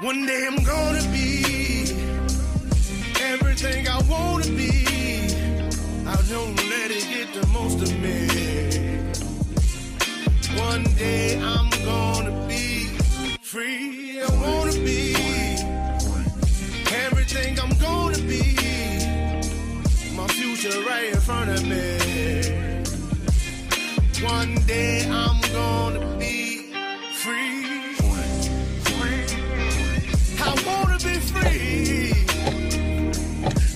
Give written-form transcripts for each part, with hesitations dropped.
One day I'm gonna be everything I wanna be. I don't let it get the most of me. One day I'm gonna be free. I wanna be everything I'm gonna be. My future right in front of me. One day I'm gonna be free. I wanna be free.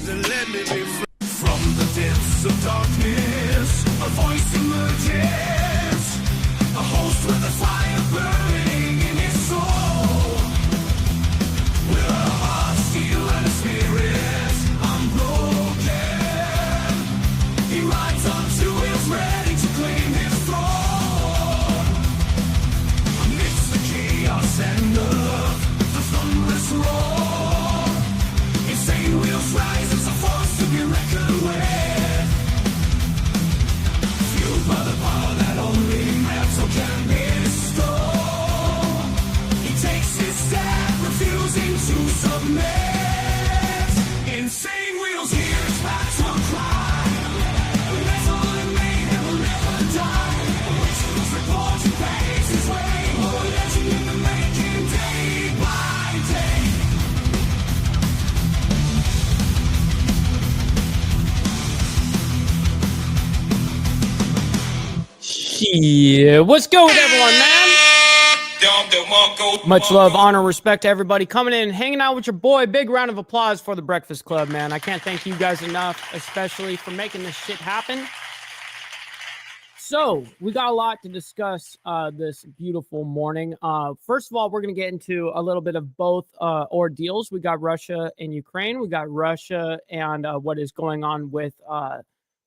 Then let me be free. From the depths of darkness, a voice emerges. A host with a fire burning in his soul. With a heart steel and a spirit unbroken. He rides onto his ready to claim his throne. Amidst the chaos and the thunderous roar, insane wheels rise as a force to be reckoned with. Fueled by the power that only metal can bestow, he takes his stand, refusing to submit. Insane wheels hear his battle cry. Metal and mayhem will never die. Rituals report and paves his way. More legend in the making, day by day. Yeah, what's good with everyone, man? Much love, honor, respect to everybody coming in, hanging out with your boy. Big round of applause for the Breakfast Club, man. I can't thank you guys enough, especially for making this shit happen. So we got a lot to discuss this beautiful morning. First of all, we're going to get into a little bit of both ordeals. We got Russia and Ukraine. We got Russia and what is going on with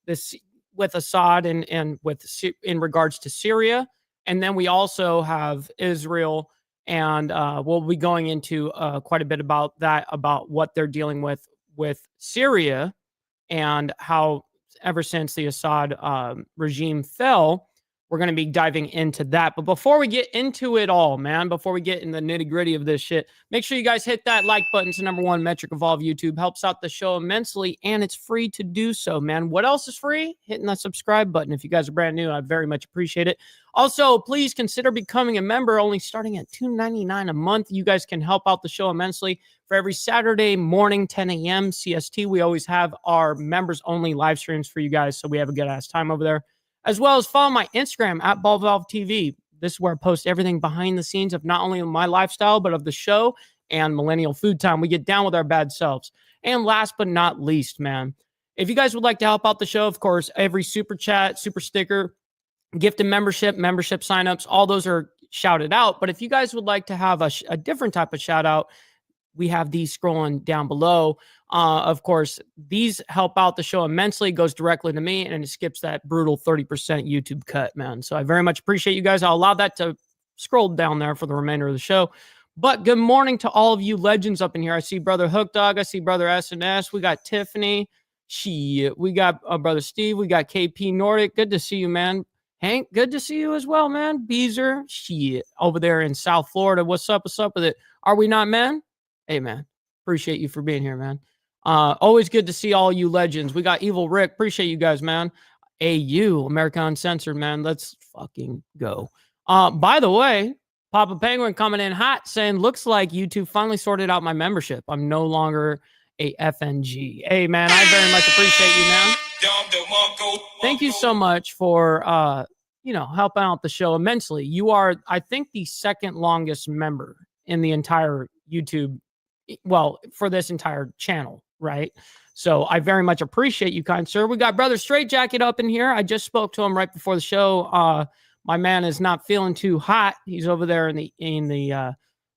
this with Assad and with in regards to Syria. And then we also have Israel, and we'll be going into quite a bit about that, about what they're dealing with Syria and how ever since the Assad regime fell, we're going to be diving into that. But before we get into it all, man, before we get in the nitty gritty of this shit, make sure you guys hit that like button. It's the #1 metric of all of YouTube. Helps out the show immensely, and it's free to do so, man. What else is free? Hitting that subscribe button. If you guys are brand new, I very much appreciate it. Also, please consider becoming a member, only starting at $2.99 a month. You guys can help out the show immensely. For every Saturday morning, 10 a.m. CST, we always have our members-only live streams for you guys, so we have a good-ass time over there. As well as follow my Instagram at BallValveTV. This is where I post everything behind the scenes of not only my lifestyle, but of the show and Millennial Food Time. We get down with our bad selves. And last but not least, man, if you guys would like to help out the show, of course, every super chat, super sticker, gifted membership signups, all those are shouted out. But if you guys would like to have a different type of shout out, we have these scrolling down below. Of course, these help out the show immensely. It goes directly to me, and it skips that brutal 30% YouTube cut, man. So I very much appreciate you guys. I'll allow that to scroll down there for the remainder of the show. But good morning to all of you legends up in here. I see Brother Hook Dog. I see Brother SNS. We got Tiffany. We got Brother Steve. We got KP Nordic. Good to see you, man. Hank, good to see you as well, man. Beezer, over there in South Florida. What's up? What's up with it? Are we not, man? Hey, man, appreciate you for being here, man. Always good to see all you legends. We got Evil Rick. Appreciate you guys, man. AU, America Uncensored, man. Let's fucking go. By the way, Papa Penguin coming in hot saying, looks like YouTube finally sorted out my membership. I'm no longer a FNG. Hey, man, I very much appreciate you, man. Thank you so much for, helping out the show immensely. You are, I think, the second longest member in the entire YouTube, well, for this entire channel, right? So I very much appreciate you, kind sir. We got Brother Straight Jacket up in here. I just spoke to him right before the show. My man is not feeling too hot. He's over there in the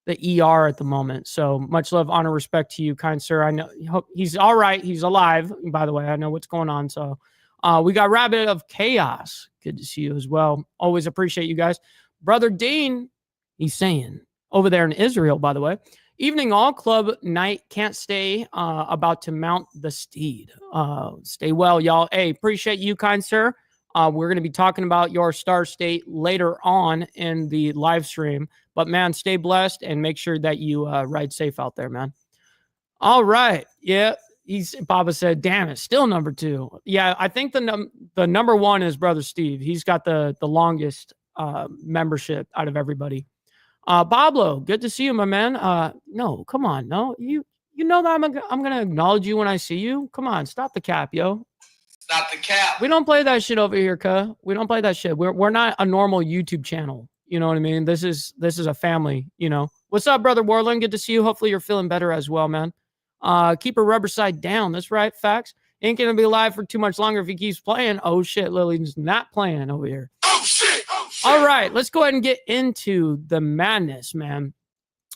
ER at the moment. So much love, honor, respect to you, kind sir. I know he's all right. He's alive, by the way. I know what's going on. So we got Rabbit of Chaos. Good to see you as well. Always appreciate you guys. Brother Dean, he's saying over there in Israel, by the way, evening all, club night, can't stay, about to mount the steed. Stay well, y'all. Hey, appreciate you, kind sir. We're going to be talking about your star state later on in the live stream. But, man, stay blessed and make sure that you ride safe out there, man. All right. Yeah. Baba said, damn, it's still number 2. Yeah, I think the number 1 is Brother Steve. He's got the longest membership out of everybody. Pablo, good to see you, my man. No, come on. No, you know that I'm going to acknowledge you when I see you. Come on, stop the cap, yo. Stop the cap. We don't play that shit over here, cuh. We don't play that shit. We're not a normal YouTube channel. You know what I mean? This is a family, you know. What's up, Brother Warland? Good to see you. Hopefully you're feeling better as well, man. Keep a rubber side down. That's right. Facts. Ain't going to be alive for too much longer if he keeps playing. Oh, shit. Lily's not playing over here. Oh, shit. Oh, shit. All right. Let's go ahead and get into the madness, man.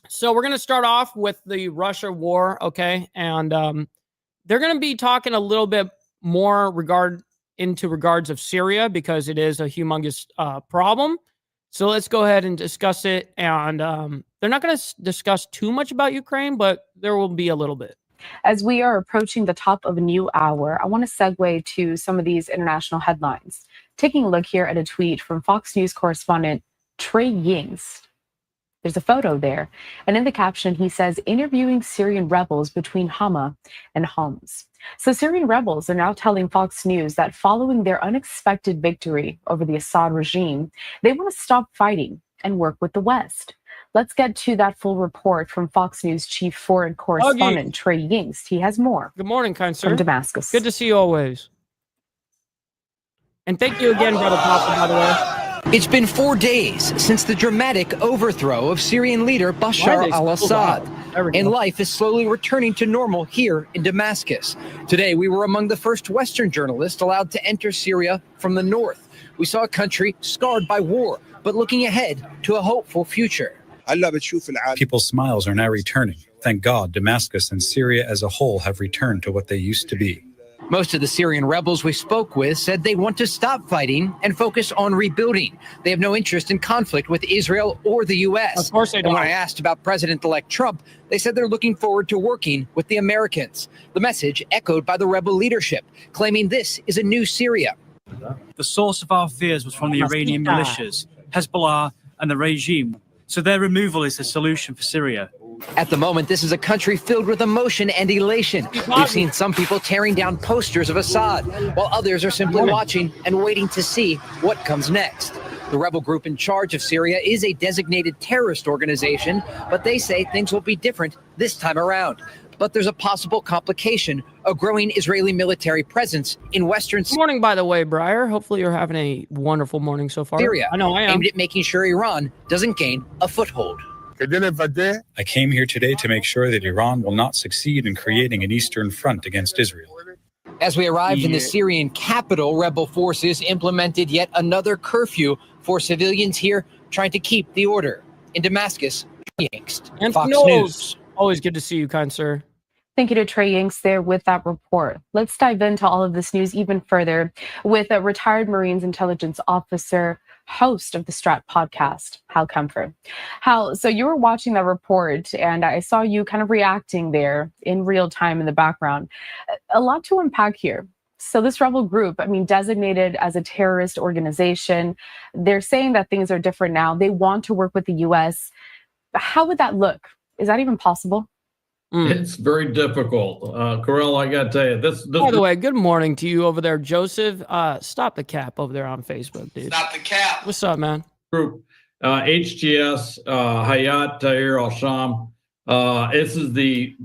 So we're going to start off with the Russia war, okay? And they're going to be talking a little bit more regards of Syria because it is a humongous problem. So let's go ahead and discuss it. And they're not going to discuss too much about Ukraine, but there will be a little bit. As we are approaching the top of a new hour, I want to segue to some of these international headlines. Taking a look here at a tweet from Fox News correspondent Trey Yingst. There's a photo there. And in the caption, he says, interviewing Syrian rebels between Hama and Homs. So Syrian rebels are now telling Fox News that following their unexpected victory over the Assad regime, they want to stop fighting and work with the West. Let's get to that full report from Fox News chief foreign correspondent Trey Yingst. He has more. Good morning, kind sir. From Damascus. Good to see you always. And thank you again, Brother Papa, by the way. It's been 4 days since the dramatic overthrow of Syrian leader Bashar al-Assad, and life is slowly returning to normal here in Damascus. Today, we were among the first Western journalists allowed to enter Syria from the north. We saw a country scarred by war, but looking ahead to a hopeful future. People's smiles are now returning. Thank God, Damascus and Syria as a whole have returned to what they used to be. Most of the Syrian rebels we spoke with said they want to stop fighting and focus on rebuilding. They have no interest in conflict with Israel or the U.S. Of course they don't. And when I asked about President-elect Trump, they said they're looking forward to working with the Americans. The message echoed by the rebel leadership, claiming this is a new Syria. The source of our fears was from the Iranian militias, Hezbollah, and the regime. So their removal is the solution for Syria. At the moment, this is a country filled with emotion and elation. We've seen some people tearing down posters of Assad, while others are simply watching and waiting to see what comes next. The rebel group in charge of Syria is a designated terrorist organization, but they say things will be different this time around. But there's a possible complication, a growing Israeli military presence in western Good morning, by the way, Breyer. Hopefully you're having a wonderful morning so far. Syria, I know I am. aimed at making sure Iran doesn't gain a foothold. I came here today to make sure that Iran will not succeed in creating an eastern front against Israel. As we arrived in the Syrian capital, rebel forces implemented yet another curfew for civilians here trying to keep the order. In Damascus, Yingst, And Fox Knowles. News. Always good to see you, kind sir. Thank you to Trey Yingst there with that report. Let's dive into all of this news even further with a retired Marines intelligence officer, host of the Strat podcast, Hal Comfort. Hal, so you were watching that report and I saw you kind of reacting there in real time in the background. A lot to unpack here. So this rebel group, I mean, designated as a terrorist organization, they're saying that things are different now. They want to work with the U.S. How would that look? Is that even possible? It's very difficult. Corell, I got to tell you, this By the way, good morning to you over there, Joseph. Stop the cap over there on Facebook, dude. Stop the cap. What's up, man? group, HTS, Hayat Tahrir al-Sham. This is the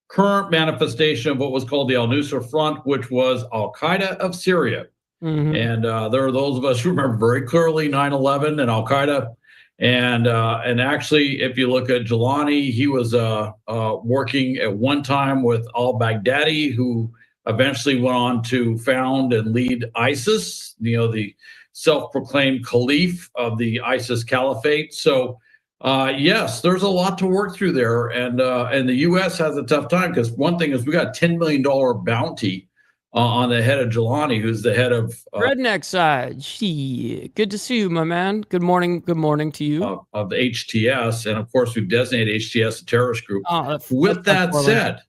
current manifestation of what was called the Al-Nusra Front, which was Al-Qaeda of Syria. Mm-hmm. And there are those of us who remember very clearly 9/11 and Al-Qaeda. And actually, if you look at Jelani, he was working at one time with al-Baghdadi, who eventually went on to found and lead ISIS, the self-proclaimed caliph of the ISIS caliphate. So, yes, there's a lot to work through there. And the U.S. has a tough time because one thing is we got a $10 million bounty on the head of Jelani, who's the head of Redneck Side. Shit. Good to see you, my man. Good morning. Good morning to you. Of HTS, and of course, we've designated HTS a terrorist group. With that said,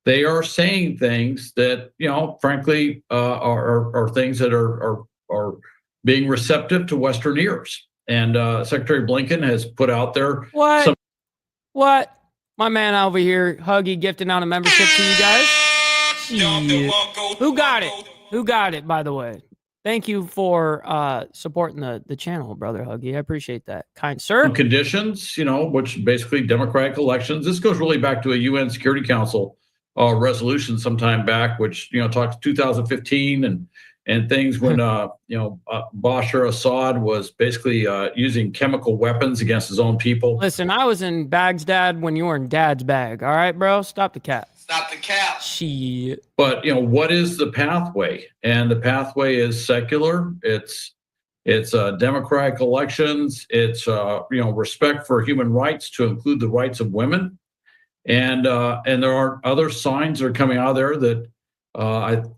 they are saying things that frankly, are things that are are being receptive to Western ears. And Secretary Blinken has put out there What? My man over here, Huggy, gifting out a membership to you guys. Shit. Who got it? Who got it, by the way? Thank you for supporting the channel, brother Huggy. I appreciate that. Kind sir. Conditions, which basically democratic elections. This goes really back to a UN Security Council resolution sometime back, which, talks 2015 and things when, Bashar Assad was basically using chemical weapons against his own people. Listen, I was in Baghdad when you were in Dad's bag. All right, bro? Stop the cap. Stop the cap. Shit. But, what is the pathway? And the pathway is secular. It's democratic elections. It's, respect for human rights to include the rights of women. And there are other signs that are coming out of there that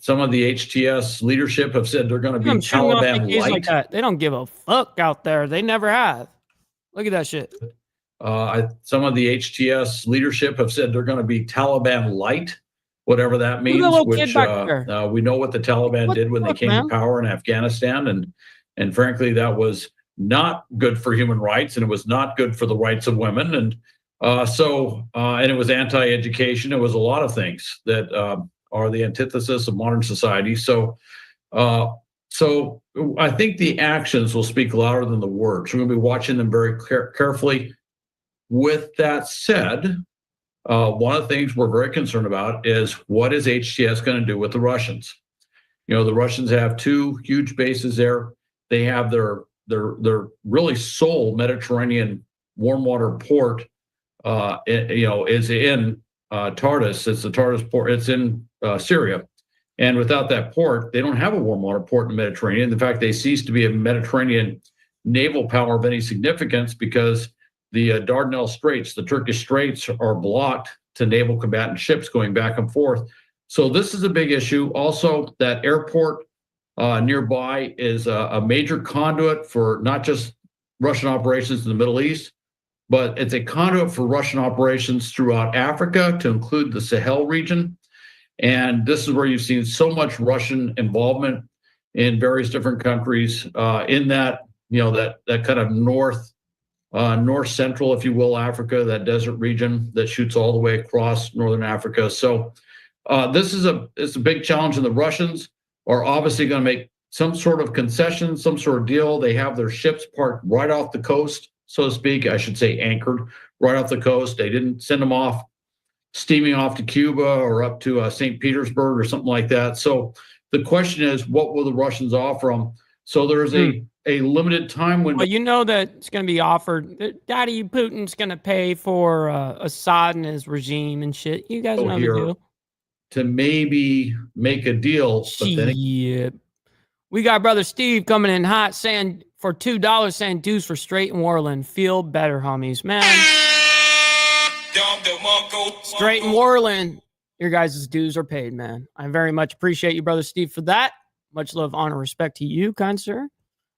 some of the HTS leadership have said they're going to be Taliban light. Like that. They don't give a fuck out there. They never have. Look at that shit. Some of the HTS leadership have said they're going to be Taliban light, whatever that means. Which we know what the Taliban did when they came to power in Afghanistan, and frankly, that was not good for human rights, and it was not good for the rights of women, and it was anti-education. It was a lot of things that are the antithesis of modern society. So I think the actions will speak louder than the words. We're going to be watching them very carefully. With that said, one of the things we're very concerned about is what is HTS going to do with the Russians? The Russians have two huge bases there. They have their really sole Mediterranean warm water port. Is in Tartus. It's the Tartus port. It's in Syria. And without that port, they don't have a warm water port in the Mediterranean. In fact, they cease to be a Mediterranean naval power of any significance because the Dardanelles Straits, the Turkish Straits, are blocked to naval combatant ships going back and forth. So this is a big issue. Also, that airport nearby is a major conduit for not just Russian operations in the Middle East, but it's a conduit for Russian operations throughout Africa to include the Sahel region. And this is where you've seen so much Russian involvement in various different countries in that, that kind of north central, if you will, Africa, that desert region that shoots all the way across northern Africa. So it's a big challenge, and the Russians are obviously going to make some sort of concession, some sort of deal. They have their ships parked right off the coast, so to speak. I should say anchored right off the coast. They didn't send them off, steaming off to Cuba or up to St. Petersburg or something like that. So the question is, what will the Russians offer them? So there's a limited time window. Well, you know that it's going to be offered. Daddy Putin's going to pay for Assad and his regime and shit. You guys know the deal. To maybe make a deal. But then we got brother Steve coming in hot saying for $2 saying dues for Straight and Warland. Feel better, homies. Man. Straight and Warland, your guys' dues are paid, man. I very much appreciate you, brother Steve, for that. Much love, honor, respect to you, kind sir.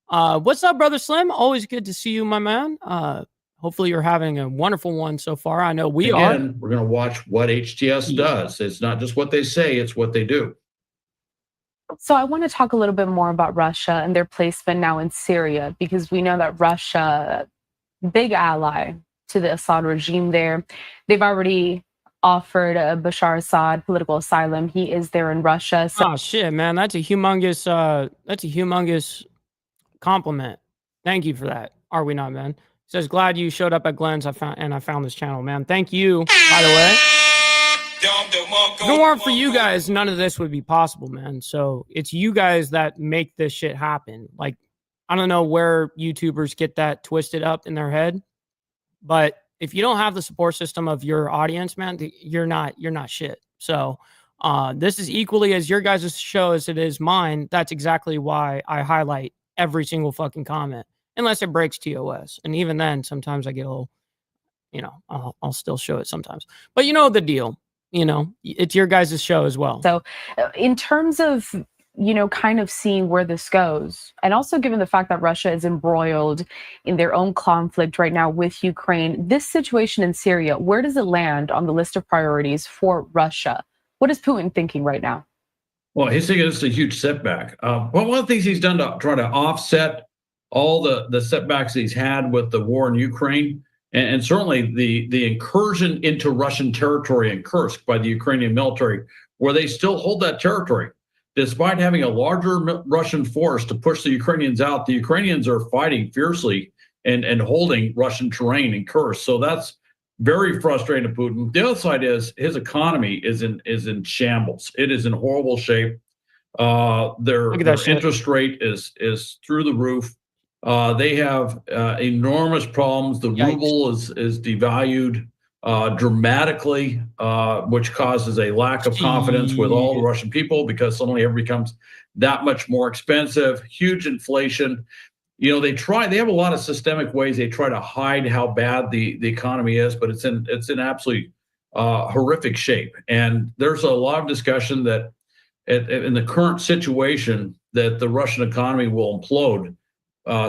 What's up, brother Slim? Always good to see you, my man. Hopefully you're having a wonderful one so far. I know we are. We're going to watch what HTS does. It's not just what they say, it's what they do. So I want to talk a little bit more about Russia and their placement now in Syria, because we know that Russia, big ally to the Assad regime there. They've already offered Bashar Assad political asylum. He is there in Russia. So- oh shit, man, that's a humongous compliment. Thank you for that. Are we not, man? Says glad you showed up at Glenn's. I found this channel, man. Thank you, by the way. If it weren't for you guys, none of this would be possible, man. So it's you guys that make this shit happen. Like, I don't know where YouTubers get that twisted up in their head, but if you don't have the support system of your audience, man, you're not shit. So this is equally as your guys' show as it is mine. That's exactly why I highlight every single fucking comment, unless it breaks TOS. And even then, sometimes I get a little, I'll still show it sometimes. But you know the deal. It's your guys' show as well. So in terms of, kind of seeing where this goes, and also given the fact that Russia is embroiled in their own conflict right now with Ukraine, this situation in Syria, where does it land on the list of priorities for Russia? What is Putin thinking right now? Well, he's thinking this is a huge setback. Well, one of the things he's done to try to offset all the setbacks he's had with the war in Ukraine, and certainly the incursion into Russian territory in Kursk by the Ukrainian military, where they still hold that territory. Despite having a larger Russian force to push the Ukrainians out, the Ukrainians are fighting fiercely and holding Russian terrain in Kursk. So that's very frustrating to Putin. The other side is his economy is in shambles. It is in horrible shape. Their interest rate is through the roof. They have enormous problems. The ruble is devalued dramatically, which causes a lack of confidence with all the Russian people because suddenly everything becomes that much more expensive. Huge inflation. You know, they have a lot of systemic ways they try to hide how bad the economy is, but it's in absolutely horrific shape. And there's a lot of discussion that in the current situation that the Russian economy will implode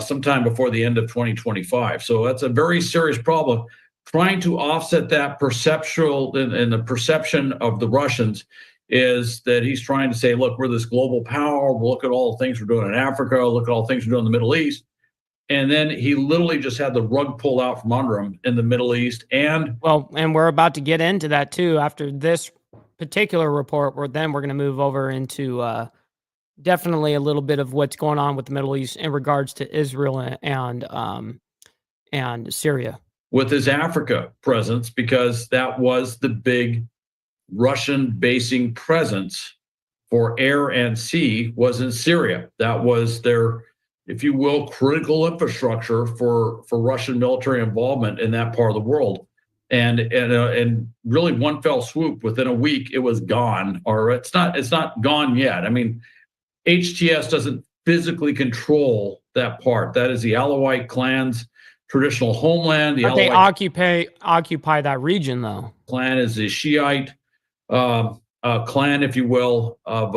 sometime before the end of 2025. So that's a very serious problem. Trying to offset that perceptual and the perception of the Russians is that he's trying to say, look, we're this global power. Look at all the things we're doing in Africa. Look at all the things we're doing in the Middle East. And then he literally just had the rug pulled out from under him in the Middle East. And we're about to get into that too after this particular report, where then we're going to move over into definitely a little bit of what's going on with the Middle East in regards to Israel and Syria. With his Africa presence, because that was the big Russian basing presence for air and sea was in Syria. That was their, if you will, critical infrastructure for Russian military involvement in that part of the world. And really one fell swoop, within a week, it was gone, or it's not gone yet. I mean, HTS doesn't physically control that part. That is the Alawite clan's traditional homeland. But they occupy that region, though. Clan is the Shiite clan, if you will, of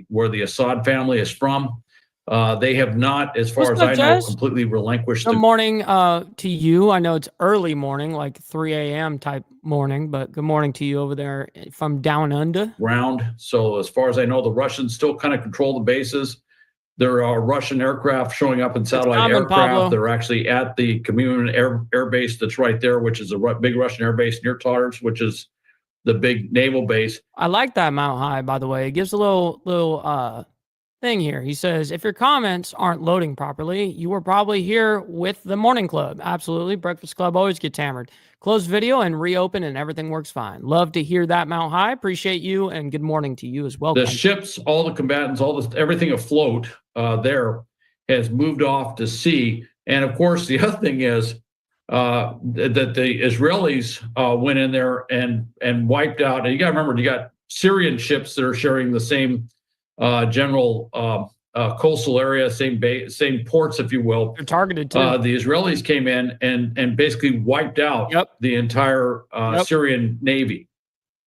where the Assad family is from. They have not, as far as I know, completely relinquished. Good morning to you. I know it's early morning, like 3 a.m. type morning, but good morning to you over there from down under. So as far as I know, the Russians still kind of control the bases. There are Russian aircraft showing up in satellite aircraft. Pablo. They're actually at the Communion air base that's right there, which is a big Russian air base near Tartus, which is the big naval base. I like that Mount High, by the way. It gives a little thing here. He says, if your comments aren't loading properly, you were probably here with the morning club. Absolutely. Breakfast Club always gets hammered. Close video and reopen and everything works fine. Love to hear that, Mount High. Appreciate you, and good morning to you as well. The ships, all the combatants, everything afloat there has moved off to sea. And of course, the other thing is that the Israelis went in there and wiped out. And you got to remember, you got Syrian ships that are sharing the same general coastal area, same ports, if you will. They're targeted too. The Israelis came in and basically wiped out the entire Syrian Navy.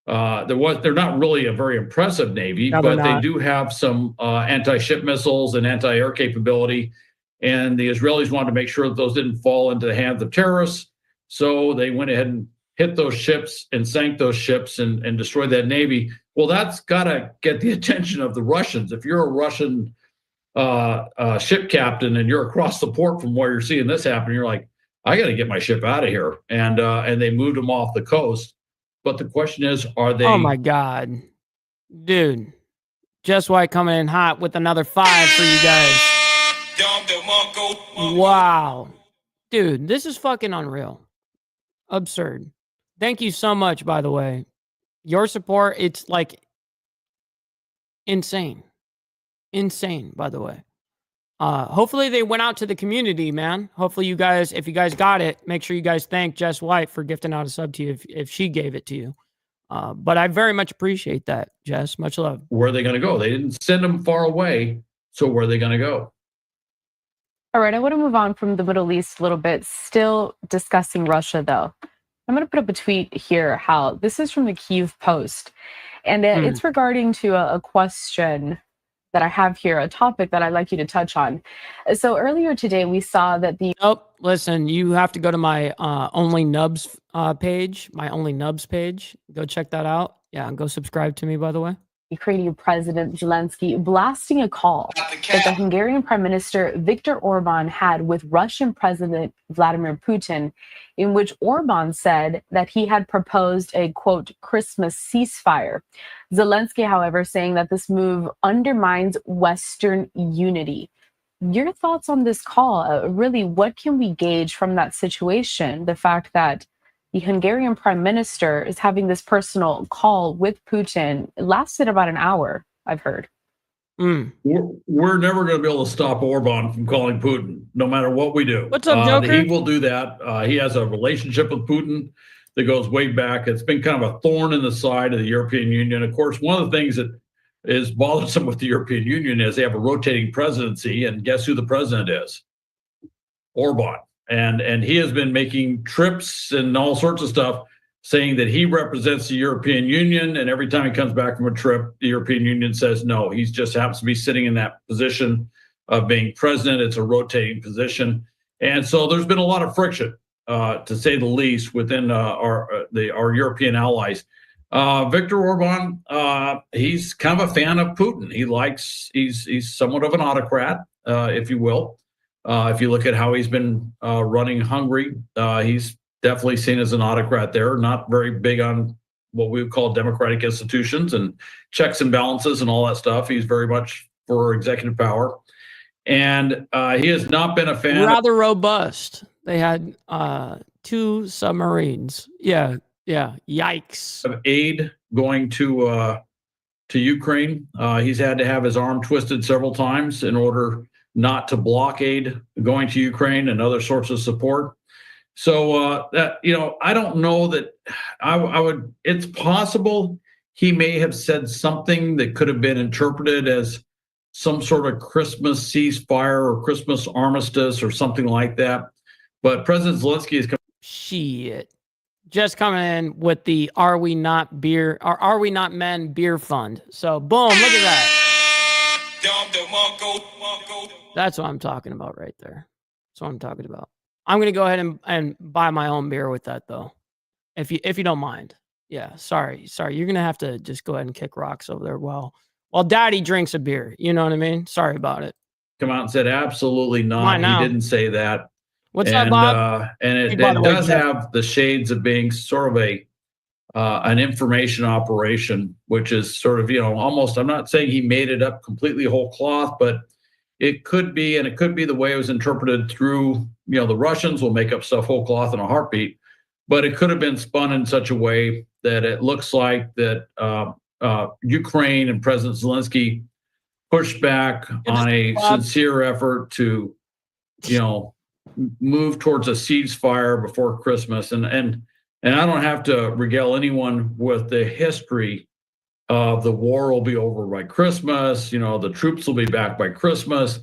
They're not really a very impressive Navy, but they do have some anti-ship missiles and anti-air capability. And the Israelis wanted to make sure that those didn't fall into the hands of terrorists. So they went ahead and hit those ships and sank those ships and destroyed that Navy. Well, that's got to get the attention of the Russians. If you're a Russian ship captain and you're across the port from where you're seeing this happen, you're like, I got to get my ship out of here. And they moved them off the coast. But the question is, are they? Oh my God, dude! Just White coming in hot with another 5 for you guys. Wow, dude, this is fucking unreal, absurd. Thank you so much, by the way. Your support, it's like insane, by the way. Hopefully they went out to the community, man. Hopefully you guys, if you guys got it, make sure you guys thank Jess White for gifting out a sub to you if she gave it to you. But I very much appreciate that, Jess. Much love. Where are they going to go? They didn't send them far away. So where are they going to go? All right, I want to move on from the Middle East a little bit, still discussing Russia, though. I'm going to put up a tweet here, how this is from the Kyiv Post, and it's regarding to a question that I have here, a topic that I'd like you to touch on. So earlier today, we saw that the... Oh, listen, you have to go to my Only Nubs page, my Only Nubs page. Go check that out. Yeah, and go subscribe to me, by the way. Ukrainian President Zelensky blasting a call Not the that the cap. Hungarian Prime Minister Viktor Orban had with Russian President Vladimir Putin, in which Orban said that he had proposed a, quote, Christmas ceasefire. Zelensky, however, saying that this move undermines Western unity. Your thoughts on this call? Really, what can we gauge from that situation? The fact that the Hungarian prime minister is having this personal call with Putin. It lasted about an hour, I've heard. We're never going to be able to stop Orban from calling Putin, no matter what we do. What's up, Joker? He will do that. He has a relationship with Putin that goes way back. It's been kind of a thorn in the side of the European Union. Of course, one of the things that is bothersome with the European Union is they have a rotating presidency, and guess who the president is? Orban. And he has been making trips and all sorts of stuff, saying that he represents the European Union. And every time he comes back from a trip, the European Union says no. He just happens to be sitting in that position of being president. It's a rotating position. And so there's been a lot of friction, to say the least, within our European allies. Viktor Orban, he's kind of a fan of Putin. He's somewhat of an autocrat, if you will. If you look at how he's been running Hungary, he's definitely seen as an autocrat there, not very big on what we would call democratic institutions and checks and balances and all that stuff. He's very much for executive power. And he has not been a fan. Rather robust. They had 2 submarines. Yeah. Yikes. Of aid going to Ukraine. He's had to have his arm twisted several times in order not to block aid going to Ukraine and other sorts of support. So that, I don't know that I would, it's possible he may have said something that could have been interpreted as some sort of Christmas ceasefire or Christmas armistice or something like that. But President Zelensky is just coming in with the Are We Not Men beer fund. So boom, look at that. That's what I'm talking about right there. That's what I'm talking about. I'm gonna go ahead and buy my own beer with that though, if you don't mind. Yeah, sorry. You're gonna have to just go ahead and kick rocks over there while Daddy drinks a beer. You know what I mean? Sorry about it. Come out and said absolutely not. He didn't say that. What's up, Bob? And it does have the shades of being sort of an information operation, which is sort of, almost, I'm not saying he made it up completely whole cloth, but it could be, and it could be the way it was interpreted through, the Russians will make up stuff whole cloth in a heartbeat, but it could have been spun in such a way that it looks like that Ukraine and President Zelensky pushed back on a sincere effort to, move towards a ceasefire before Christmas. And I don't have to regale anyone with the history of the war will be over by Christmas. The troops will be back by Christmas.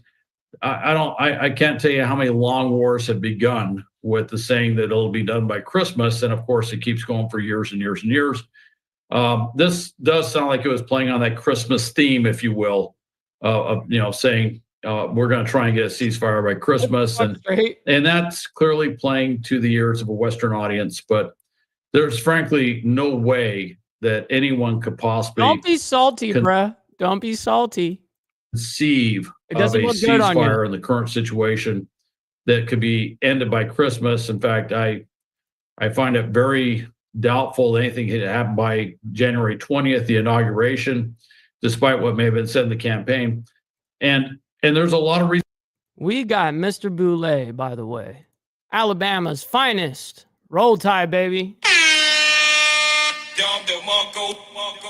I can't tell you how many long wars have begun with the saying that it'll be done by Christmas. And of course it keeps going for years and years and years. This does sound like it was playing on that Christmas theme, if you will, of saying, we're going to try and get a ceasefire by Christmas. And that's clearly playing to the ears of a Western audience. But there's frankly no way that anyone could possibly. Don't be salty, bruh. Don't be salty. Conceive of a ceasefire in the current situation that could be ended by Christmas. In fact, I find it very doubtful that anything could happen by January 20th, the inauguration, despite what may have been said in the campaign. And there's a lot of reasons. We got Mr. Boulay, by the way. Alabama's finest. Roll Tide, baby.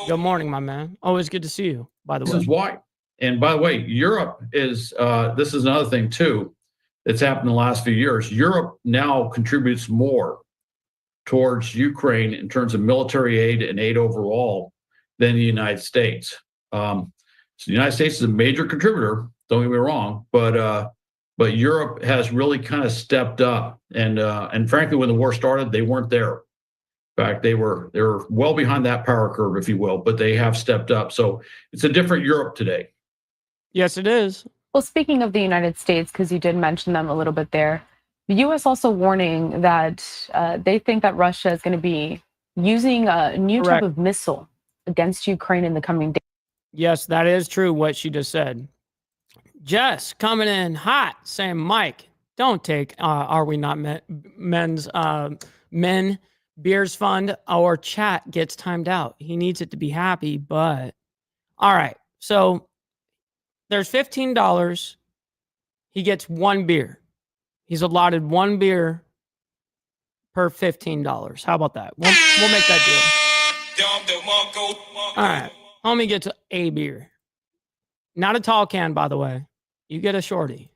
Good morning, my man. Always good to see you, by the way. This is why. And by the way, Europe is, this is another thing too that's happened in the last few years. Europe now contributes more towards Ukraine in terms of military aid and aid overall than the United States. So the United States is a major contributor, don't get me wrong, but Europe has really kind of stepped up. And frankly, when the war started, they weren't there. In fact, they were well behind that power curve, if you will, but they have stepped up. So it's a different Europe today. Yes, it is. Well, speaking of the United States, because you did mention them a little bit there, the U.S. also warning that they think that Russia is going to be using a new type of missile against Ukraine in the coming days. Yes, that is true what she just said. Jess coming in hot saying, Mike, don't take Are We Not Men's Men Beers Fund or chat gets timed out. He needs it to be happy, but all right. So there's $15. He gets one beer. He's allotted one beer per $15. How about that? We'll make that deal. All right. Homie gets a beer. Not a tall can, by the way. You get a shorty.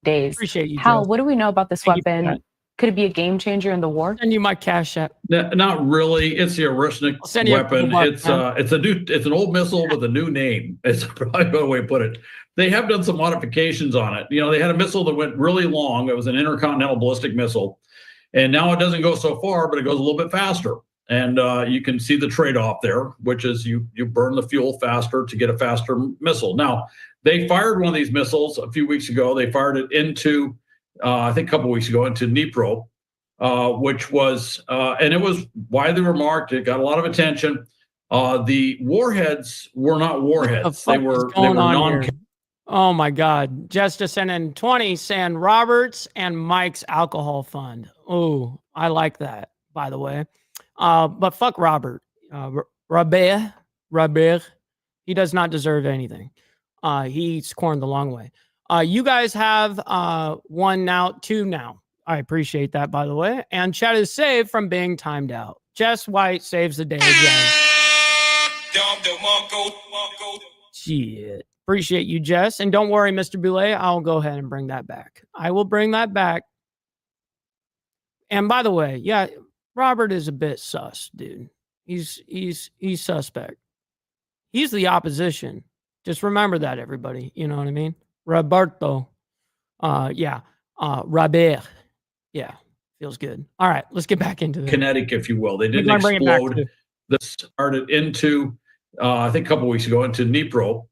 Days. Appreciate you, Hal, Jess. what do we know about this Thank you for weapon? that. Could it be a game changer in the war? Send you my cash app. Not really. It's the Orishnik I'll send you a weapon. couple bucks, It's an old missile with a new name. It's probably a better way to put it. They have done some modifications on it. You know, they had a missile that went really long. It was an intercontinental ballistic missile, and now it doesn't go so far, but it goes a little bit faster. And you can see the trade-off there, which is you burn the fuel faster to get a faster missile. Now, they fired one of these missiles a few weeks ago. They fired it into, I think a couple weeks ago, into Dnipro, which was, and it was widely remarked. It got a lot of attention. The warheads were not warheads. They were non. Oh my God. Just sent in 20 saying Roberts and Mike's alcohol fund. Oh, I like that, by the way. But fuck Robert. Robert. He does not deserve anything. He eats corn the long way. You guys have one now, two now. I appreciate that, by the way. And chat is saved from being timed out. Jess White saves the day again. Shit. Appreciate you, Jess. And don't worry, Mr. Boulay, I'll go ahead and bring that back. I will bring that back. And by the way, yeah, Robert is a bit sus, dude. He's suspect. He's the opposition. Just remember that, everybody. You know what I mean? Roberto. Robert. Yeah, feels good. All right, let's get back into this. Kinetic, if you will. They didn't explode. This started into, I think a couple weeks ago, into Dnipro,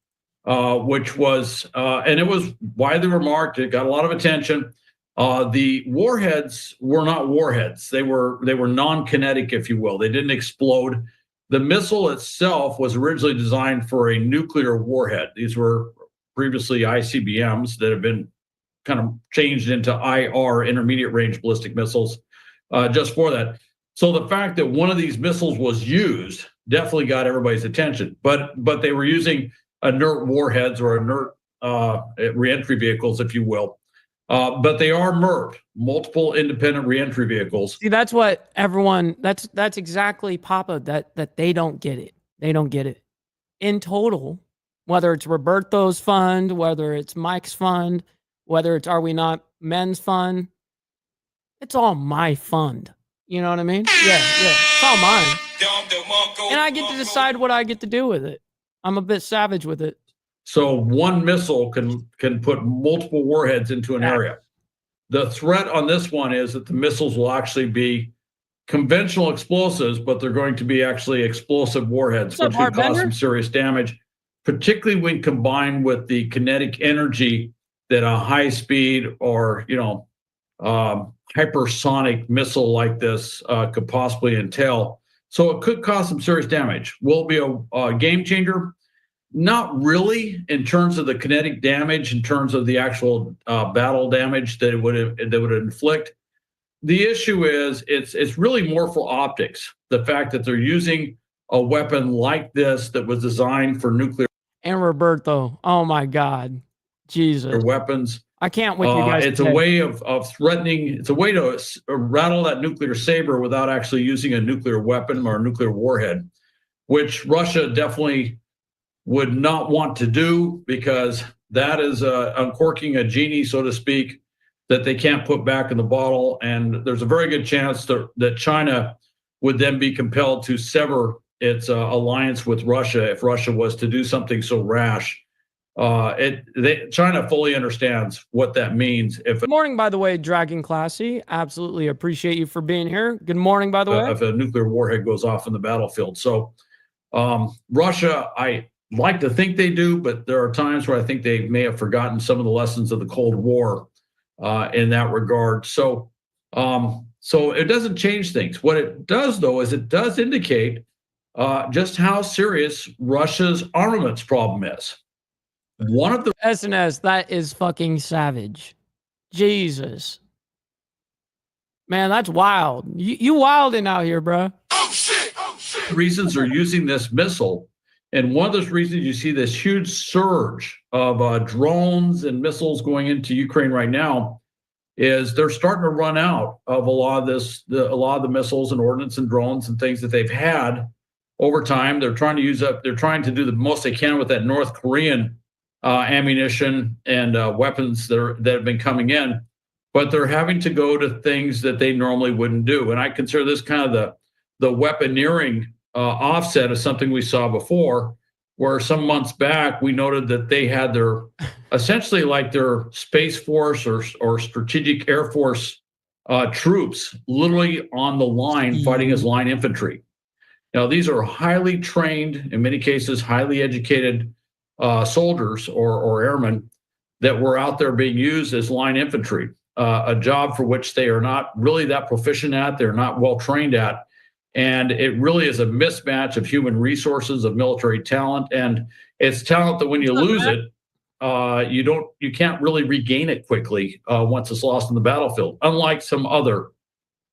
which was, and it was widely remarked. It got a lot of attention. The warheads were not warheads. They were non-kinetic, if you will. They didn't explode. The missile itself was originally designed for a nuclear warhead. These were previously ICBMs that have been kind of changed into IR, intermediate range ballistic missiles, just for that. So the fact that one of these missiles was used definitely got everybody's attention. But they were using inert warheads or inert reentry vehicles, if you will. But they are MIRV, multiple independent reentry vehicles. See, that's what everyone. That's exactly Papa. That they don't get it. They don't get it. In total, whether it's Roberto's fund, whether it's Mike's fund, whether it's Are We Not Men's fund, it's all my fund. You know what I mean? Yeah. It's all mine. And I get to decide what I get to do with it. I'm a bit savage with it. So one missile can put multiple warheads into an area. The threat on this one is that the missiles will actually be conventional explosives, but they're going to be actually explosive warheads, which could cause some serious damage, particularly when combined with the kinetic energy that a high speed or, hypersonic missile like this could possibly entail. So it could cause some serious damage. Will it be a game changer? Not really, in terms of the kinetic damage, in terms of the actual battle damage that it would inflict. The issue is it's really more for optics. The fact that they're using a weapon like this that was designed for nuclear. And Roberto, oh my God, Jesus! Weapons. I can't with you guys. It's a way of threatening. It's a way to rattle that nuclear saber without actually using a nuclear weapon or a nuclear warhead, which Russia definitely would not want to do, because that is uncorking a genie, so to speak, that they can't put back in the bottle. And there's a very good chance that China would then be compelled to sever its alliance with Russia if Russia was to do something so rash. China fully understands what that means. Good morning, by the way, Dragon Classy. Absolutely appreciate you for being here. Good morning, by the way. If a nuclear warhead goes off in the battlefield. So Russia, I like to think they do, but there are times where I think they may have forgotten some of the lessons of the Cold War in that regard. So it doesn't change things. What it does, though, is it does indicate just how serious Russia's armaments problem is. One of the SNS, that is fucking savage. Jesus. Man, that's wild. You wilding out here, bro. reasons they're using this missile, and one of those reasons you see this huge surge of drones and missiles going into Ukraine right now, is they're starting to run out of a lot of the missiles and ordnance and drones and things that they've had over time. They're trying to do the most they can with that North Korean ammunition and weapons that have been coming in, but they're having to go to things that they normally wouldn't do. And I consider this kind of the weaponeering offset of something we saw before, where some months back we noted that they had their essentially like their Space Force or Strategic Air Force troops literally on the line fighting as line infantry. Now, these are highly trained, in many cases, highly educated soldiers or airmen that were out there being used as line infantry, a job for which they are not really that proficient at, they're not well trained at. And it really is a mismatch of human resources, of military talent. And it's talent that when you lose it, you can't really regain it quickly once it's lost on the battlefield, unlike some other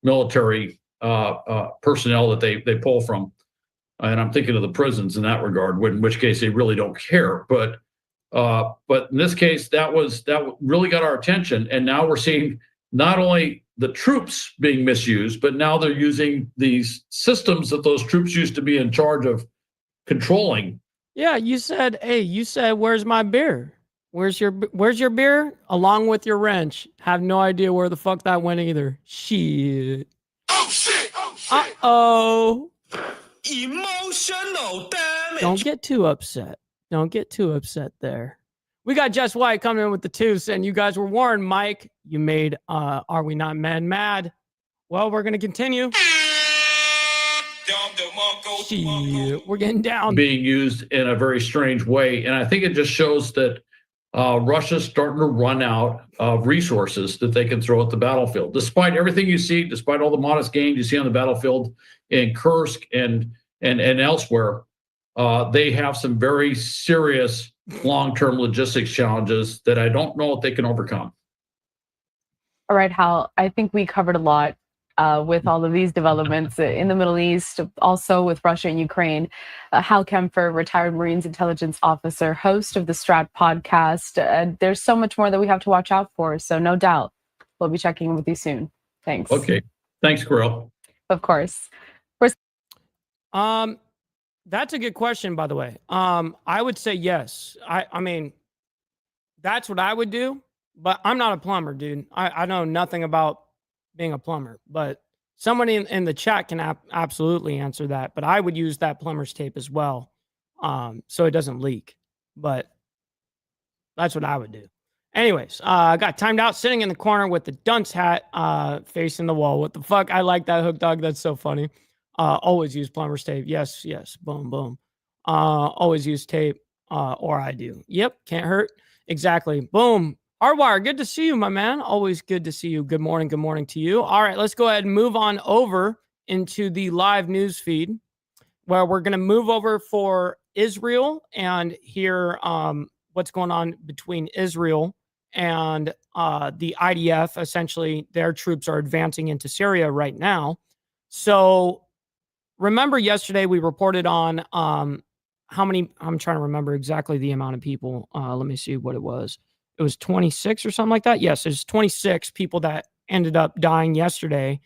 military personnel that they pull from. And I'm thinking of the prisons in that regard, in which case they really don't care. But in this case, that really got our attention. And now we're seeing not only the troops being misused, but now they're using these systems that those troops used to be in charge of controlling. Yeah, you said, where's my beer? Where's your beer? Along with your wrench. Have no idea where the fuck that went either. Shit. Oh shit! Oh shit! Uh-oh. Emotional damage. Don't get too upset. Don't get too upset there. We got Jess White coming in with the 2 saying you guys were warned, Mike. You made Are We Not Men mad? Well, we're going to continue. Shit, we're getting down. Being used in a very strange way. And I think it just shows that Russia's starting to run out of resources that they can throw at the battlefield. Despite everything you see, despite all the modest gains you see on the battlefield in Kursk and elsewhere, they have some very serious long-term logistics challenges that I don't know if they can overcome. All right, Hal, I think we covered a lot with all of these developments in the Middle East, also with Russia and Ukraine. Hal Kempfer, retired Marines intelligence officer, host of the Strat podcast. There's so much more that we have to watch out for, so no doubt we'll be checking in with you soon. Thanks. Okay. Thanks, Grill. Of course. That's a good question, by the way. I would say yes. I mean, that's what I would do, but I'm not a plumber, dude. I know nothing about being a plumber, but somebody in the chat can absolutely answer that. But I would use that plumber's tape as well, so it doesn't leak. But that's what I would do. Anyways, I got timed out sitting in the corner with the dunce hat facing the wall. What the fuck? I like that hook dog. That's so funny. Always use plumber's tape. Yes. Boom, boom. Always use tape, or I do. Yep, can't hurt. Exactly. Boom. Hardwire, good to see you, my man. Always good to see you. Good morning to you. All right, let's go ahead and move on over into the live news feed, where we're going to move over for Israel and hear what's going on between Israel and the IDF. Essentially, their troops are advancing into Syria right now. So remember yesterday we reported on how many, I'm trying to remember exactly the amount of people. Let me see what it was. It was 26 or something like that. Yes, there's 26 people that ended up dying yesterday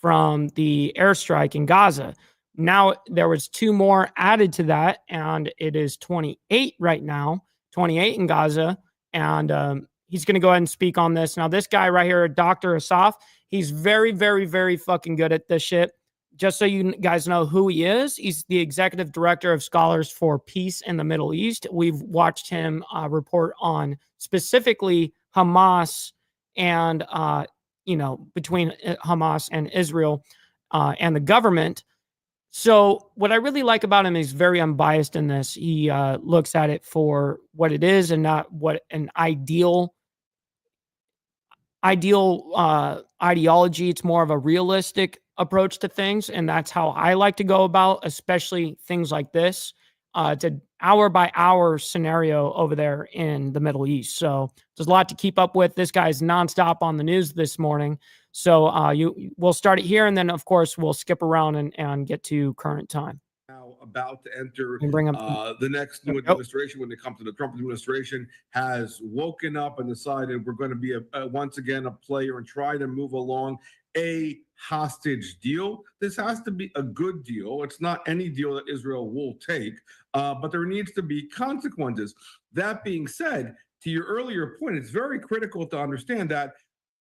from the airstrike in Gaza. Now there was 2 more added to that, and it is 28 right now, 28 in Gaza. And he's going to go ahead and speak on this. Now, this guy right here, Dr. Asaf, he's very, very, very fucking good at this shit. Just so you guys know who he is, he's the executive director of Scholars for Peace in the Middle East. We've watched him report on specifically Hamas and, between Hamas and Israel and the government. So what I really like about him is very unbiased in this. He looks at it for what it is and not what an ideal ideology. It's more of a realistic approach to things, and that's how I like to go about, especially things like this. It's an hour by hour scenario over there in the Middle East. So there's a lot to keep up with. This guy's nonstop on the news this morning. So we'll start it here, and then of course we'll skip around and get to current time. Now about to enter Bring up the next new administration. When it comes to the Trump administration, has woken up and decided we're going to be once again a player and try to move along a hostage deal. This has to be a good deal. It's not any deal that Israel will take, but there needs to be consequences. That being said, to your earlier point, it's very critical to understand that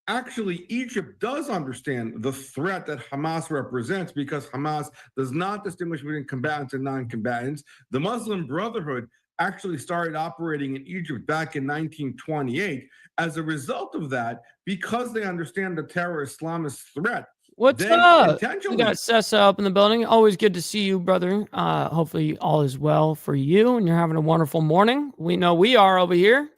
actually Egypt does understand the threat that Hamas represents, because Hamas does not distinguish between combatants and non-combatants. The Muslim Brotherhood actually started operating in Egypt back in 1928. As a result of that, because they understand the terror Islamist threat, what's up? We got Sessa up in the building. Always good to see you, brother. Hopefully all is well for you and you're having a wonderful morning. We know we are over here.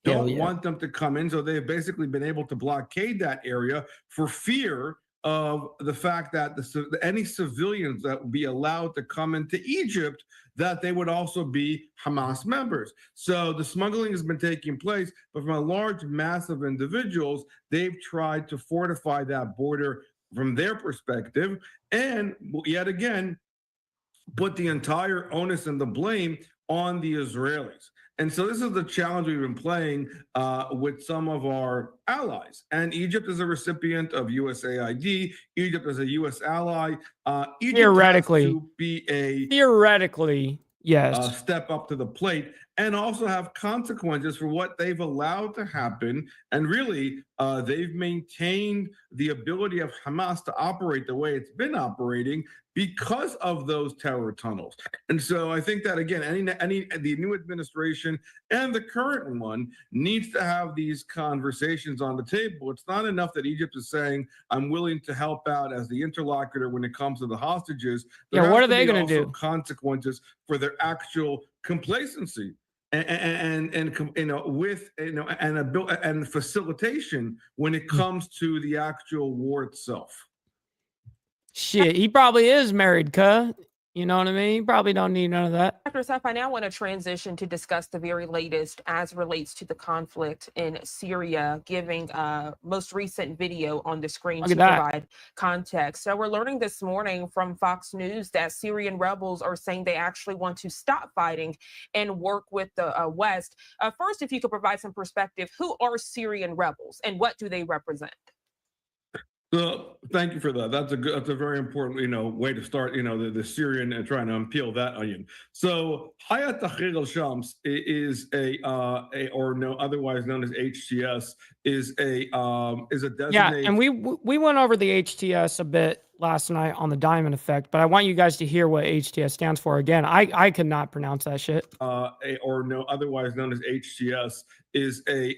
Don't want them to come in, so they've basically been able to blockade that area for fear of the fact that any civilians that would be allowed to come into Egypt, that they would also be Hamas members. So the smuggling has been taking place, but from a large mass of individuals, they've tried to fortify that border from their perspective, and yet again, put the entire onus and the blame on the Israelis. And so this is the challenge we've been playing with some of our allies. And Egypt is a recipient of USAID. Egypt is a U.S. ally. Egypt Theoretically, has to be yes, step up to the plate and also have consequences for what they've allowed to happen. And really, they've maintained the ability of Hamas to operate the way it's been operating because of those terror tunnels. And so I think that, again, the new administration and the current one needs to have these conversations on the table. It's not enough that Egypt is saying, I'm willing to help out as the interlocutor when it comes to the hostages. Yeah, what are they going to do? Consequences for their actual complacency and facilitation when it comes to the actual war itself. Shit, he probably is married, cuh. You know what I mean? He probably don't need none of that. Dr. Saf, I now want to transition to discuss the very latest as relates to the conflict in Syria, giving most recent video on the screen to provide context. So we're learning this morning from Fox News that Syrian rebels are saying they actually want to stop fighting and work with the West. First, if you could provide some perspective, who are Syrian rebels and what do they represent? So thank you for that. That's a very important, way to start, the Syrian and trying to unpeel that onion. So Hayat Tahrir al-Shams is otherwise known as HTS, is a designated. Yeah, and we went over the HTS a bit last night on the Diamond Effect, but I want you guys to hear what HTS stands for again. I could not pronounce that shit. Otherwise known as HTS is a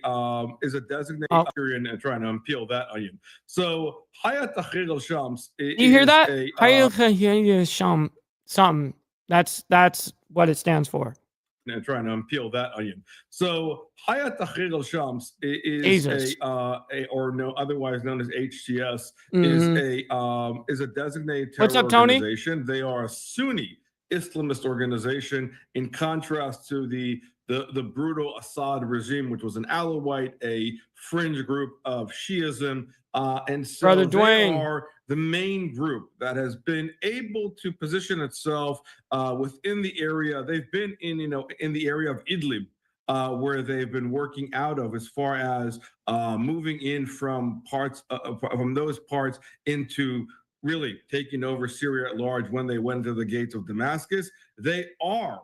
designated Syrian and trying to unpeel that onion. So Hayat Tahrir al-Shams. You hear that? Hayat Tahrir al-Shams. Something. That's what it stands for. And trying to unpeel that onion. So Hayat Tahrir al-Shams is otherwise known as HTS, is a designated terror organization. They are a Sunni Islamist organization, in contrast to the brutal Assad regime, which was an Alawite, a fringe group of Shiism. And so they are the main group that has been able to position itself within the area. They've been in the area of Idlib, where they've been working out of, as far as moving in from those parts into really taking over Syria at large when they went to the gates of Damascus. They are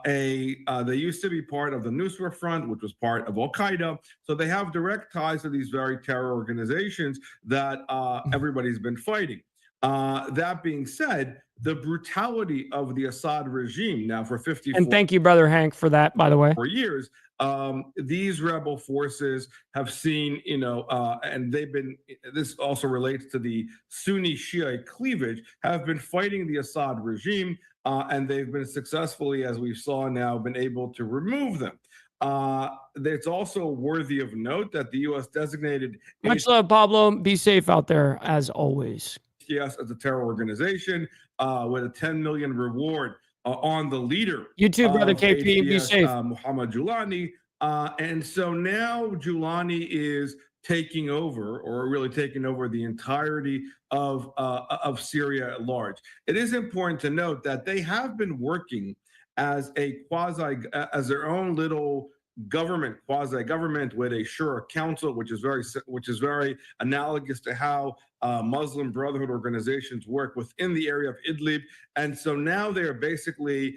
they used to be part of the Nusra Front, which was part of Al-Qaeda. So they have direct ties to these very terror organizations that everybody's been fighting. That being said, the brutality of the Assad regime now for 54 and thank you, Brother Hank, for that, by the way. For years, these rebel forces have seen, and they've been, this also relates to the Sunni Shia cleavage, have been fighting the Assad regime, and they've been successfully, as we saw now, been able to remove them. It's also worthy of note that the U.S. designated. Much love, Pablo. Be safe out there, as always. HTS as a terror organization with a 10 million reward on the leader. You too, brother KP. Be HTS, safe. Muhammad Julani. And so now Julani is taking over, or really taking over, the entirety of Syria at large. It is important to note that they have been working as as their own little government, quasi-government, with a shura council, which is very analogous to how Muslim Brotherhood organizations work within the area of Idlib. And so now they're basically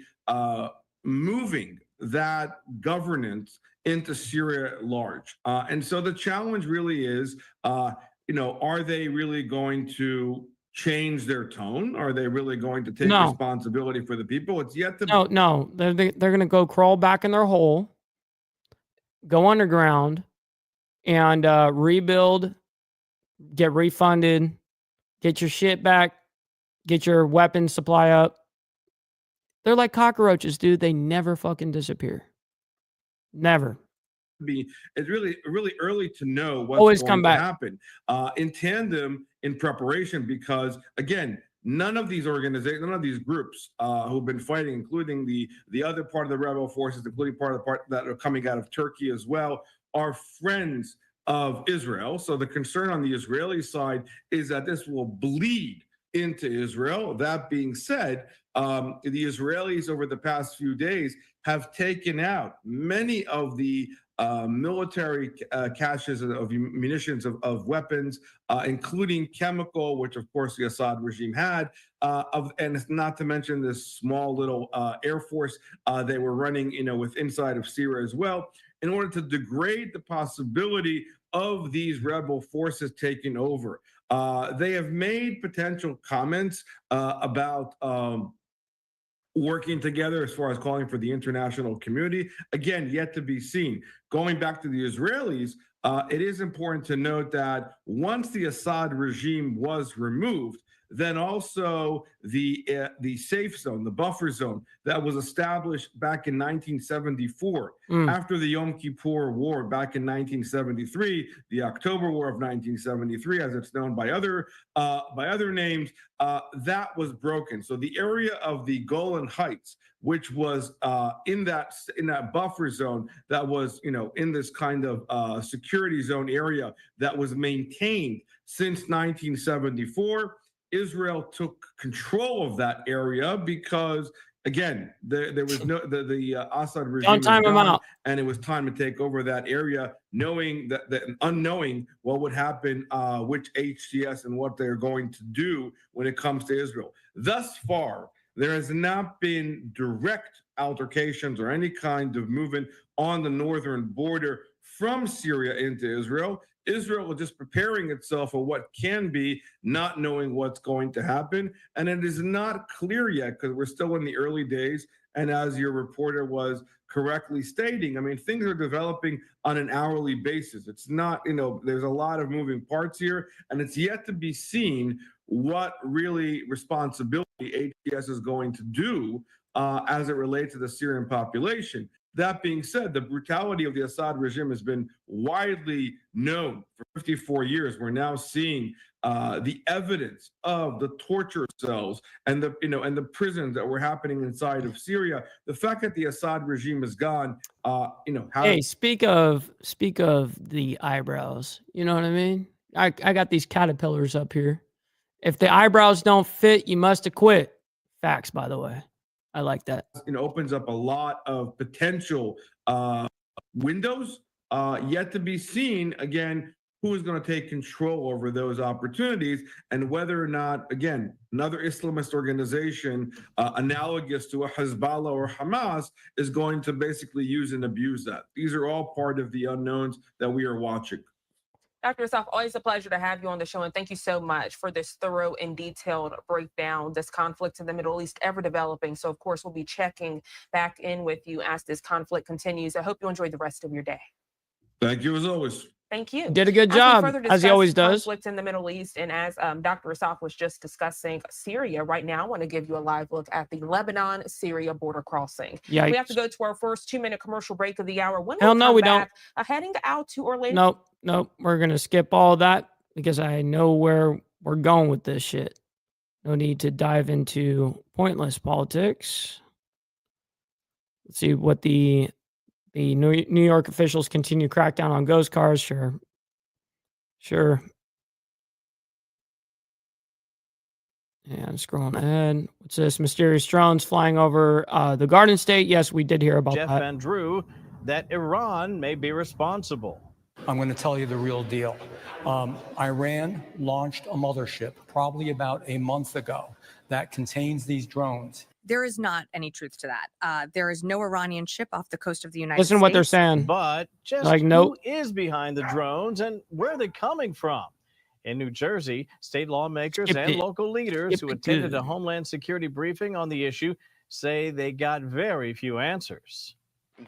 moving that governance into Syria at large. And so the challenge really is, are they really going to change their tone? Are they really going to take responsibility for the people? It's yet to no. They're going to go crawl back in their hole, go underground, and rebuild, get refunded, get your shit back, get your weapon supply up. They're like cockroaches, dude. They never fucking disappear. Never. It's really early to know what's Always going come to back. happen in tandem, in preparation, because again, none of these organizations, none of these groups who've been fighting, including the other part of the rebel forces, including part of the part that are coming out of Turkey as well, are friends of Israel. So the concern on the Israeli side is that this will bleed into Israel. That being said, the Israelis over the past few days have taken out many of the military caches of munitions, of weapons, including chemical, which of course the Assad regime had, and not to mention this small little air force they were running, with inside of Syria as well, in order to degrade the possibility of these rebel forces taking over. They have made potential comments about working together as far as calling for the international community. Again, yet to be seen. Going back to the Israelis, it is important to note that once the Assad regime was removed, then also the safe zone, the buffer zone that was established back in 1974, after the Yom Kippur War back in 1973, the October War of 1973, as it's known by other names, that was broken. So the area of the Golan Heights, which was in that buffer zone, that was in this kind of security zone area that was maintained since 1974. Israel took control of that area because, again, there was the Assad regime Don't time them out, and it was time to take over that area, knowing that unknowing what would happen, which HTS and what they're going to do when it comes to Israel. Thus far, there has not been direct altercations or any kind of movement on the northern border from Syria into Israel. Israel is just preparing itself for what can be, not knowing what's going to happen. And it is not clear yet, because we're still in the early days. And as your reporter was correctly stating, I mean, things are developing on an hourly basis. It's not, there's a lot of moving parts here, and it's yet to be seen what really responsibility HTS is going to do as it relates to the Syrian population. That being said, the brutality of the Assad regime has been widely known for 54 years. We're now seeing the evidence of the torture cells and the prisons that were happening inside of Syria. The fact that the Assad regime is gone, Hey, speak of the eyebrows. You know what I mean? I got these caterpillars up here. If the eyebrows don't fit, you must have quit. Facts, by the way. I like that. Opens up a lot of potential windows, yet to be seen. Again, who is going to take control over those opportunities, and whether or not, again, another Islamist organization analogous to a Hezbollah or Hamas is going to basically use and abuse that. These are all part of the unknowns that we are watching. Dr. Asaf, always a pleasure to have you on the show, and thank you so much for this thorough and detailed breakdown. This conflict in the Middle East ever developing. So, of course, we'll be checking back in with you as this conflict continues. I hope you enjoy the rest of your day. Thank you, as always. Thank you. Did a good job, as he always does. Conflict in the Middle East, and as Dr. Asaf was just discussing Syria, right now I want to give you a live look at the Lebanon-Syria border crossing. Yikes. We have to go to our first 2-minute commercial break of the hour. When Hell no, we don't. Heading out to Orlando. Nope. We're going to skip all that because I know where we're going with this shit. No need to dive into pointless politics. Let's see what the New York officials continue crackdown on ghost cars. Sure. And scrolling ahead. What's this? Mysterious drones flying over the Garden State. Yes, we did hear about Jeff that. Van Drew that Iran may be responsible. I'm going to tell you the real deal. Iran launched a mothership probably about a month ago that contains these drones. There is not any truth to that. There is no Iranian ship off the coast of the United States. Listen to what they're saying. But just like, nope. who is behind the drones and where are they coming from? In New Jersey, state lawmakers and local leaders who attended a Homeland Security briefing on the issue say they got very few answers.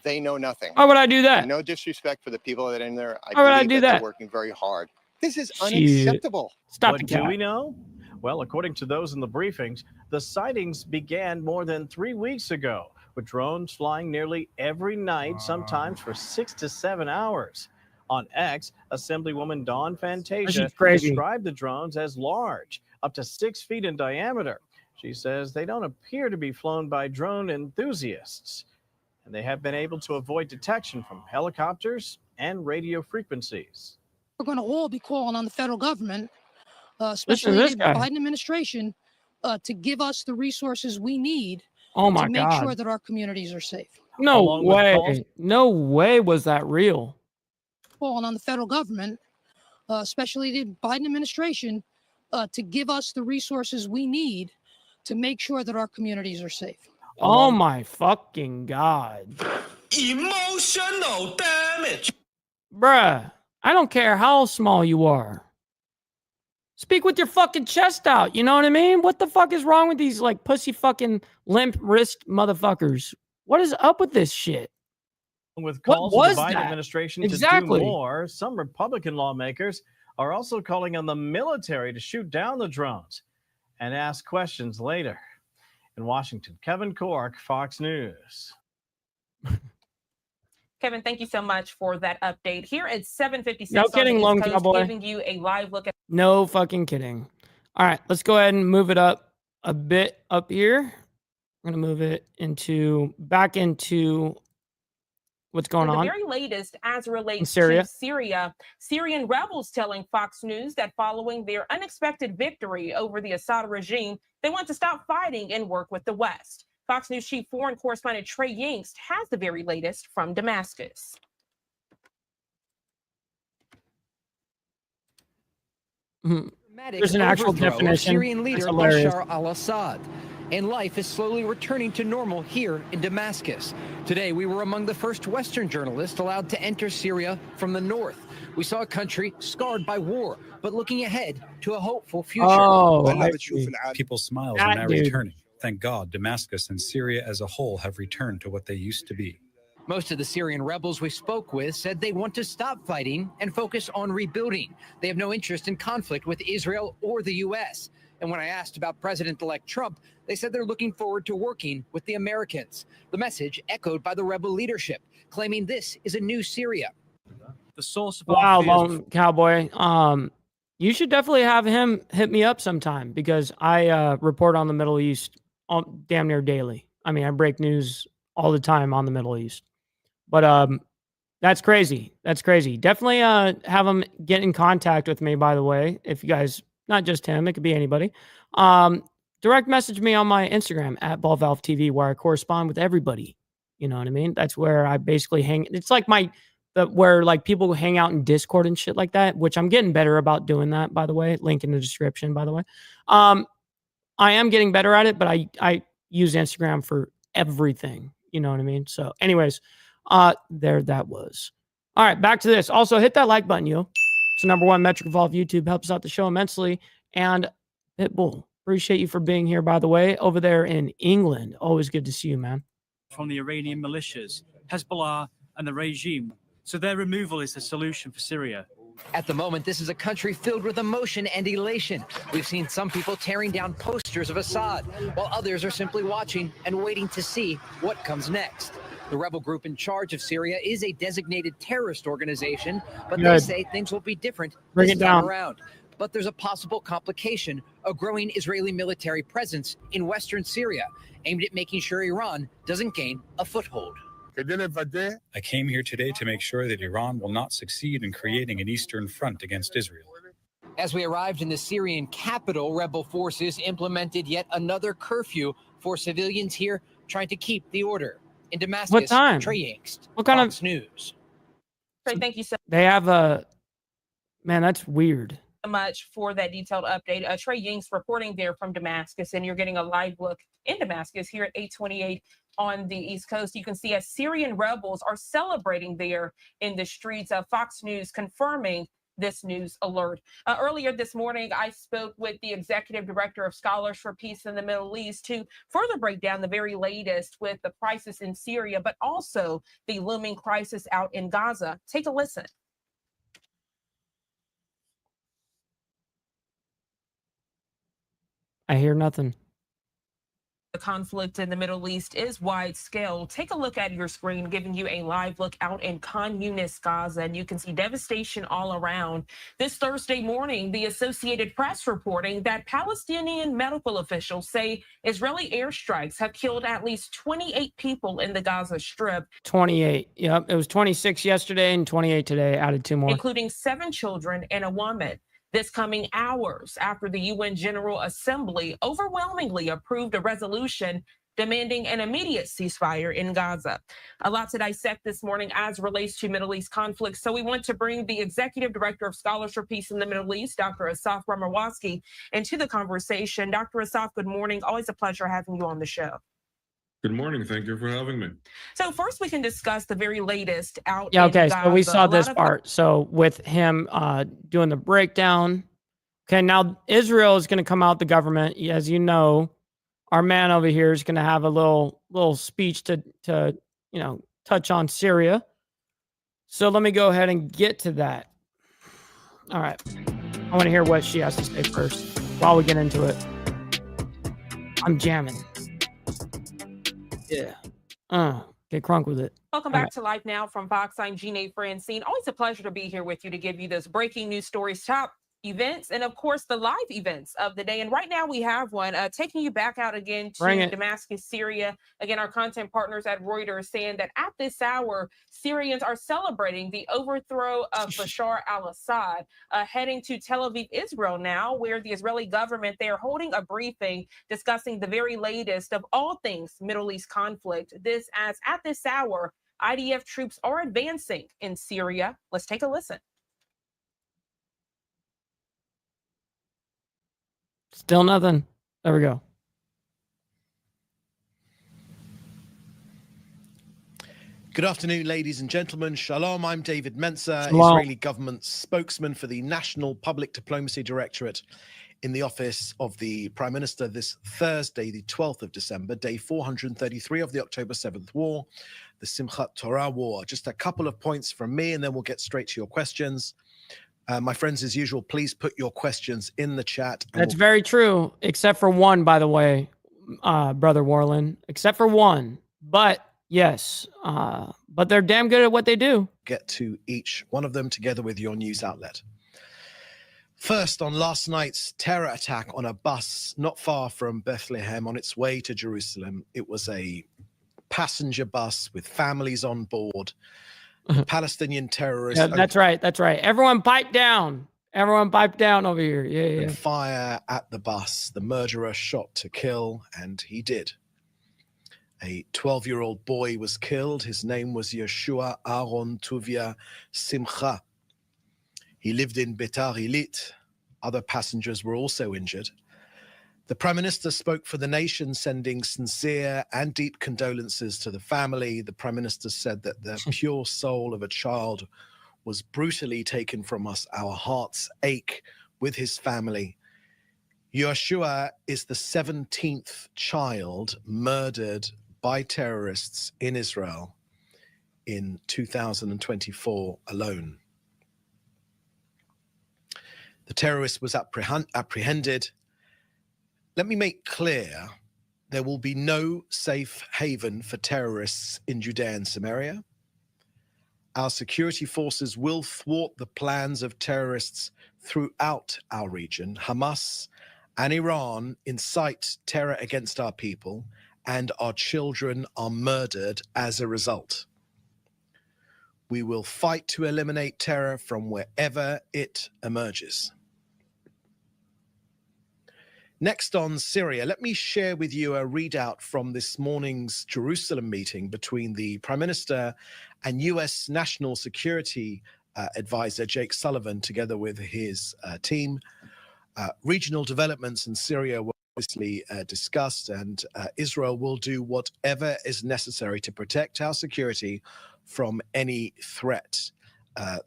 They know nothing. Why would I do that? No disrespect for the people that are in there. Why would I do that? They're working very hard. This is unacceptable. Stop What do we know? Well, according to those in the briefings, the sightings began more than 3 weeks ago, with drones flying nearly every night, sometimes for 6 to 7 hours. On X, Assemblywoman Dawn Fantasia described the drones as large, up to 6 feet in diameter. She says they don't appear to be flown by drone enthusiasts, and they have been able to avoid detection from helicopters and radio frequencies. We're going to all be calling on the federal government, especially the Biden administration, to give us the resources we need to make sure that our communities are safe. No way. No way was that real. Calling on the federal government, especially the Biden administration, to give us the resources we need to make sure that our communities are safe. Oh my fucking God. Emotional damage. Bruh, I don't care how small you are. Speak with your fucking chest out. You know what I mean? What the fuck is wrong with these like pussy fucking limp wrist motherfuckers? What is up with this shit? With calls to the Biden administration to do more, some Republican lawmakers are also calling on the military to shoot down the drones and ask questions later. In Washington, Kevin Cork, Fox News. Kevin, thank you so much for that update. Here at 7:56, no kidding, Lone Cowboy. Giving you a live look at. No fucking kidding. All right, let's go ahead and move it up a bit up here. I'm gonna move it back into what's going on. The very latest as relates Syria. to Syria. Syrian rebels telling Fox News that following their unexpected victory over the Assad regime, they want to stop fighting and work with the West. Fox News chief foreign correspondent Trey Yingst has the very latest from Damascus. There's an actual definition. Syrian leader Bashar al-Assad. And life is slowly returning to normal here in Damascus. Today, we were among the first Western journalists allowed to enter Syria from the north. We saw a country scarred by war, but looking ahead to a hopeful future. People's smiles are now returning. Thank God, Damascus and Syria as a whole have returned to what they used to be. Most of the Syrian rebels we spoke with said they want to stop fighting and focus on rebuilding. They have no interest in conflict with Israel or the U.S. And when I asked about President-elect Trump, they said they're looking forward to working with the Americans. The message echoed by the rebel leadership, claiming this is a new Syria. The source of Lone Cowboy. You should definitely have him hit me up sometime because I report on the Middle East damn near daily. I mean, I break news all the time on the Middle East. But that's crazy. That's crazy. Definitely have him get in contact with me, by the way, if you guys, not just him, it could be anybody. Direct message me on my Instagram at BallValveTV, where I correspond with everybody. You know what I mean? That's where I basically hang. It's like where like people hang out in Discord and shit like that, which I'm getting better about doing that, by the way. Link in the description, by the way. I am getting better at it, but I use Instagram for everything. You know what I mean? So anyways, there that was. All right, back to this. Also, hit that like button, yo. It's the #1 metric of all of YouTube. Helps out the show immensely. And Pitbull, appreciate you for being here, by the way, over there in England. Always good to see you, man. From the Iranian militias, Hezbollah, and the regime. So their removal is the solution for Syria. At the moment, this is a country filled with emotion and elation. We've seen some people tearing down posters of Assad, while others are simply watching and waiting to see what comes next. The rebel group in charge of Syria is a designated terrorist organization, but they say things will be different this time around. But there's a possible complication, a growing Israeli military presence in western Syria, aimed at making sure Iran doesn't gain a foothold. I came here today to make sure that Iran will not succeed in creating an eastern front against Israel. As we arrived in the Syrian capital, rebel forces implemented yet another curfew for civilians here trying to keep the order. In Damascus, What time? Trey Yingst, What kind Fox of News. Trey, thank you so They have a man. That's weird. much for that detailed update. Trey Yingst reporting there from Damascus, and you're getting a live look in Damascus here at 828 on the East Coast. You can see as Syrian rebels are celebrating there in the streets. Fox News confirming this news alert. Earlier this morning, I spoke with the executive director of Scholars for Peace in the Middle East to further break down the very latest with the crisis in Syria, but also the looming crisis out in Gaza. Take a listen. I hear nothing. The conflict in the Middle East is wide scale. Take a look at your screen, giving you a live look out in Khan Yunis, Gaza, and you can see devastation all around. This Thursday morning, the Associated Press reporting that Palestinian medical officials say Israeli airstrikes have killed at least 28 people in the Gaza Strip. 28. Yep. It was 26 yesterday and 28 today. Added 2 more. Including 7 children and a woman. This coming hours after the UN General Assembly overwhelmingly approved a resolution demanding an immediate ceasefire in Gaza. A lot to dissect this morning as relates to Middle East conflict. So we want to bring the Executive Director of Scholars for Peace in the Middle East, Dr. Asaf Ramarwaski, into the conversation. Dr. Asaf, good morning. Always a pleasure having you on the show. Good morning. Thank you for having me. So first we can discuss the very latest out Yeah, in okay, Gaza. so we saw A this lot of- part. So with him doing the breakdown. Okay, now Israel is going to come out, the government. As you know, our man over here is going to have a little speech to touch on Syria. So let me go ahead and get to that. All right. I want to hear what she has to say first while we get into it. I'm jamming. Yeah. Get crunk with it. Welcome back to Life Now from Fox. I'm Jeanne Francine. Always a pleasure to be here with you to give you this breaking news stories, top events, and of course the live events of the day. And right now we have one taking you back out again to Damascus, Syria. Again, our content partners at Reuters saying that at this hour, Syrians are celebrating the overthrow of Bashar al-Assad, heading to Tel Aviv, Israel now, where the Israeli government, they're holding a briefing discussing the very latest of all things Middle East conflict. This as at this hour, IDF troops are advancing in Syria. Let's take a listen. Still nothing. There we go. Good afternoon, ladies and gentlemen. Shalom. I'm David Mensa, Shalom. Israeli government spokesman for the National Public Diplomacy Directorate in the office of the Prime Minister this Thursday, the 12th of December, day 433 of the October 7th War, the Simchat Torah War. Just a couple of points from me, and then we'll get straight to your questions. My friends, as usual, please put your questions in the chat. That's very true, except for one, by the way, Brother Warland, except for one. But yes, but they're damn good at what they do. Get to each one of them together with your news outlet. First, on last night's terror attack on a bus not far from Bethlehem on its way to Jerusalem. It was a passenger bus with families on board. Palestinian terrorists. Yeah, that's right. That's right. Everyone pipe down. Everyone pipe down over here. Yeah. Fire at the bus. The murderer shot to kill, and he did. A 12-year-old boy was killed. His name was Yeshua Aaron Tuvia Simcha. He lived in Beitar Illit. Other passengers were also injured. The Prime Minister spoke for the nation, sending sincere and deep condolences to the family. The Prime Minister said that the pure soul of a child was brutally taken from us. Our hearts ache with his family. Yeshua is the 17th child murdered by terrorists in Israel in 2024 alone. The terrorist was apprehended. Let me make clear, there will be no safe haven for terrorists in Judea and Samaria. Our security forces will thwart the plans of terrorists throughout our region. Hamas and Iran incite terror against our people, and our children are murdered as a result. We will fight to eliminate terror from wherever it emerges. Next on Syria, let me share with you a readout from this morning's Jerusalem meeting between the Prime Minister and US National Security Advisor Jake Sullivan, together with his team. Regional developments in Syria were obviously discussed, and Israel will do whatever is necessary to protect our security from any threat.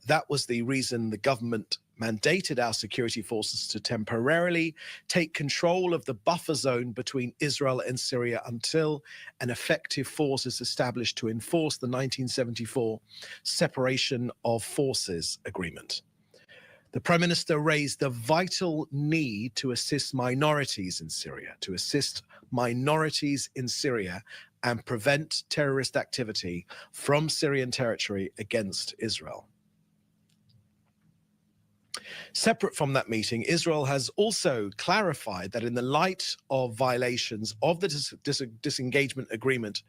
That was the reason the government mandated our security forces to temporarily take control of the buffer zone between Israel and Syria until an effective force is established to enforce the 1974 Separation of Forces Agreement. The Prime Minister raised the vital need to assist minorities in Syria, and prevent terrorist activity from Syrian territory against Israel. Separate from that meeting, Israel has also clarified that in the light of violations of the disengagement agreement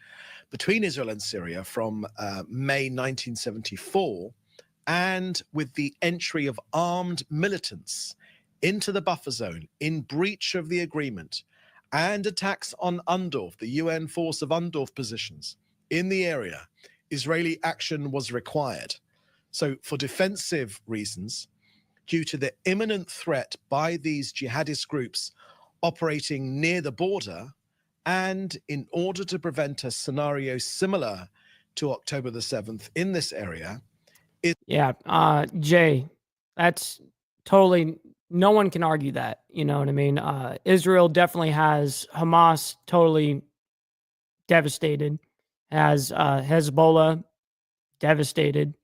between Israel and Syria from May 1974, and with the entry of armed militants into the buffer zone in breach of the agreement, and attacks on UNDOF, the UN force of UNDOF positions in the area, Israeli action was required. So for defensive reasons, due to the imminent threat by these jihadist groups operating near the border, and in order to prevent a scenario similar to October the 7th in this area. Jay, that's totally, no one can argue that. You know what I mean? Israel definitely has Hamas totally devastated, has Hezbollah devastated.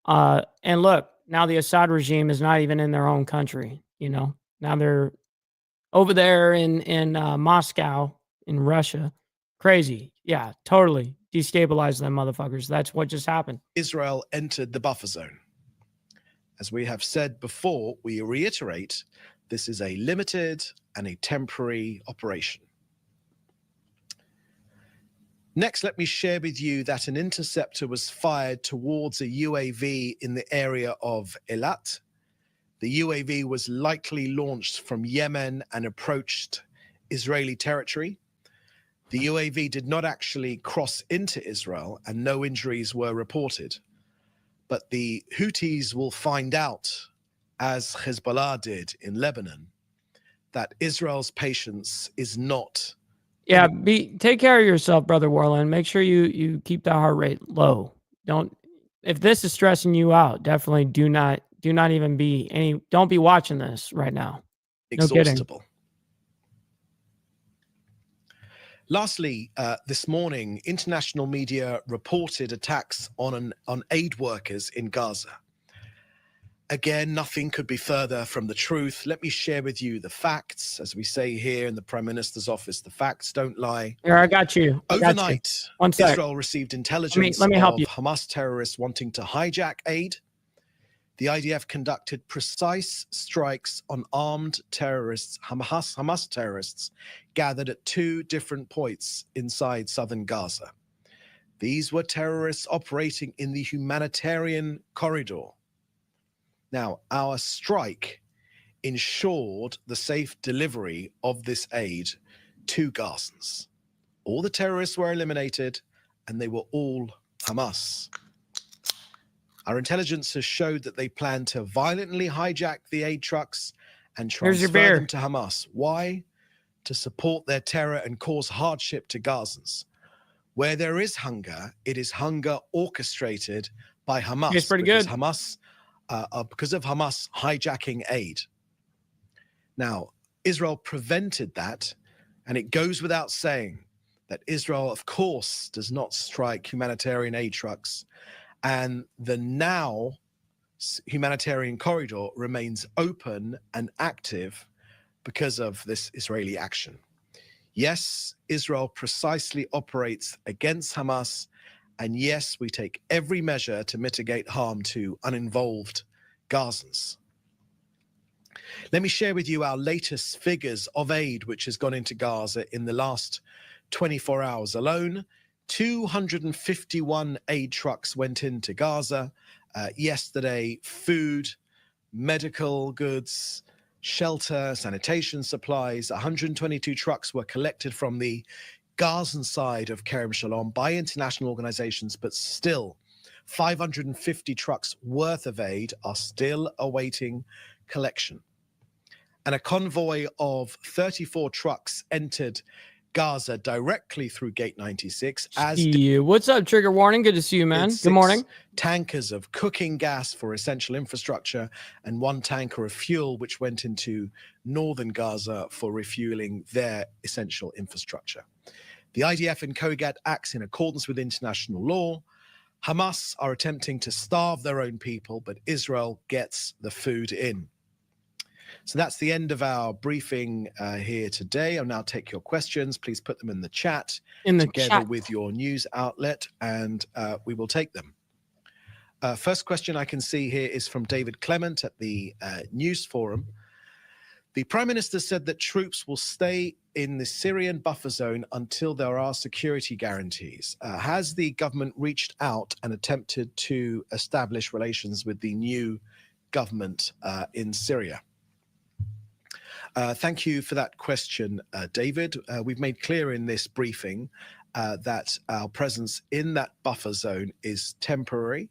And look, now the Assad regime is not even in their own country. You know, now they're over there in Moscow, in Russia. Crazy. Yeah, totally destabilize them motherfuckers. That's what just happened. Israel entered the buffer zone. As we have said before, we reiterate, this is a limited and a temporary operation. Next, let me share with you that an interceptor was fired towards a UAV in the area of Eilat. The UAV was likely launched from Yemen and approached Israeli territory. The UAV did not actually cross into Israel, and no injuries were reported. But the Houthis will find out, as Hezbollah did in Lebanon, that Israel's patience is not. Yeah, take care of yourself, Brother Warland. Make sure you keep the heart rate low. If this is stressing you out, definitely do not even don't be watching this right now. Exhaustible. No. Lastly, this morning, international media reported attacks on aid workers in Gaza. Again, nothing could be further from the truth. Let me share with you the facts. As we say here in the Prime Minister's office, the facts don't lie. Here, I got you. Overnight, Israel received intelligence let me help you. of Hamas terrorists wanting to hijack aid. The IDF conducted precise strikes on armed terrorists, Hamas terrorists, gathered at 2 different points inside southern Gaza. These were terrorists operating in the humanitarian corridor. Now, our strike ensured the safe delivery of this aid to Gazans. All the terrorists were eliminated, and they were all Hamas. Our intelligence has showed that they plan to violently hijack the aid trucks and transfer them to Hamas. Why? To support their terror and cause hardship to Gazans. Where there is hunger, it is hunger orchestrated by Hamas. It's pretty good. Because of Hamas hijacking aid. Now, Israel prevented that, and it goes without saying that Israel, of course, does not strike humanitarian aid trucks, and the now humanitarian corridor remains open and active because of this Israeli action. Yes, Israel precisely operates against Hamas And yes, we take every measure to mitigate harm to uninvolved Gazans. Let me share with you our latest figures of aid which has gone into Gaza in the last 24 hours alone. 251 aid trucks went into Gaza. Yesterday, food, medical goods, shelter, sanitation supplies, 122 trucks were collected from the Gazan side of Kerem Shalom by international organizations, but still 550 trucks worth of aid are still awaiting collection. And a convoy of 34 trucks entered Gaza directly through Gate 96. What's up, Trigger Warning? Good to see you, man. Good morning. Tankers of cooking gas for essential infrastructure and one tanker of fuel, which went into northern Gaza for refueling their essential infrastructure. The IDF in Kogat acts in accordance with international law. Hamas are attempting to starve their own people, but Israel gets the food in. So that's the end of our briefing here today. I'll now take your questions. Please put them in the chat together with your news outlet, and we will take them. First question I can see here is from David Clement at the News Forum. The Prime Minister said that troops will stay in the Syrian buffer zone until there are security guarantees. Has the government reached out and attempted to establish relations with the new government in Syria? Thank you for that question, David. We've made clear in this briefing that our presence in that buffer zone is temporary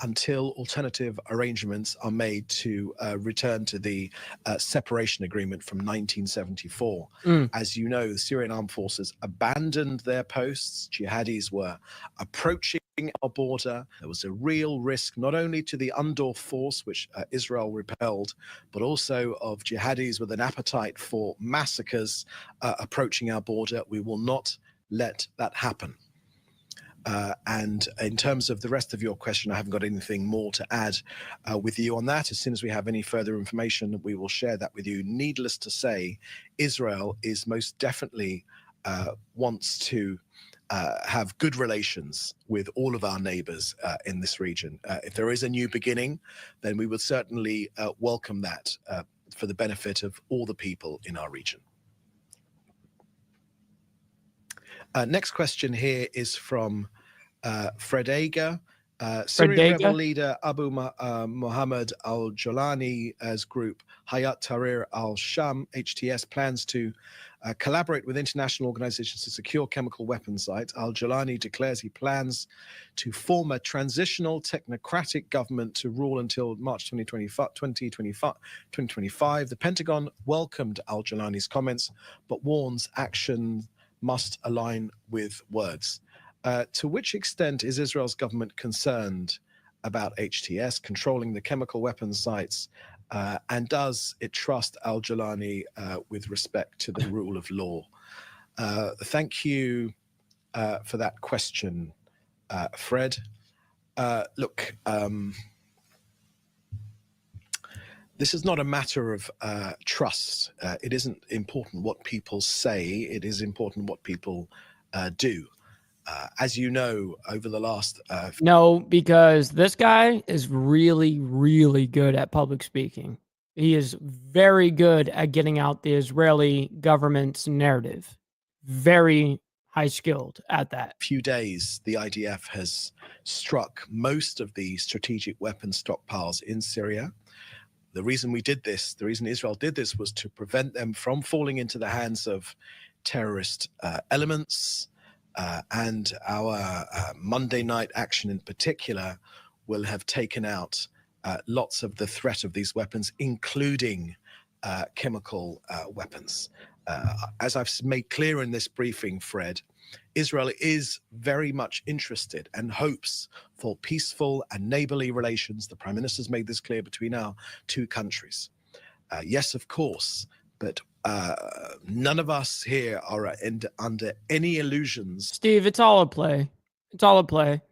until alternative arrangements are made to return to the separation agreement from 1974. As you know, the Syrian armed forces abandoned their posts. Jihadis were approaching our border. There was a real risk not only to the Undor force, which Israel repelled, but also of jihadis with an appetite for massacres approaching our border. We will not let that happen. And in terms of the rest of your question, I haven't got anything more to add with you on that. As soon as we have any further information, we will share that with you. Needless to say, Israel is most definitely wants to have good relations with all of our neighbors in this region. If there is a new beginning, then we would certainly welcome that for the benefit of all the people in our region. Next question here is from Fred Ager. Syrian rebel leader Abu Muhammad al-Jolani's group Hayat Tahrir al-Sham, HTS, plans to collaborate with international organizations to secure chemical weapons sites. Al-Jolani declares he plans to form a transitional technocratic government to rule until March 2025. The Pentagon welcomed Al-Jolani's comments, but warns action must align with words. To which extent is Israel's government concerned about HTS controlling the chemical weapons sites, and does it trust Al-Jolani with respect to the rule of law? Thank you for that question, Fred. Look, this is not a matter of trust. It isn't important what people say. It is important what people do. As you know, over the last... No, because this guy is really, really good at public speaking. He is very good at getting out the Israeli government's narrative. Very high-skilled at that. Few days, the IDF has struck most of the strategic weapon stockpiles in Syria. The reason we did this, the reason Israel did this, was to prevent them from falling into the hands of terrorist elements. And our Monday night action in particular will have taken out lots of the threat of these weapons, including chemical weapons. As I've made clear in this briefing, Fred, Israel is very much interested and hopes for peaceful and neighborly relations. The Prime Minister's made this clear between our two countries. Yes, of course, but none of us here are under any illusions. Steve, it's all a play. It's all a play.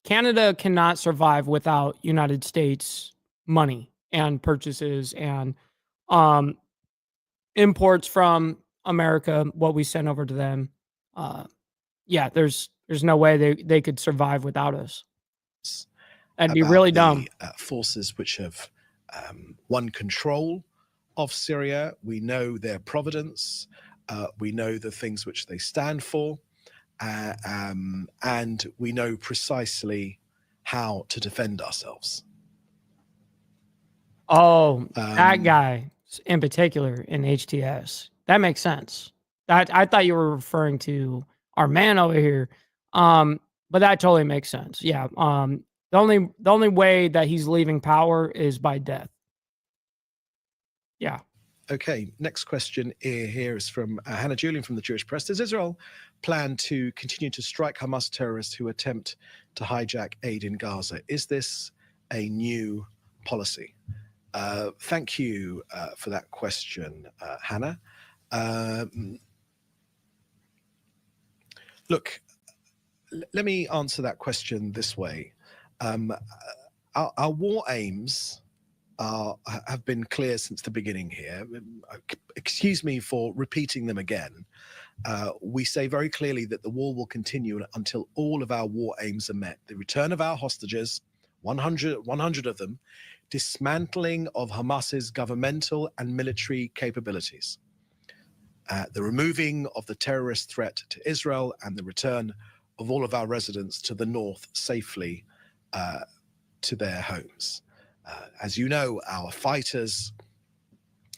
Canada cannot survive without United States money and purchases and imports from America, what we send over to them. Yeah, there's There's no way they could survive without us. That'd be about really the, dumb. Forces which have won control of Syria. We know their providence. We know the things which they stand for. And we know precisely how to defend ourselves. Oh, that guy in particular in HTS. That makes sense. I thought you were referring to our man over here. But that totally makes sense. Yeah. The only way that he's leaving power is by death. Yeah. Okay, next question here is from Hannah Julian from the Jewish Press. Does Israel plan to continue to strike Hamas terrorists who attempt to hijack aid in Gaza? Is this a new policy? Thank you for that question, Hannah. Look, let me answer that question this way. Our war aims have been clear since the beginning here. Excuse me for repeating them again. We say very clearly that the war will continue until all of our war aims are met. The return of our hostages, 100 of them, dismantling of Hamas's governmental and military capabilities, the removing of the terrorist threat to Israel, and the return of all of our residents to the north safely to their homes. As you know, our fighters,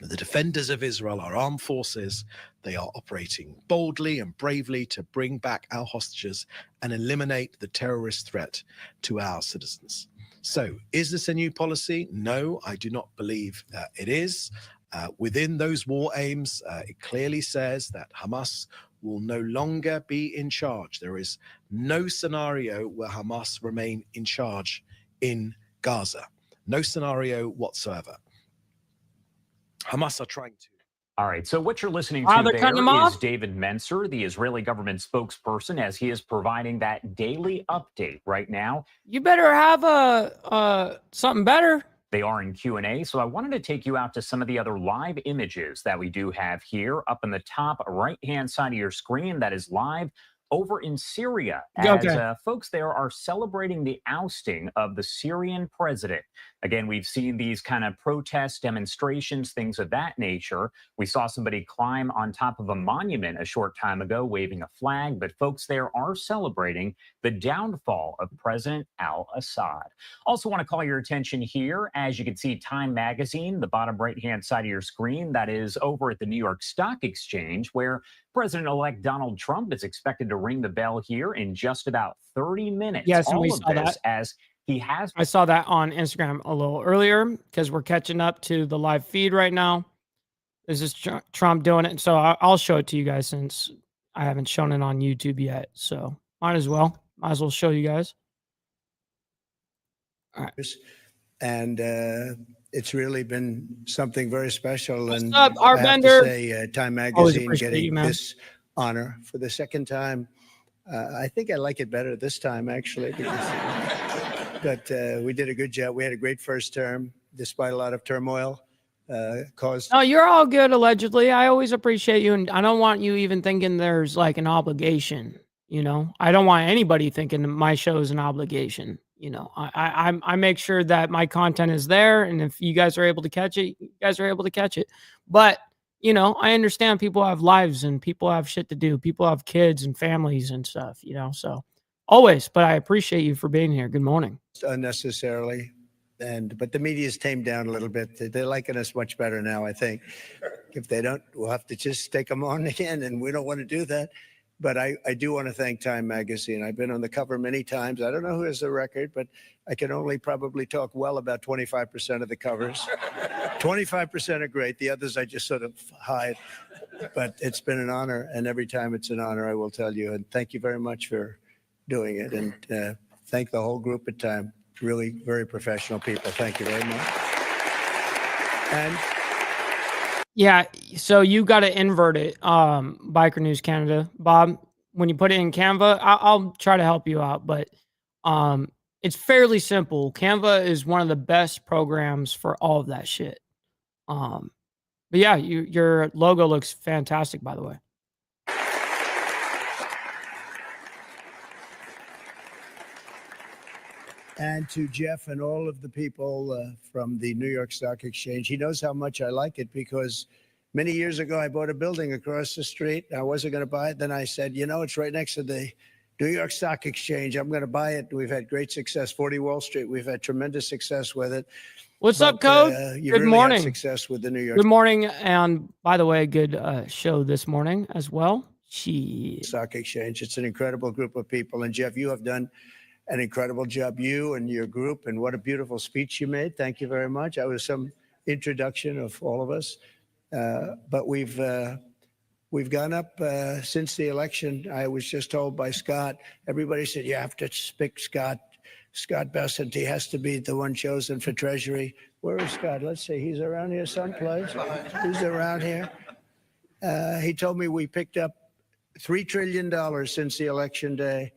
the defenders of Israel, our armed forces, they are operating boldly and bravely to bring back our hostages and eliminate the terrorist threat to our citizens. So, is this a new policy? No, I do not believe it is. Within those war aims, it clearly says that Hamas will no longer be in charge. There is no scenario where Hamas remain in charge in Gaza. No scenario whatsoever. Hamas are trying to. All right, so what you're listening to there is David Mencer, the Israeli government spokesperson, as he is providing that daily update right now. You better have something better. They are in Q&A, so I wanted to take you out to some of the other live images that we do have here up in the top right-hand side of your screen. That is live over in Syria, as folks there are celebrating the ousting of the Syrian president. Again, we've seen these kind of protests, demonstrations, things of that nature. We saw somebody climb on top of a monument a short time ago, waving a flag, but folks there are celebrating the downfall of President al-Assad. Also want to call your attention here, as you can see Time Magazine, the bottom right-hand side of your screen, that is over at the New York Stock Exchange, where President-elect Donald Trump is expected to ring the bell here in just about 30 minutes. Yes, and all we of saw this that. as he has. I saw that on Instagram a little earlier because we're catching up to the live feed right now. This is Trump doing it. So I'll show it to you guys since I haven't shown it on YouTube yet. So might as well show you guys. All right. And it's really been something very special. What's and up, I have Arbender? to say, Time Magazine getting this honor for the second time. I think I like it better this time, actually. But we did a good job. We had a great first term, despite a lot of turmoil caused. No, you're all good, allegedly. I always appreciate you, and I don't want you even thinking there's like an obligation. You know, I don't want anybody thinking my show is an obligation. You know, I make sure that my content is there, and if you guys are able to catch it, you guys are able to catch it. But you know, I understand people have lives and people have shit to do. People have kids and families and stuff. You know, so always. But I appreciate you for being here. Good morning. Unnecessarily, but the media's tamed down a little bit. They're liking us much better now, I think. If they don't, we'll have to just take them on again, and we don't want to do that. But I do want to thank Time Magazine. I've been on the cover many times. I don't know who has the record, but I can only probably talk well about 25% of the covers. 25% are great. The others I just sort of hide. But it's been an honor, and every time it's an honor, I will tell you. And thank you very much for doing it. And thank the whole group at Time. Really very professional people. Thank you very much. And yeah, so you got to invert it, Biker News Canada. Bob, when you put it in Canva, I'll try to help you out, but it's fairly simple. Canva is one of the best programs for all of that shit. But yeah, your logo looks fantastic, by the way. And to Jeff and all of the people from the New York Stock Exchange. He knows how much I like it because many years ago, I bought a building across the street. I wasn't going to buy it. Then I said, you know, it's right next to the New York Stock Exchange. I'm going to buy it. We've had great success. 40 Wall Street, we've had tremendous success with it. What's up, Code? You Good really morning. had success with the New York Good morning. And by the way, good show this morning as well. Stock Exchange. It's an incredible group of people. And Jeff, you have done an incredible job, you and your group. And what a beautiful speech you made. Thank you very much. I was some introduction of all of us. But we've gone up since the election. I was just told by Scott, everybody said, you have to pick Scott Bessent. He has to be the one chosen for Treasury. Where is Scott? Let's see. He's around here someplace. He's around here. He told me we picked up $3 trillion since the election day.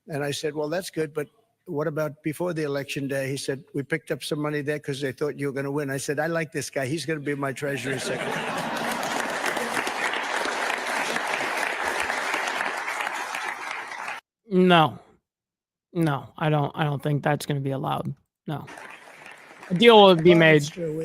And I said, well, that's good. But what about before the election day? He said, we picked up some money there because they thought you were going to win. I said, I like this guy. He's going to be my Treasury Secretary. No, I don't think that's going to be allowed. No, a deal will be made. It's true.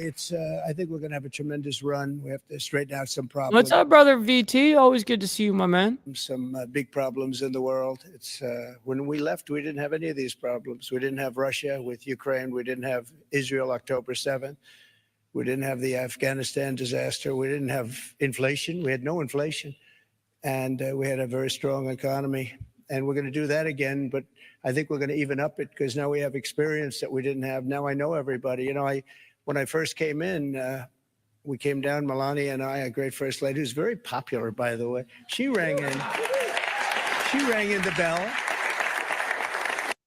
I think we're going to have a tremendous run. We have to straighten out some problems. What's up, brother VT? Always good to see you, my man. Some big problems in the world. It's when we left, we didn't have any of these problems. We didn't have Russia with Ukraine. We didn't have Israel October 7th. We didn't have the Afghanistan disaster. We didn't have inflation. We had no inflation. And we had a very strong economy. And we're going to do that again. But I think we're going to even up it because now we have experience that we didn't have. Now I know everybody. You know, when I first came in, we came down, Melania and I, a great first lady who's very popular, by the way. She rang in. She rang in the bell.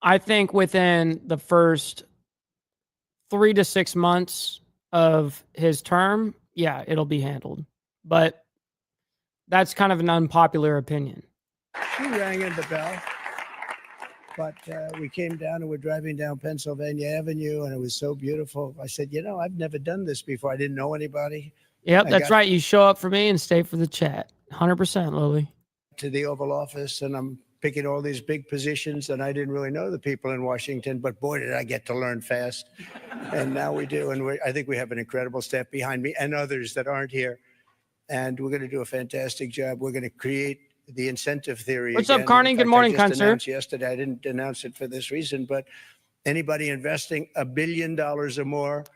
I think within the first 3 to 6 months of his term, yeah, it'll be handled. But that's kind of an unpopular opinion. She rang in the bell. But we came down and we're driving down Pennsylvania Avenue, and it was so beautiful. I said, you know, I've never done this before. I didn't know anybody. Yep, that's right. You show up for me and stay for the chat. 100%, Lily. To the Oval Office, and I'm picking all these big positions, and I didn't really know the people in Washington, but boy, did I get to learn fast. And now we do, and I think we have an incredible staff behind me and others that aren't here. And we're going to do a fantastic job. We're going to create the incentive theory. What's up, Carney? Good morning, sir. Yesterday, I didn't announce it for this reason, but anybody investing $1 billion or more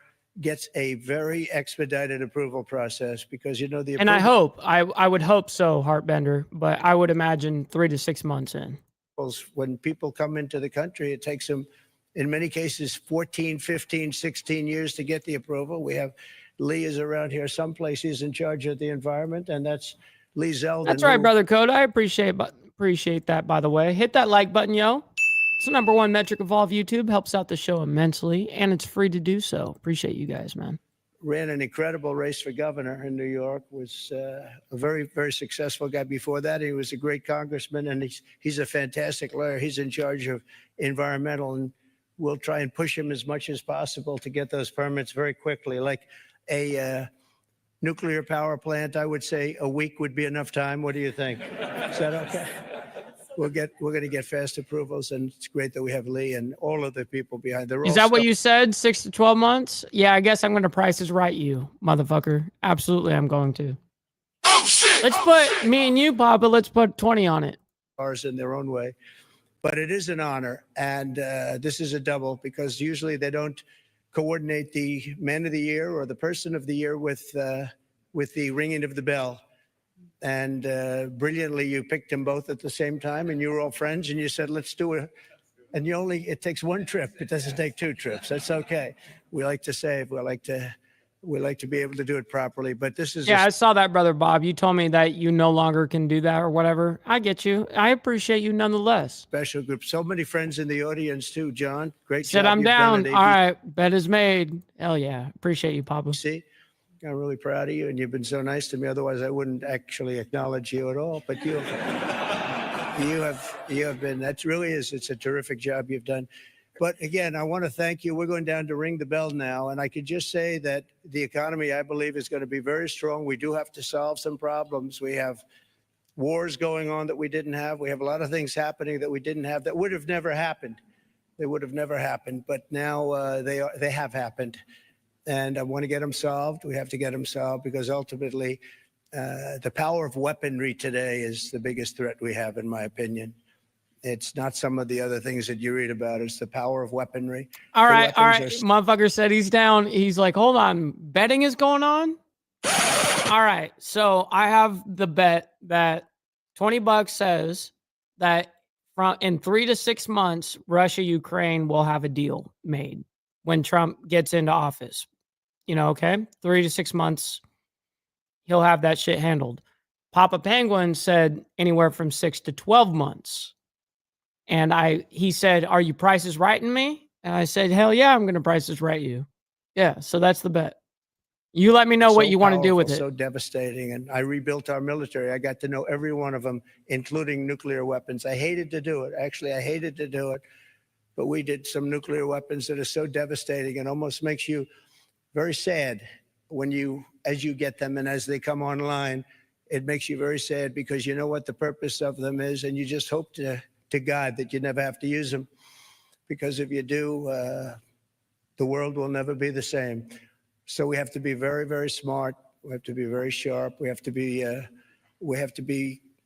gets a very expedited approval process because you know the. And I would hope so, Heartbender, but I would imagine 3 to 6 months in. When people come into the country, it takes them, in many cases, 14, 15, 16 years to get the approval. We have Lee is around here someplace. He's in charge of the environment, and that's Lee Zeldin. That's right, brother Code. I appreciate that, by the way. Hit that like button, yo. It's the #1 metric of all of YouTube. Helps out the show immensely, and it's free to do so. Appreciate you guys, man. Ran an incredible race for governor in New York. Was a very, very successful guy before that. He was a great congressman, and he's a fantastic lawyer. He's in charge of environmental, and we'll try and push him as much as possible to get those permits very quickly. Like a nuclear power plant, I would say a week would be enough time. What do you think? Is that okay? We're going to get fast approvals, and it's great that we have Lee and all of the people behind. Is that what you said? 6 to 12 months? Yeah, I guess I'm going to Price is Right you, motherfucker. Absolutely, I'm going to. Oh shit! Let's put me and you, Papa. Let's put 20 on it. Ours in their own way, but it is an honor, and this is a double because usually they don't coordinate the Man of the Year or the Person of the Year with the ringing of the bell. And brilliantly, you picked them both at the same time, and you were all friends, and you said, let's do it. And it takes one trip. It doesn't take 2 trips. That's okay. We like to save. We like to be able to do it properly. But this is I saw that, brother Bob. You told me that you no longer can do that or whatever. I get you. I appreciate you nonetheless. Special group. So many friends in the audience too, John. Great job. Said I'm down. All right. Bet is made. Hell yeah. Appreciate you, Papa. See? I'm really proud of you, and you've been so nice to me. Otherwise, I wouldn't actually acknowledge you at all. But you have been. That really is. It's a terrific job you've done. But again, I want to thank you. We're going down to ring the bell now, and I could just say that the economy, I believe, is going to be very strong. We do have to solve some problems. We have wars going on that we didn't have. We have a lot of things happening that we didn't have that would have never happened They would have never happened, but now they have happened. And I want to get them solved. We have to get them solved because ultimately the power of weaponry today is the biggest threat we have, in my opinion. It's not some of the other things that you read about. It's the power of weaponry. All right. Motherfucker said he's down. He's like, hold on. Betting is going on? All right. So I have the bet that $20 says that in 3 to 6 months, Russia, Ukraine will have a deal made when Trump gets into office. Okay? 3 to 6 months, he'll have that shit handled. Papa Penguin said anywhere from 6 to 12 months. And he said, are you prices righting me? And I said, hell yeah, I'm going to prices right you. Yeah. So that's the bet. You let me know what you want to do with it. So devastating. And I rebuilt our military. I got to know every one of them, including nuclear weapons. I hated to do it. Actually, I hated to do it. But we did some nuclear weapons that are so devastating and almost makes you very sad as you get them and as they come online. It makes you very sad because you know what the purpose of them is. And you just hope to God that you never have to use them. Because if you do, the world will never be the same. So we have to be very, very smart. We have to be very sharp. We have to be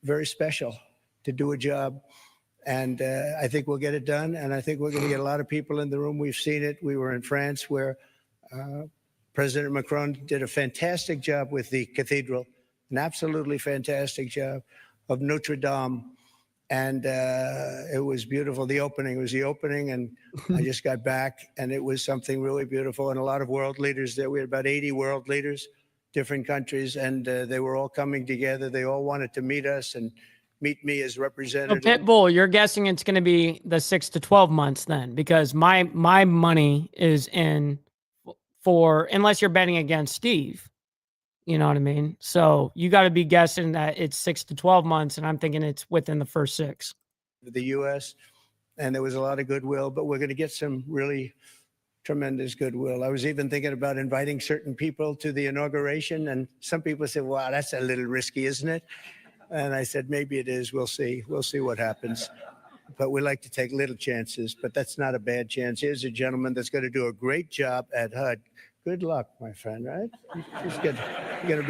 very special to do a job. And I think we'll get it done. And I think we're going to get a lot of people in the room. We've seen it. We were in France where President Macron did a fantastic job with the cathedral, an absolutely fantastic job of Notre Dame. And it was beautiful. It was the opening, and I just got back, and it was something really beautiful. And a lot of world leaders there. We had about 80 world leaders, different countries, and they were all coming together. They all wanted to meet us and meet me as representative. So Pitbull, you're guessing it's going to be the 6 to 12 months then, because my money is in for, unless you're betting against Steve. You know what I mean? So you got to be guessing that it's 6 to 12 months, and I'm thinking it's within the first 6. The U.S., and there was a lot of goodwill, but we're going to get some really tremendous goodwill. I was even thinking about inviting certain people to the inauguration, and some people said, wow, that's a little risky, isn't it? And I said, maybe it is. We'll see. We'll see what happens. But we like to take little chances, but that's not a bad chance. Here's a gentleman that's going to do a great job at HUD. Good luck, my friend, right? He's going to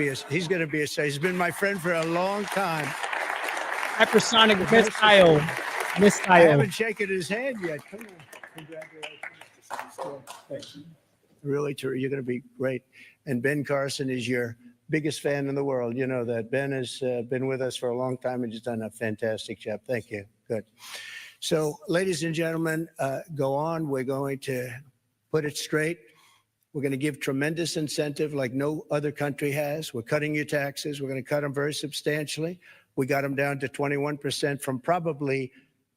be he's been my friend for a long time. Hypersonic missile. I haven't shaken his hand yet. Come on. Congratulations. Really, you're going to be great. And Ben Carson is your biggest fan in the world. You know that. Ben has been with us for a long time and just done a fantastic job. Thank you. Good. So, ladies and gentlemen, go on. We're going to put it straight. We're going to give tremendous incentive like no other country has. We're cutting your taxes. We're going to cut them very substantially. We got them down to 21% from probably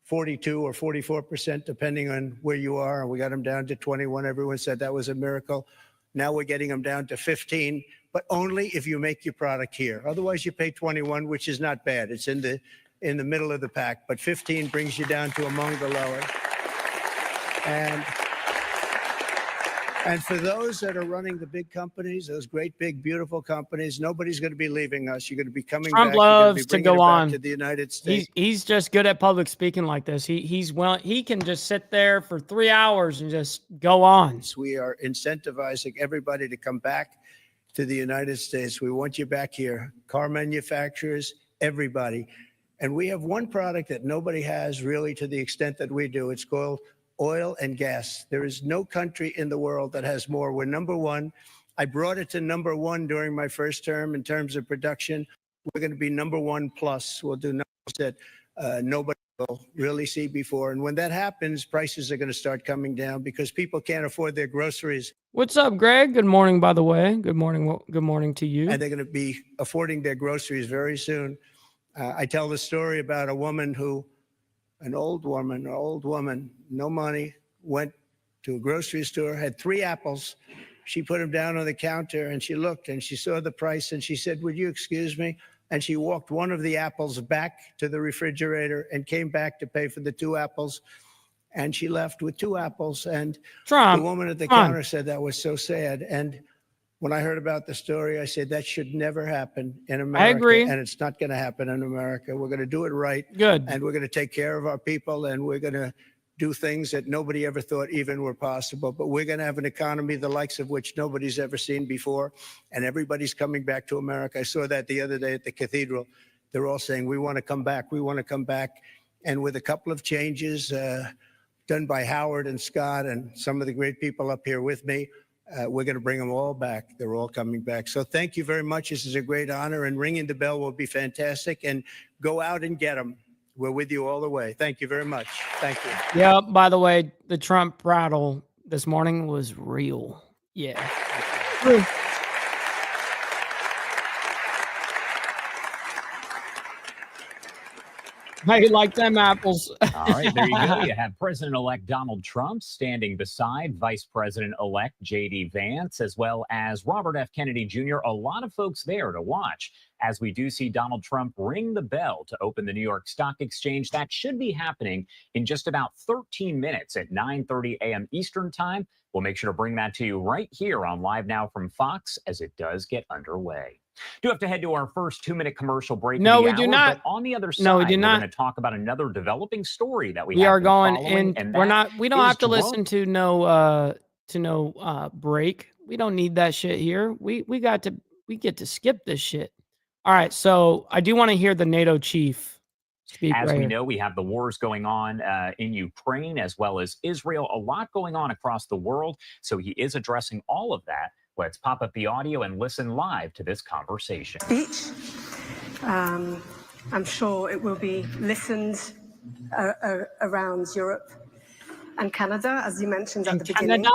42 or 44%, depending on where you are. And we got them down to 21. Everyone said that was a miracle. Now we're getting them down to 15, but only if you make your product here. Otherwise, you pay 21, which is not bad. It's in the middle of the pack, but 15 brings you down to among the lower. And for those that are running the big companies, those great, big, beautiful companies, nobody's going to be leaving us. You're going to be coming Trump back. loves to go on to the United States. He's just good at public speaking like this. He can just sit there for 3 hours and just go on. We are incentivizing everybody to come back to the United States. We want you back here. Car manufacturers, everybody. And we have one product that nobody has really to the extent that we do. It's called oil and gas. There is no country in the world that has more. We're number one. I brought it to number one during my first term in terms of production. We're going to be number one plus. We'll do numbers that nobody will really see before. And when that happens, prices are going to start coming down because people can't afford their groceries. What's up, Greg? Good morning, by the way. Good morning. Good morning to you. And they're going to be affording their groceries very soon. I tell the story about a woman an old woman, no money, went to a grocery store, had 3 apples. She put them down on the counter and she looked and she saw the price and she said, would you excuse me? And she walked one of the apples back to the refrigerator and came back to pay for the 2 apples. And she left with 2 apples. And the woman at the counter said that was so sad. And when I heard about the story, I said that should never happen in America. I agree. And it's not going to happen in America. We're going to do it right. Good. And we're going to take care of our people. And we're going to do things that nobody ever thought even were possible. But we're going to have an economy the likes of which nobody's ever seen before, and everybody's coming back to America. I saw that the other day at the cathedral. They're all saying, we want to come back. We want to come back. And with a couple of changes done by Howard and Scott and some of the great people up here with me, we're going to bring them all back. They're all coming back. So thank you very much. This is a great honor, and ringing the bell will be fantastic. And go out and get them. We're with you all the way. Thank you very much. Thank you. Yeah, by the way, the Trump prattle this morning was real. Yeah. True. How you like them apples? All right, there you go. You have President-elect Donald Trump standing beside Vice President-elect J.D. Vance, as well as Robert F. Kennedy Jr. A lot of folks there to watch as we do see Donald Trump ring the bell to open the New York Stock Exchange. That should be happening in just about 13 minutes at 9:30 a.m. Eastern Time. We'll make sure to bring that to you right here on Live Now from Fox as it does get underway. Do have to head to our first 2-minute commercial break. No, we do not. But on the other side, no, we do not. We're going to talk about another developing story that we are going in. We're not. We don't have to listen to no break. We don't need that shit here. We get to skip this shit. All right. So I do want to hear the NATO chief speak. As right we here. know, we have the wars going on in Ukraine as well as Israel. A lot going on across the world. So he is addressing all of that. Let's pop up the audio and listen live to this conversation. Speech. I'm sure it will be listened around Europe and Canada, as you mentioned at the beginning.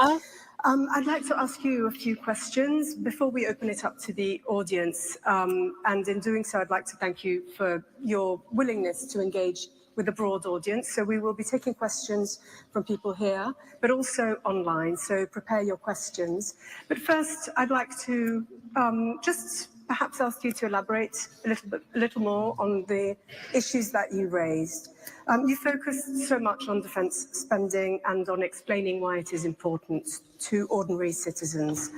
I'd like to ask you a few questions before we open it up to the audience. And in doing so, I'd like to thank you for your willingness to engage with a broad audience. So we will be taking questions from people here, but also online. So prepare your questions. But first, I'd like to just perhaps ask you to elaborate a little more on the issues that you raised. You focused so much on defense spending and on explaining why it is important to ordinary citizens.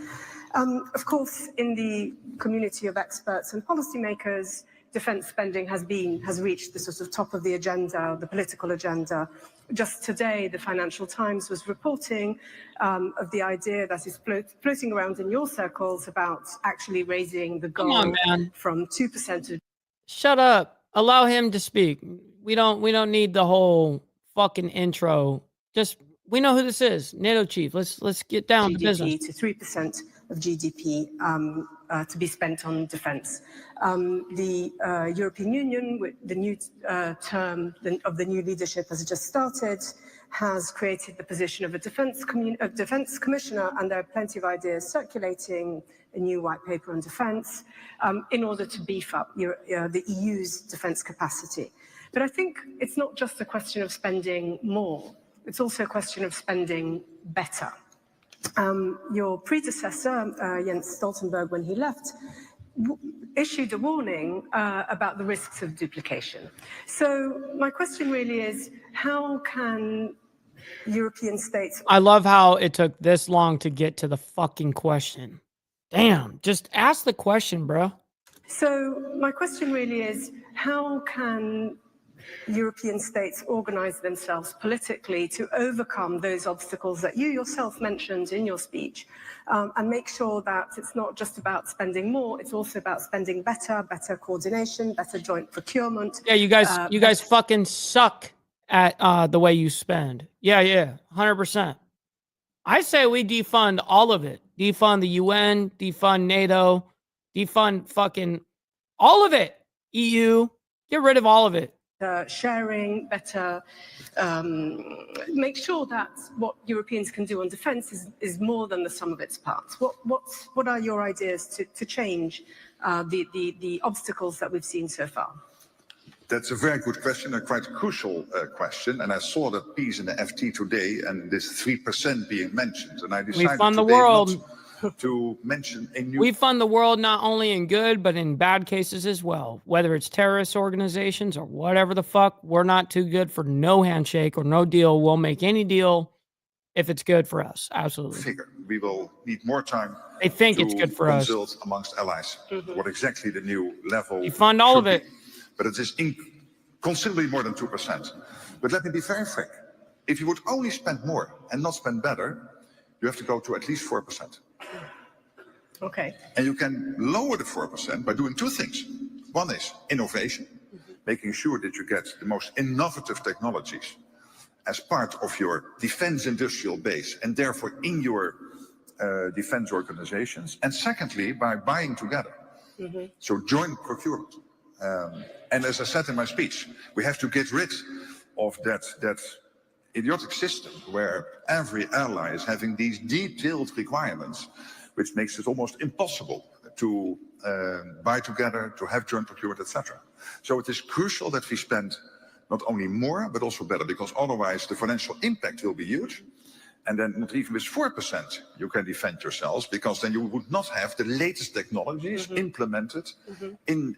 Of course, in the community of experts and policymakers, defense spending has reached the sort of top of the agenda, the political agenda. Just today, the Financial Times was reporting of the idea that is floating around in your circles about actually raising the goal from 2% to... Shut up. Allow him to speak. We don't need the whole fucking intro. Just, we know who this is. NATO chief. Let's get down to business. To 3% of GDP to be spent on defense. The European Union, with the new term of the new leadership has just started, has created the position of a defense commissioner, and there are plenty of ideas circulating, a new white paper on defense, in order to beef up the EU's defense capacity. But I think it's not just a question of spending more, it's also a question of spending better. Your predecessor, Jens Stoltenberg, when he left, issued a warning about the risks of duplication. So my question really is, how can European states... I love how it took this long to get to the fucking question. Damn, just ask the question, bro. So my question really is, how can European states organize themselves politically to overcome those obstacles that you yourself mentioned in your speech, and make sure that it's not just about spending more, it's also about spending better coordination, better joint procurement. Yeah, you guys fucking suck at the way you spend. Yeah, 100%. I say we defund all of it. Defund the UN, defund NATO, defund fucking all of it. EU, get rid of all of it. Sharing, better, make sure that what Europeans can do on defense is more than the sum of its parts. What are your ideas to change the obstacles that we've seen so far? That's a very good question, a quite crucial question. And I saw that piece in the FT today, and this 3% being mentioned. And I decided we fund the world. To mention a new... We fund the world not only in good, but in bad cases as well. Whether it's terrorist organizations or whatever the fuck, we're not too good for no handshake or no deal. We'll make any deal if it's good for us. Absolutely. Figure. We will need more time. They think it's good for us. Consult amongst allies what exactly the new level... You fund all of it. But it is considerably more than 2%. But let me be very frank. If you would only spend more and not spend better, you have to go to at least 4%. Okay. And you can lower the 4% by doing two things. One is innovation, making sure that you get the most innovative technologies as part of your defense industrial base and therefore in your defense organizations. And secondly, by buying together. So joint procurement. And as I said in my speech, we have to get rid of that idiotic system where every ally is having these detailed requirements, which makes it almost impossible to buy together, to have joint procurement, etc. So it is crucial that we spend not only more, but also better, because otherwise the financial impact will be huge. And then not even with 4%, you can defend yourselves, because then you would not have the latest technologies implemented in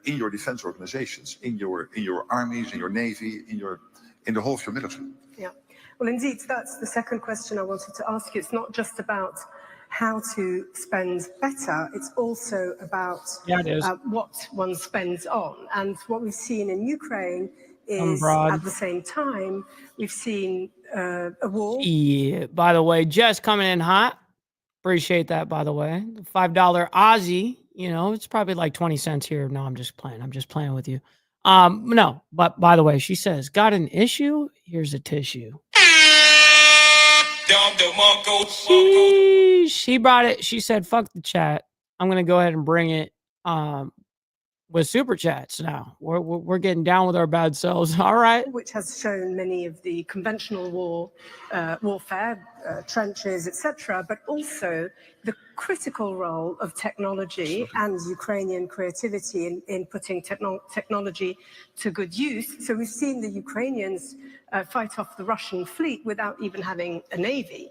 your defense organizations, in your armies, in your navy, in the whole of your military. Yeah. Well, indeed, that's the second question I wanted to ask you. It's not just about how to spend better, it's also about what one spends on. And what we've seen in Ukraine is, at the same time, we've seen a war. Yeah, by the way, Jess coming in hot. Appreciate that, by the way. The $5 Aussie, you know, it's probably like 20 cents here. No, I'm just playing. I'm just playing with you. No, but by the way, she says, got an issue? Here's a tissue. She brought it. She said, fuck the chat. I'm going to go ahead and bring it with super chats now. We're getting down with our bad selves. All right. Which has shown many of the conventional warfare, trenches, etc., but also the critical role of technology and Ukrainian creativity in putting technology to good use. So we've seen the Ukrainians fight off the Russian fleet without even having a navy.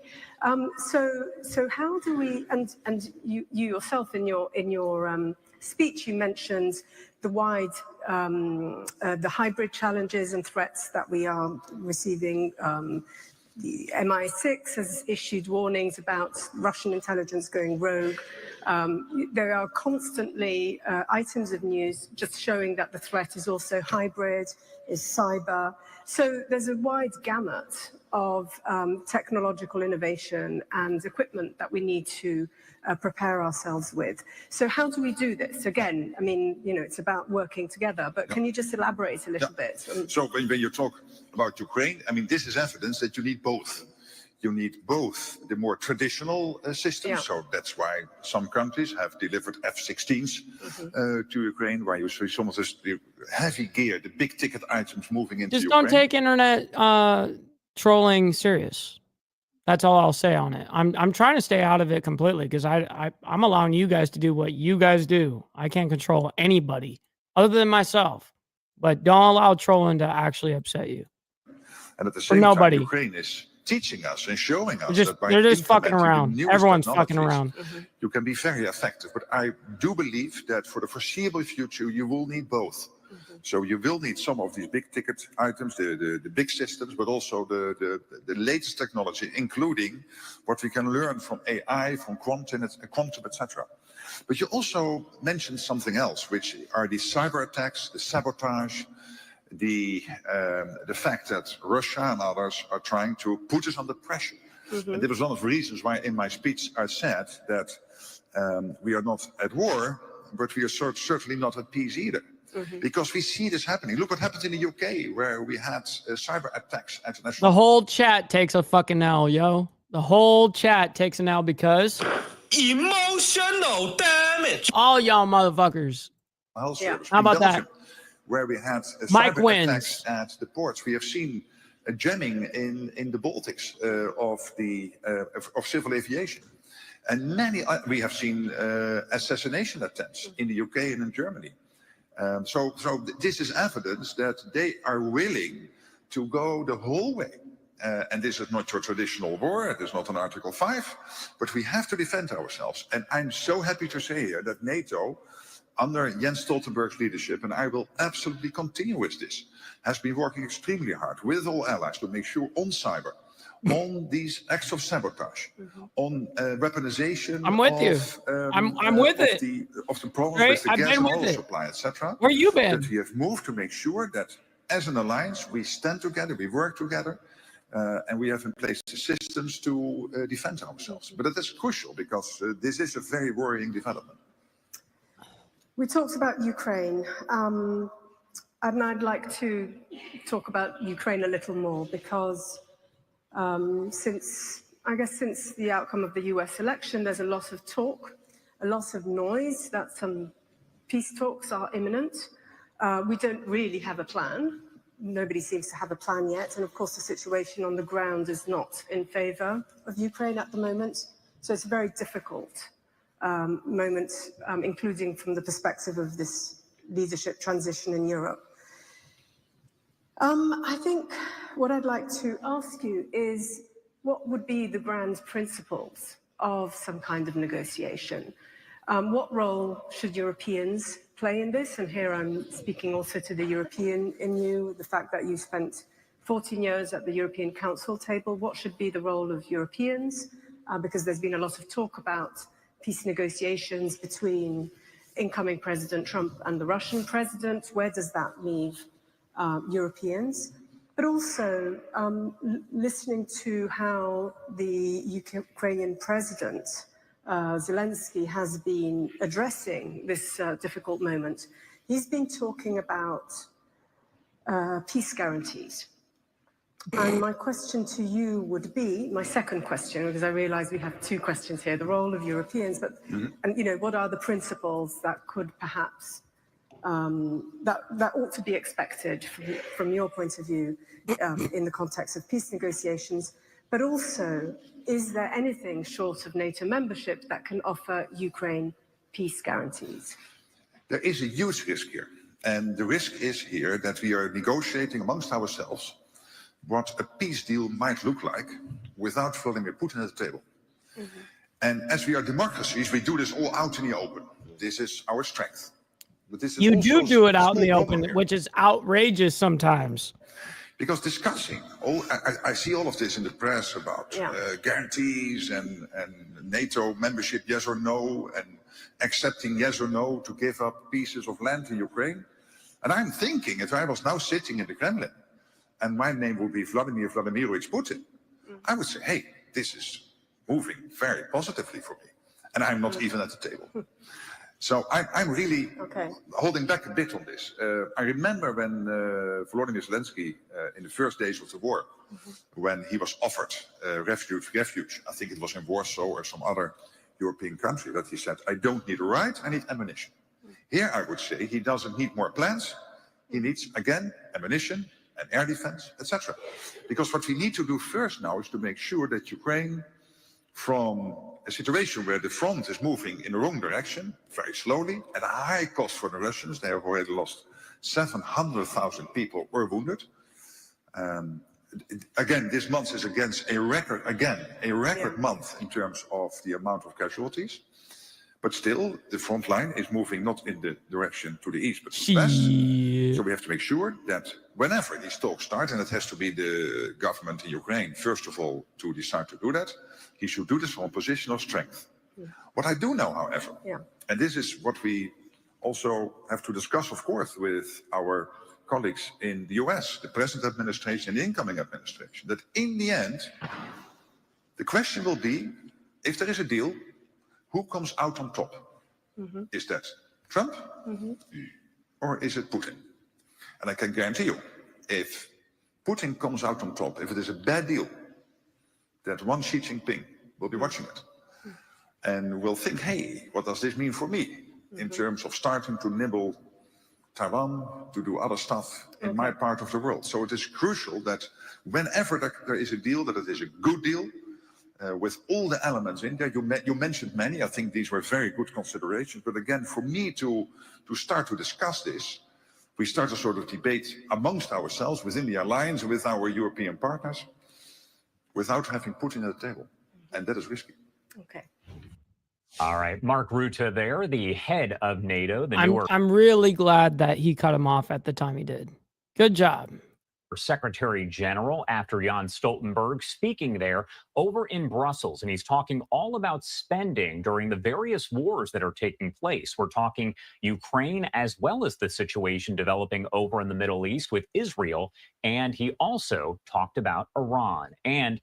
So how do we? And you yourself in your speech, you mentioned the the hybrid challenges and threats that we are receiving. The MI6 has issued warnings about Russian intelligence going rogue. There are constantly items of news just showing that the threat is also hybrid, is cyber. So there's a wide gamut of technological innovation and equipment that we need to prepare ourselves with. So how do we do this? Again, I mean, you know, it's about working together, but can you just elaborate a little bit? So when you talk about Ukraine, I mean, this is evidence that you need both. You need both the more traditional systems, so that's why some countries have delivered F-16s to Ukraine, where you see some of the heavy gear, the big ticket items moving into Just Ukraine. don't take internet trolling serious. That's all I'll say on it. I'm trying to stay out of it completely because I'm allowing you guys to do what you guys do. I can't control anybody other than myself. But don't allow trolling to actually upset you. And at the same time, Ukraine is teaching us and showing us that by they're just fucking implementing around. the newest Everyone's fucking around. you can be very effective. But I do believe that for the foreseeable future, you will need both. So you will need some of these big ticket items, the big systems, but also the latest technology, including what we can learn from AI, from quantum, etc. But you also mentioned something else, which are the cyber attacks, the sabotage, the fact that Russia and others are trying to put us under pressure. And that was one of the reasons why in my speech I said that we are not at war, but we are certainly not at peace either. Because we see this happening. Look what happened in the UK, where we had cyber attacks internationally. The whole chat takes a fucking L, yo. The whole chat takes an L because emotional damage. All y'all motherfuckers. How about that? Where we had Mike cyber wins. attacks at the ports. We have seen a jamming in the Baltics of civil aviation. And we have seen assassination attempts in the UK and in Germany. So this is evidence that they are willing to go the whole way. And this is not your traditional war, it is not an Article 5, but we have to defend ourselves. And I'm so happy to say here that NATO, under Jens Stoltenberg's leadership, and I will absolutely continue with this, has been working extremely hard with all allies to make sure on cyber, on these acts of sabotage, on weaponization. I'm with you. I'm with it. Of the problems with the gas and oil supply, etc. Where you been? That we have moved to make sure that as an alliance, we stand together, we work together, and we have in place the systems to defend ourselves. But that is crucial because this is a very worrying development. We talked about Ukraine, and I'd like to talk about Ukraine a little more because since the outcome of the US election, there's a lot of talk, a lot of noise that some peace talks are imminent. We don't really have a plan. Nobody seems to have a plan yet. And of course, the situation on the ground is not in favor of Ukraine at the moment. So it's a very difficult moment, including from the perspective of this leadership transition in Europe. I think what I'd like to ask you is what would be the grand principles of some kind of negotiation? What role should Europeans play in this? And here I'm speaking also to the European in you, the fact that you spent 14 years at the European Council table. What should be the role of Europeans? Because there's been a lot of talk about peace negotiations between incoming President Trump and the Russian president. Where does that leave Europeans? But also listening to how the Ukrainian president Zelensky has been addressing this difficult moment. He's been talking about peace guarantees. And my question to you would be, my second question, because I realize we have two questions here, the role of Europeans, but and you know, what are the principles that could perhaps that ought to be expected from your point of view in the context of peace negotiations, but also, is there anything short of NATO membership that can offer Ukraine peace guarantees? There is a huge risk here. And the risk is here that we are negotiating amongst ourselves what a peace deal might look like without Vladimir Putin at the table. And as we are democracies, we do this all out in the open. This is our strength. But this is you also do it a out in the small open, problem here. which is outrageous sometimes. Because discussing, I see all of this in the press about guarantees and NATO membership, yes or no, and accepting yes or no to give up pieces of land in Ukraine. And I'm thinking, if I was now sitting in the Kremlin and my name would be Vladimir Vladimirovich Putin, I would say, hey, this is moving very positively for me. And I'm not even at the table. So I'm really holding back a bit on this. I remember when Volodymyr Zelensky, in the first days of the war, when he was offered refuge, I think it was in Warsaw or some other European country, that he said, I don't need a right, I need ammunition. Here I would say he doesn't need more plans. He needs, again, ammunition and air defense, etc. Because what we need to do first now is to make sure that Ukraine, from a situation where the front is moving in the wrong direction, very slowly, at a high cost for the Russians. They have already lost 700,000 people or wounded. Again, this month is a record month in terms of the amount of casualties. But still, the front line is moving not in the direction to the east, but to the west. So we have to make sure that whenever these talks start, and it has to be the government in Ukraine, first of all, to decide to do that, he should do this from a position of strength. What I do know, however, and this is what we also have to discuss, of course, with our colleagues in the US, the present administration and the incoming administration, that in the end, the question will be, if there is a deal, who comes out on top? Is that Trump or is it Putin? And I can guarantee you, if Putin comes out on top, if it is a bad deal, that one Xi Jinping will be watching it and will think, hey, what does this mean for me in terms of starting to nibble Taiwan, to do other stuff in my part of the world? So it is crucial that whenever there is a deal, that it is a good deal with all the elements in there. You mentioned many. I think these were very good considerations. But again, for me to start to discuss this, we start a sort of debate amongst ourselves within the alliance with our European partners, without having Putin at the table. And that is risky. Okay. All right. Mark Rutte there, the head of NATO. I'm really glad that he cut him off at the time he did. Good job. Secretary General after Jan Stoltenberg speaking there over in Brussels, and he's talking all about spending during the various wars that are taking place. We're talking Ukraine as well as the situation developing over in the Middle East with Israel. And he also talked about Iran and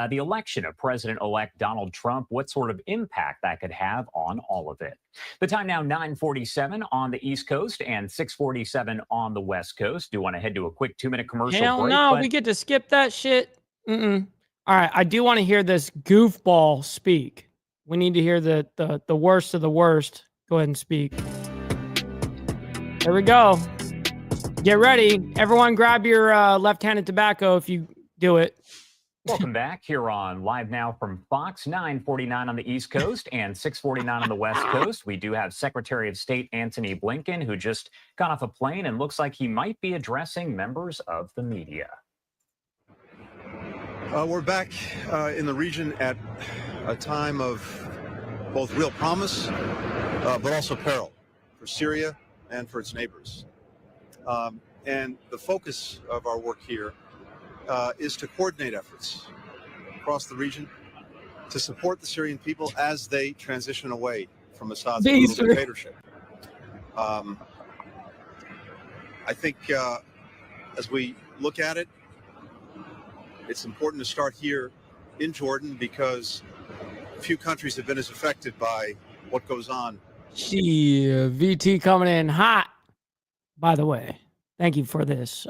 the election of President-elect Donald Trump, what sort of impact that could have on all of it. The time now 9:47 on the East Coast and 6:47 on the West Coast. Do want to head to a quick 2-minute commercial Hell break. no, we get to skip that shit. All right, I do want to hear this goofball speak. We need to hear the worst of the worst. Go ahead and speak. Here we go. Get ready. Everyone grab your left-handed tobacco if you do it. Welcome back here on Live Now from Fox, 9:49 on the East Coast and 6:49 on the West Coast. We do have Secretary of State Antony Blinken, who just got off a plane and looks like he might be addressing members of the media. We're back in the region at a time of both real promise, but also peril for Syria and for its neighbors. And the focus of our work here is to coordinate efforts across the region to support the Syrian people as they transition away from Assad's brutal dictatorship. I think as we look at it, it's important to start here in Jordan because few countries have been as affected by what goes on. VT coming in hot, by the way. Thank you for this.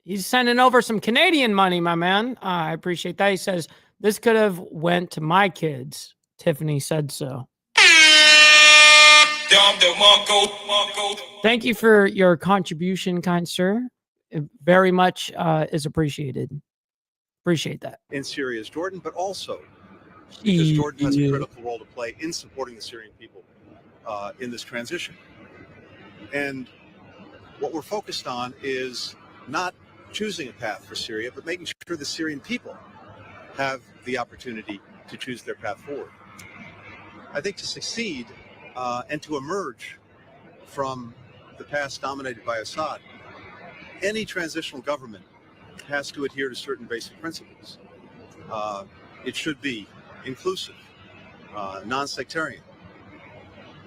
He's sending over some Canadian money, my man. I appreciate that. He says, this could have went to my kids. Tiffany said so. Thank you for your contribution, kind sir. It very much is appreciated. Appreciate that. In Syria's Jordan, but also because Jordan has a critical role to play in supporting the Syrian people in this transition. And what we're focused on is not choosing a path for Syria, but making sure the Syrian people have the opportunity to choose their path forward. I think to succeed and to emerge from the past dominated by Assad, any transitional government has to adhere to certain basic principles. It should be inclusive, non-sectarian.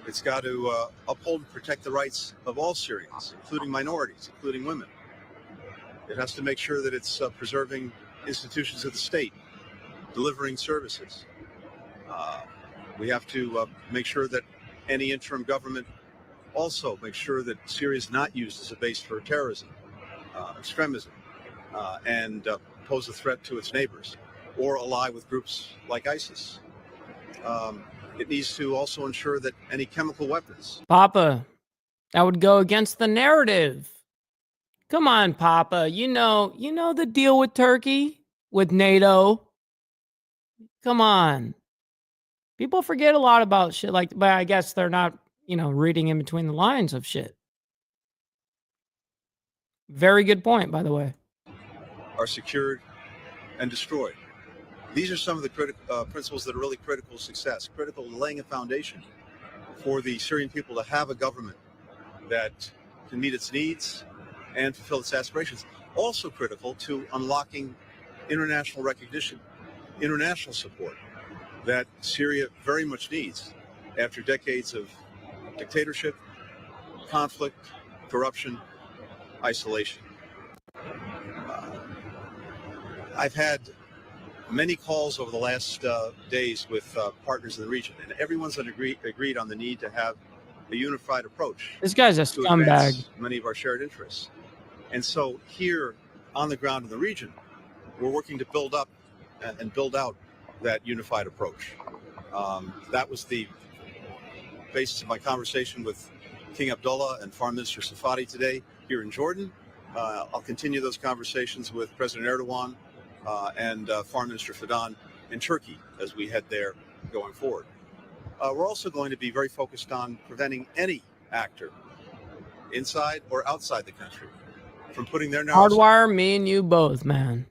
It's got to uphold and protect the rights of all Syrians, including minorities, including women. It has to make sure that it's preserving institutions of the state, delivering services. We have to make sure that any interim government also makes sure that Syria is not used as a base for terrorism, extremism, and pose a threat to its neighbors or ally with groups like ISIS. It needs to also ensure that any chemical weapons. Papa, that would go against the narrative. Come on, Papa. You know the deal with Turkey, with NATO. Come on. People forget a lot about shit like, but I guess they're not, reading in between the lines of shit. Very good point, by the way. Are secured and destroyed. These are some of the principles that are really critical to success, critical to laying a foundation for the Syrian people to have a government that can meet its needs and fulfill its aspirations. Also critical to unlocking international recognition, international support that Syria very much needs after decades of dictatorship, conflict, corruption, isolation. I've had many calls over the last days with partners in the region, and everyone's agreed on the need to have a unified approach. This guy's a scumbag. Many of our shared interests. And so here on the ground in the region, we're working to build up and build out that unified approach. That was the basis of my conversation with King Abdullah and Foreign Minister Safadi today here in Jordan. I'll continue those conversations with President Erdogan and Foreign Minister Fidan in Turkey as we head there going forward. We're also going to be very focused on preventing any actor inside or outside the country from putting their narrow... Hardwire me and you both, man.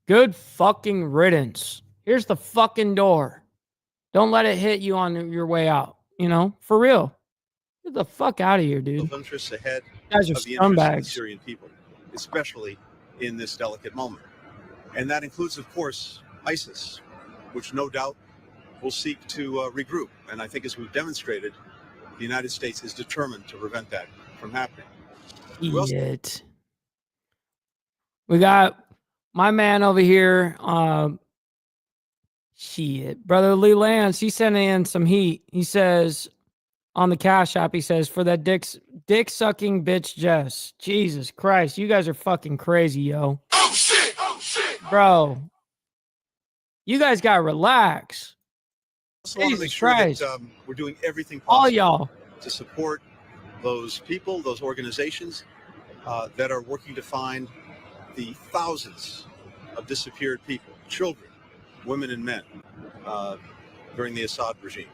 Good fucking riddance. Here's the fucking door. Don't let it hit you on your way out. For real. Get the fuck out of here, dude. Interests ahead Guys are of the interests of the scumbags. Syrian people, especially in this delicate moment. And that includes, of course, ISIS. which no doubt will seek to regroup. And I think as we've demonstrated, the United States is determined to prevent that from happening. Shit. We got my man over here. Shit. Brother Lee Lance, he sent in some heat. He says on the Cash App, he says, for that dick sucking bitch Jess. Jesus Christ. You guys are fucking crazy, yo. Oh shit! Oh shit! Bro. You guys gotta relax. I also want to make Jesus sure Christ. that we're doing everything All possible y'all. to support those people, those organizations that are working to find the thousands of disappeared people, children, women and men, during the Assad regime.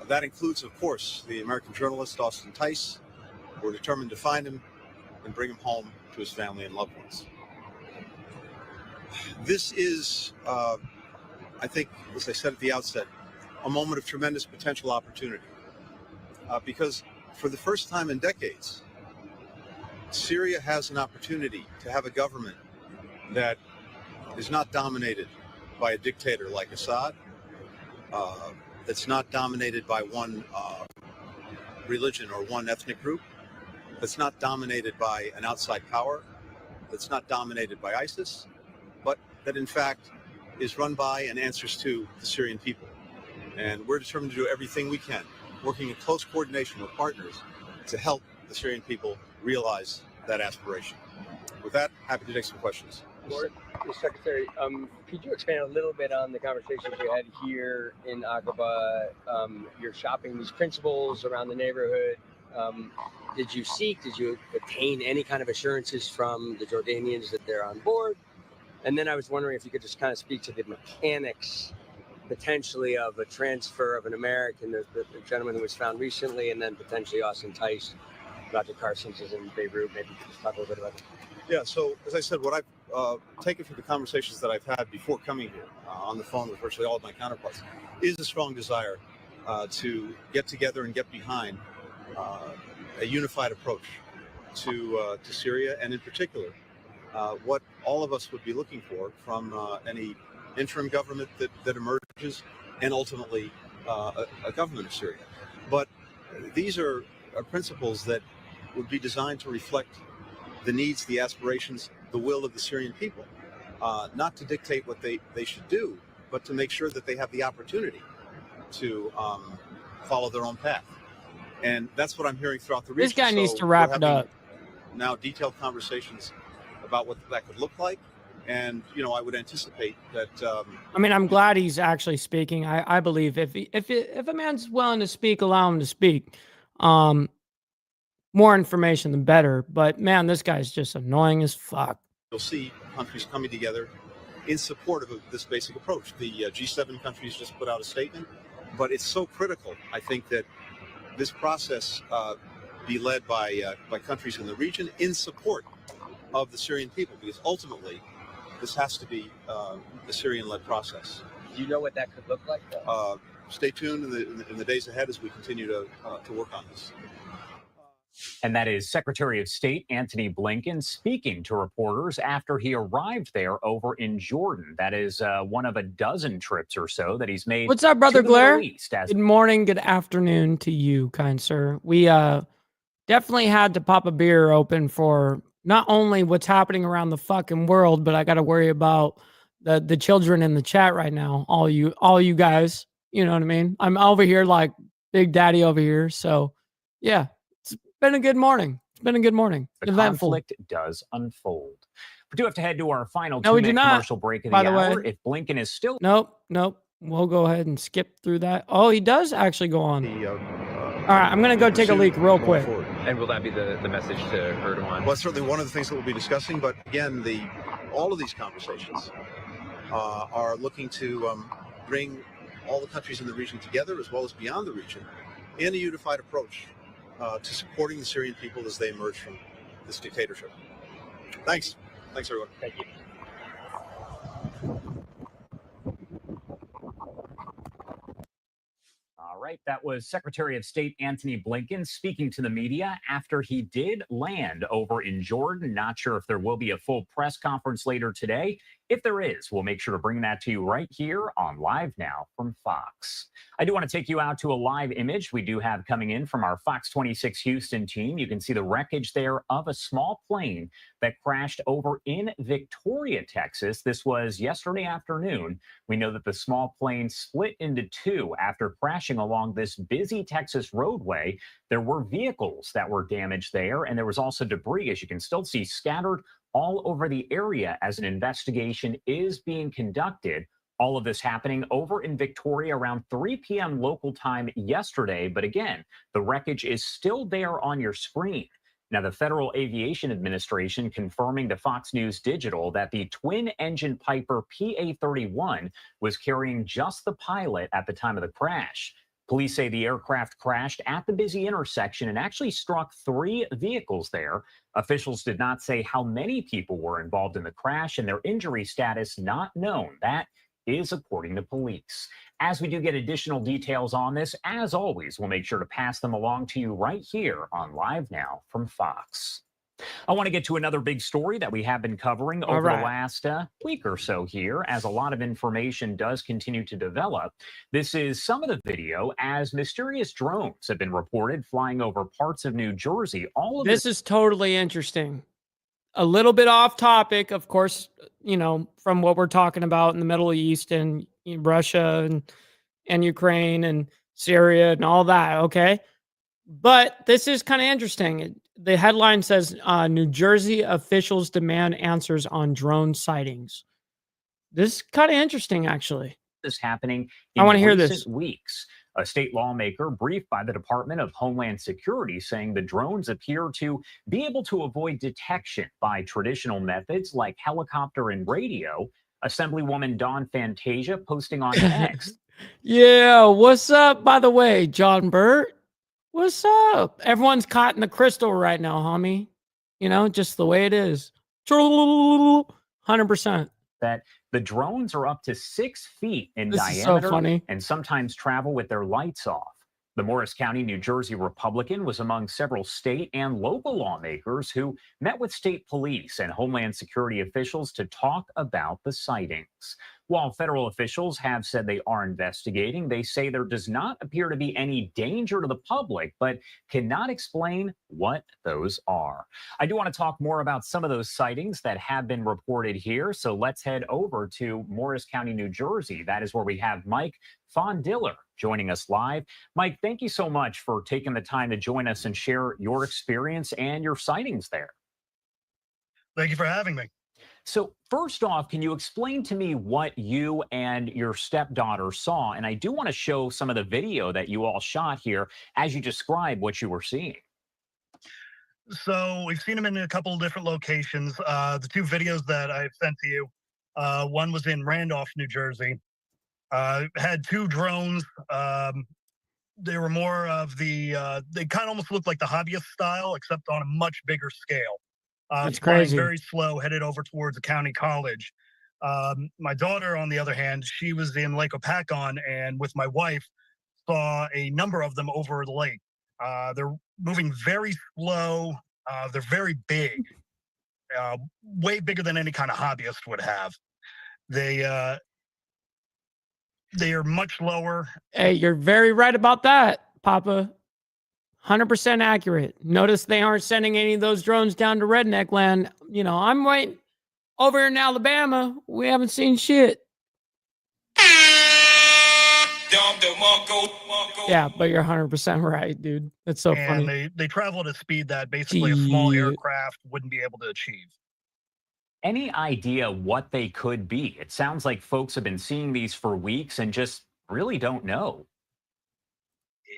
That includes, of course, the American journalist Austin Tice. We're determined to find him and bring him home to his family and loved ones. This is, I think, as I said at the outset, a moment of tremendous potential opportunity. Because for the first time in decades, Syria has an opportunity to have a government that is not dominated by a dictator like Assad, that's not dominated by one religion or one ethnic group, that's not dominated by an outside power, that's not dominated by ISIS, but that in fact is run by and answers to the Syrian people. And we're determined to do everything we can, working in close coordination with partners to help the Syrian people realize that aspiration. With that, happy to take some questions. Mr. Secretary, could you expand a little bit on the conversations you had here in Aqaba? You're shopping these principles around the neighborhood. Did you obtain any kind of assurances from the Jordanians that they're on board? And then I was wondering if you could just kind of speak to the mechanics potentially of a transfer of an American, the gentleman who was found recently, and then potentially Austin Tice. Dr. Carson's is in Beirut. Maybe you could just talk a little bit about it. Yeah, so as I said, what I've taken from the conversations that I've had before coming here on the phone with virtually all of my counterparts is a strong desire to get together and get behind a unified approach to Syria, and in particular, what all of us would be looking for from any interim government that emerges, and ultimately a government of Syria. But these are principles that would be designed to reflect the needs, the aspirations, the will of the Syrian people, not to dictate what they should do, but to make sure that they have the opportunity to follow their own path. And that's what I'm hearing throughout the region. This guy needs to wrap it up. Now detailed conversations about what that could look like. And, you know, I would anticipate that. I mean, I'm glad he's actually speaking. I believe if a man's willing to speak, allow him to speak. More information, the better. But man, this guy's just annoying as fuck. You'll see countries coming together in support of this basic approach. The G7 countries just put out a statement, but it's so critical, I think, that this process be led by countries in the region in support of the Syrian people, because ultimately this has to be a Syrian-led process. Do you know what that could look like, though? Stay tuned in the days ahead as we continue to work on this. And that is Secretary of State Antony Blinken speaking to reporters after he arrived there over in Jordan. That is one of a dozen trips or so that he's made. What's up, Brother to the Blair? Middle East Good morning, good afternoon to you, kind sir. We definitely had to pop a beer open for not only what's happening around the fucking world, but I got to worry about the children in the chat right now. All you guys, you know what I mean? I'm over here like Big Daddy over here. So yeah. Been a good morning. It's been a good morning. The Eventful. conflict does unfold. We do have to head to our final No, we do 2-minute not. commercial break of the By the hour. way. If Blinken is still Nope. We'll go ahead and skip through that. Oh, he does actually go on. All right, I'm gonna go take a leak real quick. And will that be the message to Erdogan? Well, certainly one of the things that we'll be discussing, but again, all of these conversations are looking to bring all the countries in the region together, as well as beyond the region, in a unified approach to supporting the Syrian people as they emerge from this dictatorship. Thanks. Thanks, everyone. Thank you. All right, that was Secretary of State Antony Blinken speaking to the media after he did land over in Jordan. Not sure if there will be a full press conference later today. If there is, we'll make sure to bring that to you right here on Live Now from Fox. I do want to take you out to a live image we do have coming in from our Fox 26 Houston team. You can see the wreckage there of a small plane that crashed over in Victoria, Texas. This was yesterday afternoon. We know that the small plane split into two after crashing along this busy Texas roadway. There were vehicles that were damaged there, and there was also debris, as you can still see, scattered all over the area as an investigation is being conducted. All of this happening over in Victoria around 3 p.m. local time yesterday. But again, the wreckage is still there on your screen. Now, the Federal Aviation Administration confirming to Fox News Digital that the twin-engine Piper PA-31 was carrying just the pilot at the time of the crash. Police say the aircraft crashed at the busy intersection and actually struck 3 vehicles there. Officials did not say how many people were involved in the crash, and their injury status not known. That is according to police. As we do get additional details on this, as always, we'll make sure to pass them along to you right here on Live Now from Fox. I want to get to another big story that we have been covering over the last week or so here, as a lot of information does continue to develop. This is some of the video as mysterious drones have been reported flying over parts of New Jersey. All of this is totally interesting. A little bit off topic, of course, you know, from what we're talking about in the Middle East and Russia and Ukraine and Syria and all that, okay? But this is kind of interesting. The headline says, New Jersey officials demand answers on drone sightings. This is kind of interesting, actually. This happening in I want to hear recent this. weeks. A state lawmaker briefed by the Department of Homeland Security saying the drones appear to be able to avoid detection by traditional methods like helicopter and radio. Assemblywoman Dawn Fantasia posting on X. Yeah, what's up, by the way, John Burt? What's up? Everyone's caught in the crystal right now, homie. You know, just the way it is. 100%. That the drones are up to 6 feet in This is diameter so funny. and sometimes travel with their lights off. The Morris County, New Jersey Republican was among several state and local lawmakers who met with state police and Homeland Security officials to talk about the sightings. While federal officials have said they are investigating, they say there does not appear to be any danger to the public, but cannot explain what those are. I do want to talk more about some of those sightings that have been reported here. So let's head over to Morris County, New Jersey. That is where we have Mike Fondiller joining us live. Mike, thank you so much for taking the time to join us and share your experience and your sightings there. Thank you for having me. So first off, can you explain to me what you and your stepdaughter saw? And I do want to show some of the video that you all shot here as you describe what you were seeing. So we've seen them in a couple of different locations. The 2 videos that I've sent to you, one was in Randolph, New Jersey. Had 2 drones. They were more of the, they kind of almost looked like the hobbyist style, except on a much bigger scale. That's flying crazy. very slow, headed over towards the county college. My daughter, on the other hand, she was in Lake Opakon, and with my wife, saw a number of them over the lake. They're moving very slow. They're very big, way bigger than any kind of hobbyist would have. They are much lower. Hey, you're very right about that, Papa. 100% accurate. Notice they aren't sending any of those drones down to redneck land. You know, I'm waiting over in Alabama. We haven't seen shit. Yeah, but you're 100% right, dude. That's so funny. And they travel at a speed that basically a small aircraft wouldn't be able to achieve. Any idea what they could be? It sounds like folks have been seeing these for weeks and just really don't know.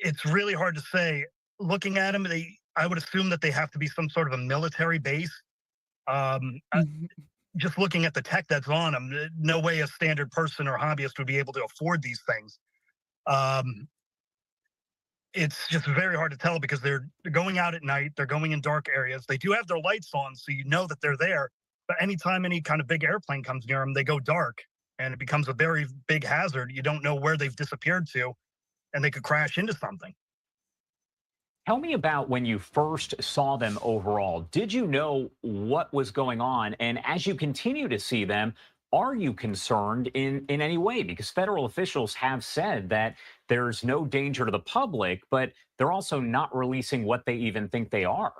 It's really hard to say. Looking at them, I would assume that they have to be some sort of a military base. Just looking at the tech that's on them, no way a standard person or hobbyist would be able to afford these things. It's just very hard to tell because they're going out at night. They're going in dark areas. They do have their lights on, so you know that they're there. But anytime any kind of big airplane comes near them, they go dark, and it becomes a very big hazard. You don't know where they've disappeared to, and they could crash into something. Tell me about when you first saw them overall. Did you know what was going on? And as you continue to see them, are you concerned in any way? Because federal officials have said that there's no danger to the public, but they're also not releasing what they even think they are.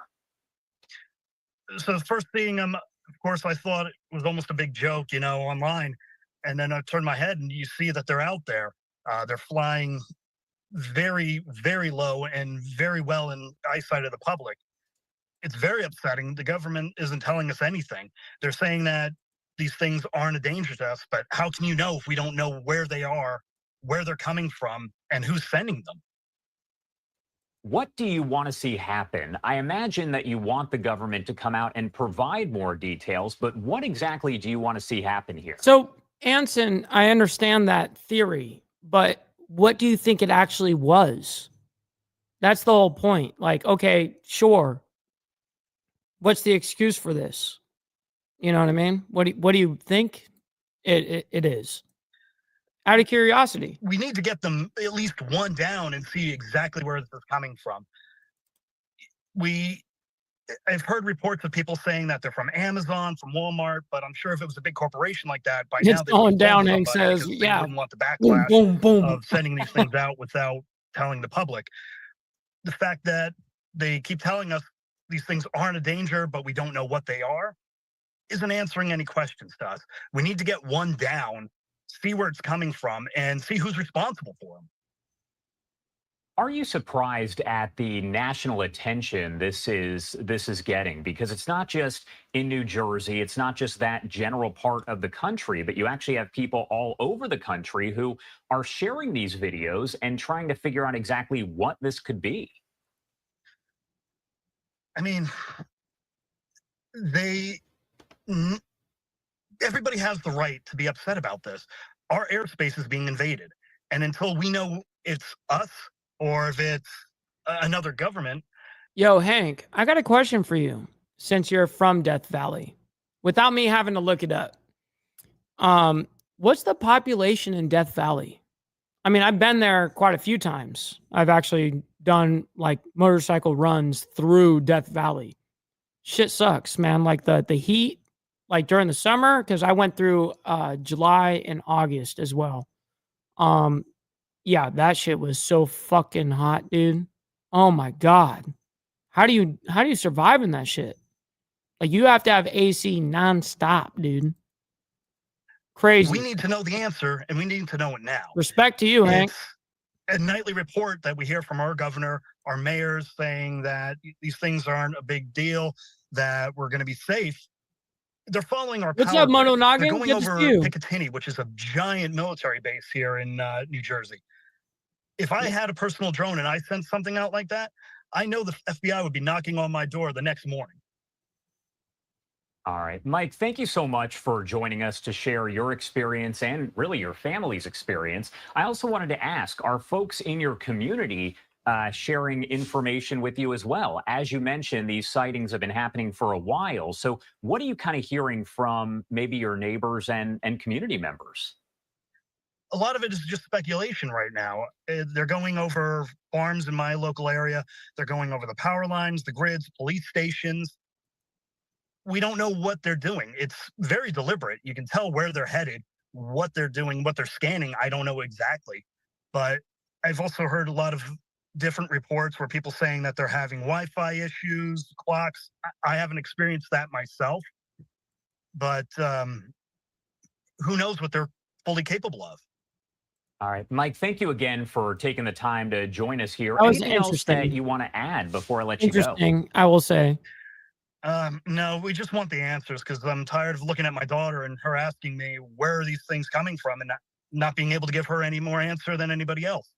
So first seeing them, of course, I thought it was almost a big joke, online. And then I turned my head and you see that they're out there. They're flying very, very low and very well in eyesight of the public. It's very upsetting. The government isn't telling us anything. They're saying that these things aren't a danger to us, but how can you know if we don't know where they are, where they're coming from, and who's sending them? What do you want to see happen? I imagine that you want the government to come out and provide more details, but what exactly do you want to see happen here? So, Anson, I understand that theory, but what do you think it actually was? That's the whole point. Like, okay, sure. What's the excuse for this? You know what I mean? What do you think it is? Out of curiosity. We need to get them at least one down and see exactly where this is coming from. I've heard reports of people saying that they're from Amazon, from Walmart, but I'm sure if it was a big corporation like that, by now It's going down and says, they yeah, wouldn't want the backlash boom, boom, boom. of sending these things out without telling the public. The fact that they keep telling us these things aren't a danger, but we don't know what they are, isn't answering any questions to us. We need to get one down, see where it's coming from, and see who's responsible for them. Are you surprised at the national attention this is getting? Because it's not just in New Jersey, it's not just that general part of the country, but you actually have people all over the country who are sharing these videos and trying to figure out exactly what this could be. I mean, everybody has the right to be upset about this. Our airspace is being invaded. And until we know it's us or if it's another government. Yo, Hank, I got a question for you since you're from Death Valley. Without me having to look it up. What's the population in Death Valley? I mean, I've been there quite a few times. I've actually done like motorcycle runs through Death Valley. Shit sucks, man. Like the heat, like during the summer, because I went through July and August as well. Yeah, that shit was so fucking hot, dude. Oh my God. How do you survive in that shit? Like you have to have AC nonstop, dude. Crazy. We need to know the answer and we need to know it now. Respect to you, Hank. A nightly report that we hear from our governor, our mayors saying that these things aren't a big deal, that we're going to be safe. They're following our What's up, Mono Noggin? They're going over Picatinny, which is a giant military base here in New Jersey. If I had a personal drone and I sent something out like that, I know the FBI would be knocking on my door the next morning. All right, Mike, thank you so much for joining us to share your experience and really your family's experience. I also wanted to ask, are folks in your community sharing information with you as well? As you mentioned, these sightings have been happening for a while. So what are you kind of hearing from maybe your neighbors and community members? A lot of it is just speculation right now. They're going over farms in my local area. They're going over the power lines, the grids, police stations. We don't know what they're doing. It's very deliberate. You can tell where they're headed, what they're doing, what they're scanning. I don't know exactly. But I've also heard a lot of different reports where people saying that they're having Wi-Fi issues, clocks. I haven't experienced that myself. But who knows what they're fully capable of. All right, Mike, thank you again for taking the time to join us here. That was Anything else interesting. that you want to add before I let you go? Interesting, I will say. No, we just want the answers because I'm tired of looking at my daughter and her asking me where are these things coming from and not being able to give her any more answer than anybody else.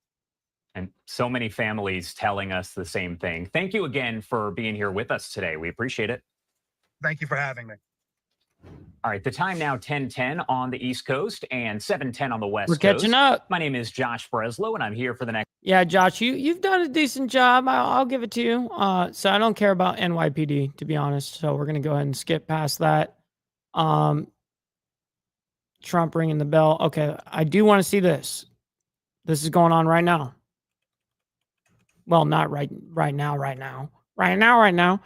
And so many families telling us the same thing. Thank you again for being here with us today. We appreciate it. Thank you for having me. All right, the time now 10:10 on the East Coast and 7:10 on the West Coast. We're catching up. My name is Josh Breslow, and I'm here for the next. Yeah, Josh, you've done a decent job. I'll give it to you. So I don't care about NYPD, to be honest. So we're gonna go ahead and skip past that. Trump ringing the bell. Okay, I do want to see this. This is going on right now. Well, not right now. Right now.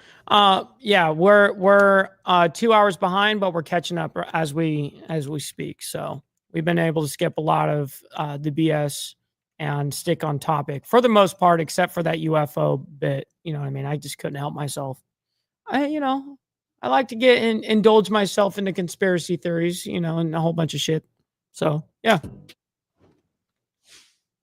Yeah, we're 2 hours behind, but we're catching up as we speak. So we've been able to skip a lot of the BS and stick on topic for the most part, except for that UFO bit. You know what I mean? I just couldn't help myself. I like to indulge myself into conspiracy theories, and a whole bunch of shit. So yeah.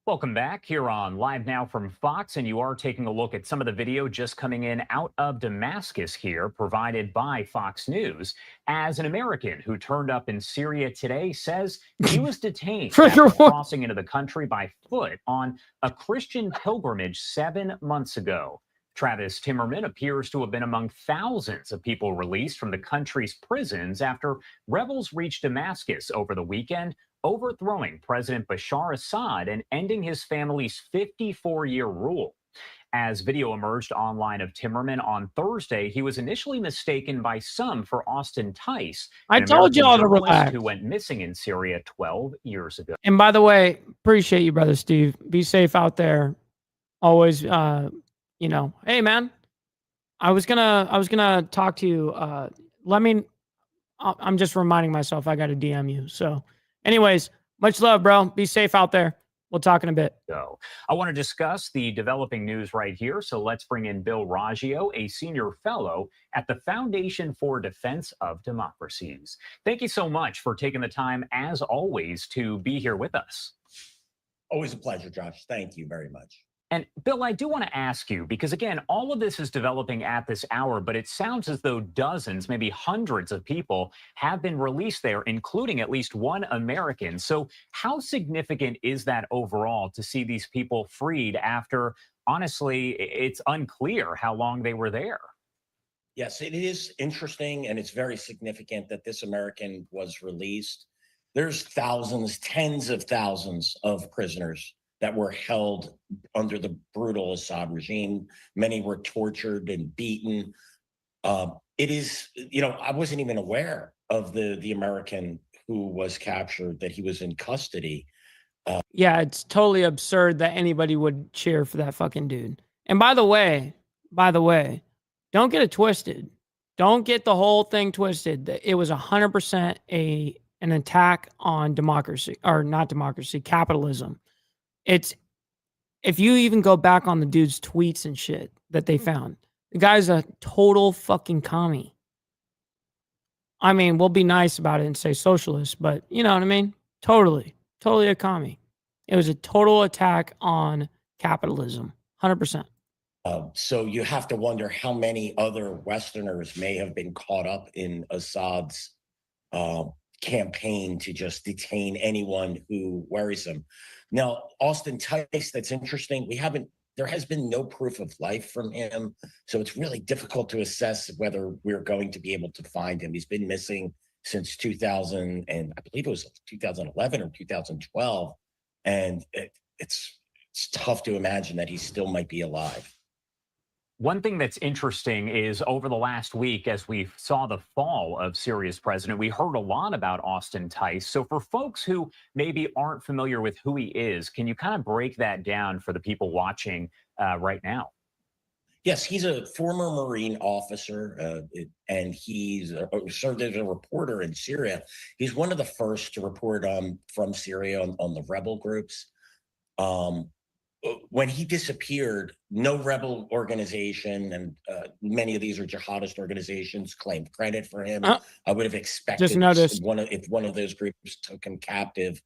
Welcome back here on Live Now from Fox, and you are taking a look at some of the video just coming in out of Damascus here, provided by Fox News, as an American who turned up in Syria today says he was detained after crossing into the country by foot on a Christian pilgrimage 7 months ago. Travis Timmerman appears to have been among thousands of people released from the country's prisons after rebels reached Damascus over the weekend, overthrowing President Bashar Assad and ending his family's 54-year rule. As video emerged online of Timmerman on Thursday, he was initially mistaken by some for Austin Tice, I told y'all to relax. Who went missing in Syria 12 years ago. And by the way, appreciate you, brother Steve. Be safe out there. Always, hey man, I was gonna talk to you. I'm just reminding myself I got to DM you. So anyways, much love, bro. Be safe out there. We'll talk in a bit. So I want to discuss the developing news right here. So let's bring in Bill Raggio, a senior fellow at the Foundation for Defense of Democracies. Thank you so much for taking the time, as always, to be here with us. Always a pleasure, Josh. Thank you very much. And Bill, I do want to ask you, because again, all of this is developing at this hour, but it sounds as though dozens, maybe hundreds of people have been released there, including at least one American. So how significant is that overall to see these people freed after, honestly, it's unclear how long they were there? Yes, it is interesting, and it's very significant that this American was released. There's thousands, tens of thousands of prisoners that were held under the brutal Assad regime. Many were tortured and beaten. It is, I wasn't even aware of the American who was captured, that he was in custody. Yeah, it's totally absurd that anybody would cheer for that fucking dude. And by the way, don't get it twisted. Don't get the whole thing twisted. It was 100% an attack on democracy, or not democracy, capitalism. If you even go back on the dude's tweets and shit that they found, the guy's a total fucking commie. I mean, we'll be nice about it and say socialist, but you know what I mean? Totally a commie. It was a total attack on capitalism, 100%. So you have to wonder how many other Westerners may have been caught up in Assad's campaign to just detain anyone who worries them. Now, Austin Tice, that's interesting. There has been no proof of life from him. So it's really difficult to assess whether we're going to be able to find him. He's been missing since 2000, and I believe it was 2011 or 2012. And it's tough to imagine that he still might be alive. One thing that's interesting is over the last week, as we saw the fall of Syria's president, we heard a lot about Austin Tice. So for folks who maybe aren't familiar with who he is, can you kind of break that down for the people watching right now? Yes, he's a former Marine officer, and he's served as a reporter in Syria. He's one of the first to report from Syria on the rebel groups. When he disappeared, no rebel organization, and many of these are jihadist organizations, claimed credit for him. I would have expected if one of those groups took him captive,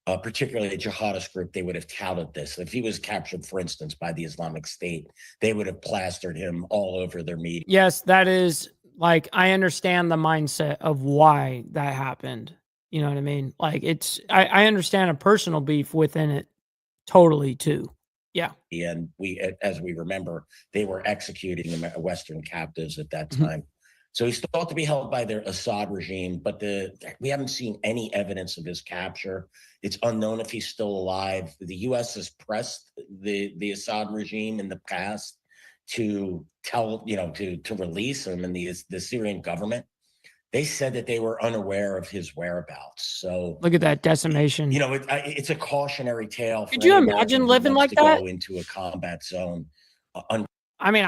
particularly a jihadist group, they would have touted this. If he was captured, for instance, by the Islamic State, they would have plastered him all over their media. Yes, that is, I understand the mindset of why that happened. You know what I mean? I understand a personal beef within it. Totally, too. Yeah. And as we remember, they were executing Western captives at that time. So he's thought to be held by the Assad regime, but we haven't seen any evidence of his capture. It's unknown if he's still alive. The U.S. has pressed the Assad regime in the past to to release him, and the Syrian government. They said that they were unaware of his whereabouts. So look at that decimation. It's a cautionary tale. Could you imagine living like that? Go into a combat zone. I mean,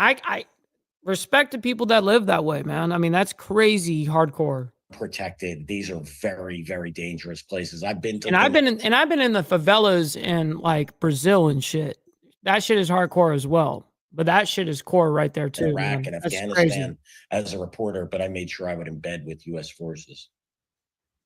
Respect to people that live that way, man. I mean, that's crazy hardcore. Protected. These are very, very dangerous places. I've been to And I've been in the favelas in like Brazil and shit. That shit is hardcore as well. But that shit is core right there too. Iraq Man. and That's Afghanistan crazy. as a reporter, but I made sure I would embed with U.S. forces.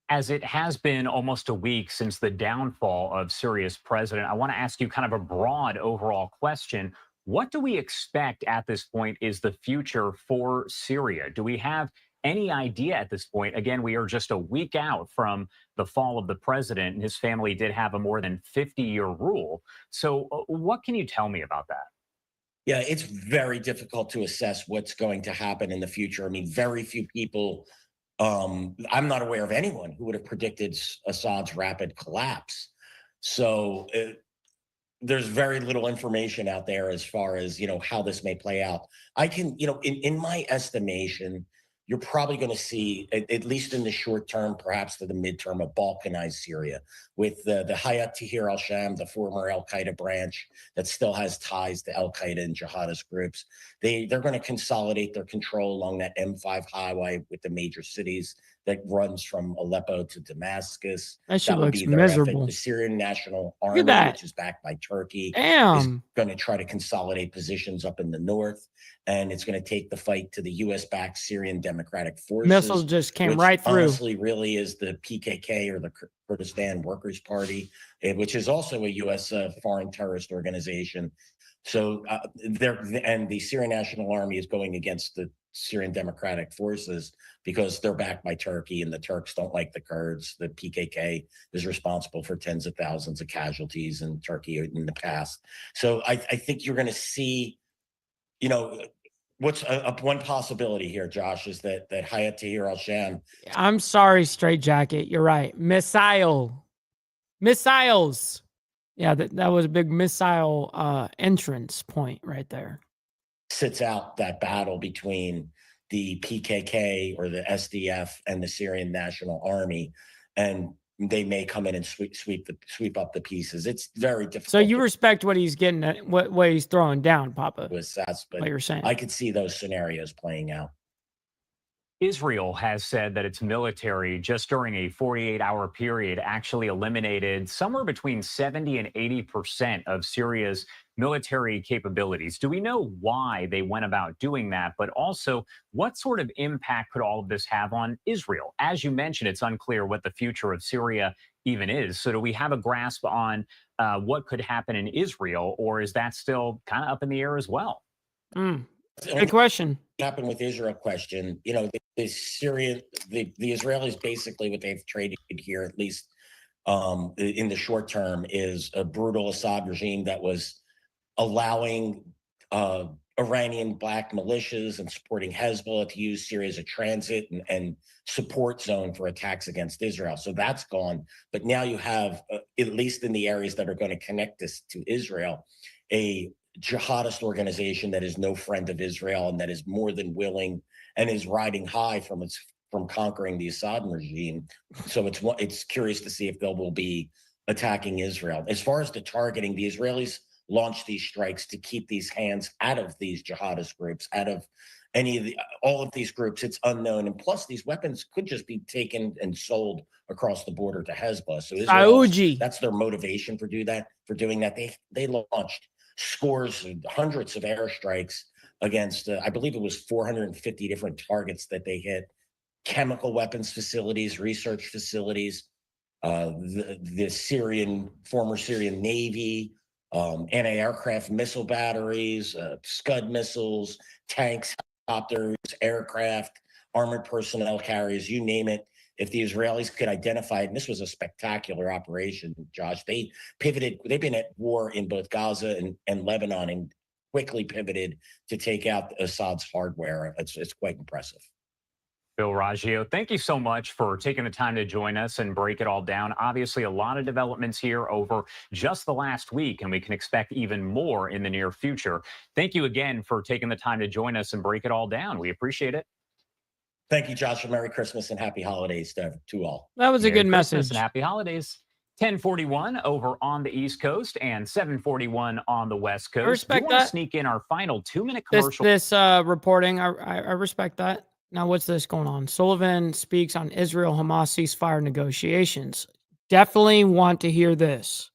As it has been almost a week since the downfall of Syria's president, I want to ask you kind of a broad overall question. What do we expect at this point is the future for Syria? Do we have any idea at this point? Again, we are just a week out from the fall of the president, and his family did have a more than 50-year rule. So what can you tell me about that? Yeah, it's very difficult to assess what's going to happen in the future. I mean, very few people, I'm not aware of anyone who would have predicted Assad's rapid collapse. So there's very little information out there as far as, how this may play out. I can, in my estimation, you're probably going to see, at least in the short term, perhaps to the midterm, a balkanized Syria with the Hayat Tahrir al-Sham, the former al-Qaeda branch that still has ties to al-Qaeda and jihadist groups. They're going to consolidate their control along that M5 highway with the major cities that runs from Aleppo to Damascus. That shit would looks be their miserable. effort. The Syrian National Look Army, at that. which is backed by Turkey, is Damn. going to try to consolidate positions up in the north. And it's going to take the fight to the U.S.-backed Syrian Democratic Forces. Missiles just came which right through. honestly really is the PKK, or the Kurdistan Workers' Party, which is also a U.S. Foreign terrorist organization. So the Syrian National Army is going against the Syrian Democratic Forces because they're backed by Turkey, and the Turks don't like the Kurds. The PKK is responsible for tens of thousands of casualties in Turkey in the past. So I think you're going to see, what's one possibility here, Josh, is that Hayat Tahrir al-Sham. I'm sorry, Straight Jacket. You're right. Missiles. Yeah, that was a big missile entrance point right there. Sits out that battle between the PKK or the SDF and the Syrian National Army, and they may come in and sweep up the pieces. It's very difficult. So you respect what he's getting at, what he's throwing down, Papa. To assess, but what you're saying. I could see those scenarios playing out. Israel has said that its military, just during a 48-hour period, actually eliminated somewhere between 70 and 80% of Syria's military capabilities. Do we know why they went about doing that? But also, what sort of impact could all of this have on Israel? As you mentioned, it's unclear what the future of Syria even is. So do we have a grasp on what could happen in Israel, or is that still kind of up in the air as well? Good question. Happened with Israel question, the Israelis, basically what they've traded here, at least in the short term, is a brutal Assad regime that was allowing Iranian black militias and supporting Hezbollah to use Syria as a transit and support zone for attacks against Israel. So that's gone. But now you have, at least in the areas that are going to connect this to Israel, a jihadist organization that is no friend of Israel and that is more than willing and is riding high from conquering the Assad regime. So it's curious to see if they will be attacking Israel. As far as the targeting, the Israelis launched these strikes to keep these hands out of these jihadist groups, out of all of these groups. It's unknown, and plus these weapons could just be taken and sold across the border to Hezbollah. So Israel, that's their motivation for doing that. They launched scores, hundreds of airstrikes against, I believe it was 450 different targets that they hit, chemical weapons facilities, research facilities, the former Syrian Navy, anti-aircraft missile batteries, Scud missiles, tanks, helicopters, aircraft, armored personnel carriers, you name it. If the Israelis could identify it, and this was a spectacular operation, Josh, they pivoted. They've been at war in both Gaza and Lebanon and quickly pivoted to take out Assad's hardware. It's quite impressive. Bill Raggio, thank you so much for taking the time to join us and break it all down. Obviously, a lot of developments here over just the last week, and we can expect even more in the near future. Thank you again for taking the time to join us and break it all down. We appreciate it. Thank you, Joshua. Merry Christmas and happy holidays to all. That was a good Merry Christmas message. and happy holidays. 10:41 over on the East Coast and 7:41 on the West Coast. I respect that. Sneak in our final 2-minute This commercial. reporting, I respect that. Now, what's this going on? Sullivan speaks on Israel-Hamas ceasefire negotiations. Definitely want to hear this.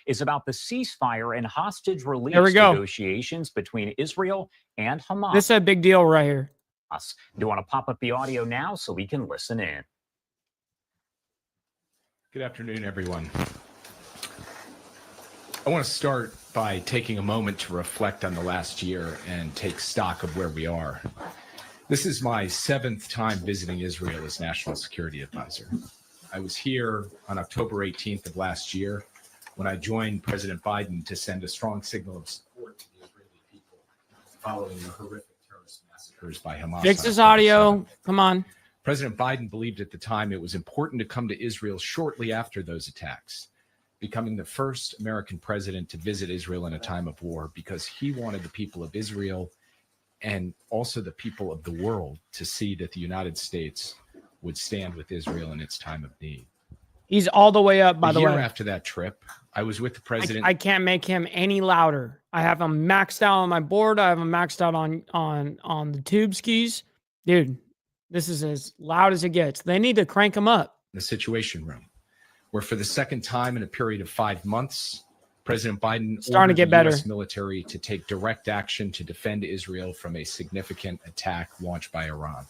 Is about the ceasefire and hostage release There we go. negotiations between Israel and Hamas. This is a big deal right here. Do you want to pop up the audio now so we can listen in? Good afternoon, everyone. I want to start by taking a moment to reflect on the last year and take stock of where we are. This is my 7th time visiting Israel as National Security Advisor. I was here on October 18th of last year when I joined President Biden to send a strong signal of support to the Israeli people following the horrific terrorist massacres by Hamas. Fix this audio. Come on. President Biden believed at the time it was important to come to Israel shortly after those attacks, becoming the first American president to visit Israel in a time of war because he wanted the people of Israel and also the people of the world to see that the United States would stand with Israel in its time of need. He's all the way up, by the way. A year after that trip, I was with the president. I can't make him any louder. I have him maxed out on my board. I have him maxed out on the tube skis. Dude, this is as loud as it gets. They need to crank him up. The Situation Room, where for the second time in a period of 5 months, President Biden starting to get better. The U.S. military to take direct action to defend Israel from a significant attack launched by Iran.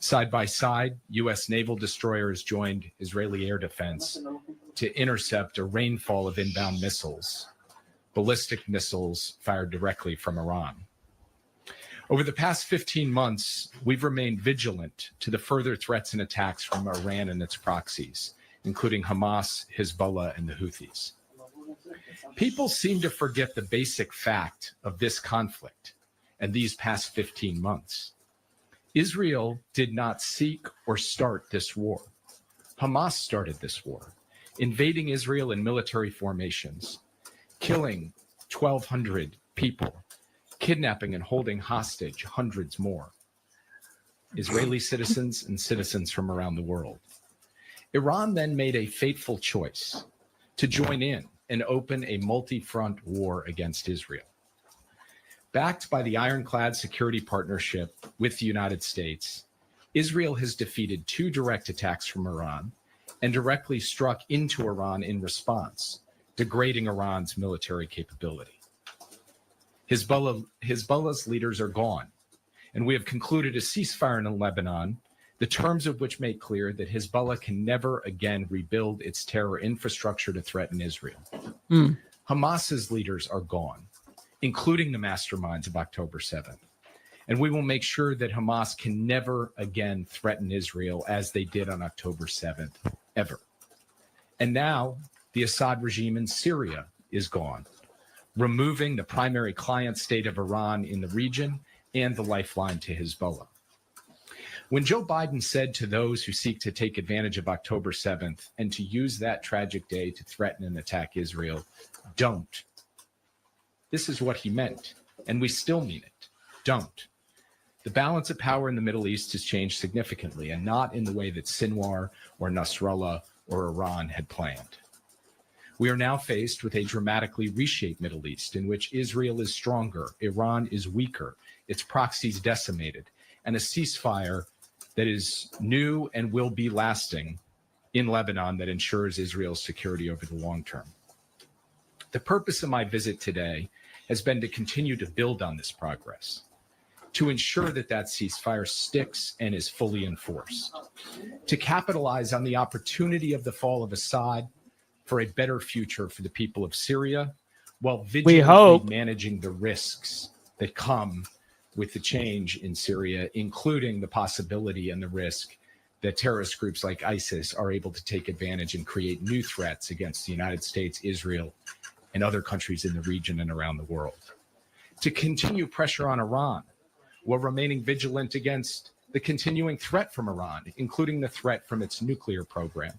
Side by side, U.S. naval destroyers joined Israeli air defense to intercept a rainfall of inbound missiles, ballistic missiles fired directly from Iran. Over the past 15 months, we've remained vigilant to the further threats and attacks from Iran and its proxies, including Hamas, Hezbollah, and the Houthis. People seem to forget the basic fact of this conflict and these past 15 months. Israel did not seek or start this war. Hamas started this war, invading Israel in military formations, killing 1,200 people, kidnapping and holding hostage hundreds more, Israeli citizens and citizens from around the world. Iran then made a fateful choice to join in and open a multi-front war against Israel. Backed by the ironclad security partnership with the United States, Israel has defeated 2 direct attacks from Iran and directly struck into Iran in response, degrading Iran's military capability. Hezbollah's leaders are gone, and we have concluded a ceasefire in Lebanon, the terms of which make clear that Hezbollah can never again rebuild its terror infrastructure to threaten Israel. Hamas's leaders are gone, including the masterminds of October 7th. And we will make sure that Hamas can never again threaten Israel as they did on October 7th, ever. And now the Assad regime in Syria is gone, removing the primary client state of Iran in the region and the lifeline to Hezbollah. When Joe Biden said to those who seek to take advantage of October 7th and to use that tragic day to threaten and attack Israel, don't. This is what he meant, and we still mean it. Don't. The balance of power in the Middle East has changed significantly, and not in the way that Sinwar or Nasrallah or Iran had planned. We are now faced with a dramatically reshaped Middle East in which Israel is stronger, Iran is weaker, its proxies decimated, and a ceasefire that is new and will be lasting in Lebanon that ensures Israel's security over the long term. The purpose of my visit today has been to continue to build on this progress, to ensure that that ceasefire sticks and is fully enforced, to capitalize on the opportunity of the fall of Assad for a better future for the people of Syria, while vigilantly managing the risks that come with the change in Syria, including the possibility and the risk that terrorist groups like ISIS are able to take advantage and create new threats against the United States, Israel, and other countries in the region and around the world. To continue pressure on Iran while remaining vigilant against the continuing threat from Iran, including the threat from its nuclear program.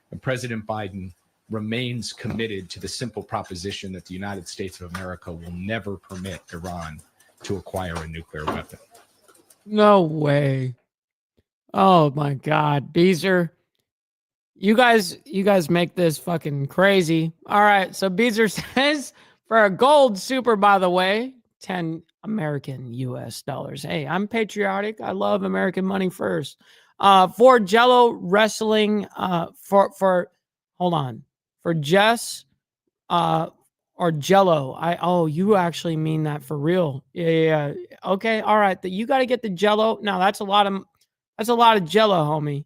And President Biden remains committed to the simple proposition that the United States of America will never permit Iran to acquire a nuclear weapon. No way. Oh my God. Beezer, You guys make this fucking crazy. All right. So Beezer says for a gold super, by the way, 10 American US dollars. Hey, I'm patriotic. I love American money first. For Jello wrestling, for hold on. For Jess, or Jello. You actually mean that for real. Yeah. Okay. All right. You got to get the Jello. No, that's a lot of Jello, homie.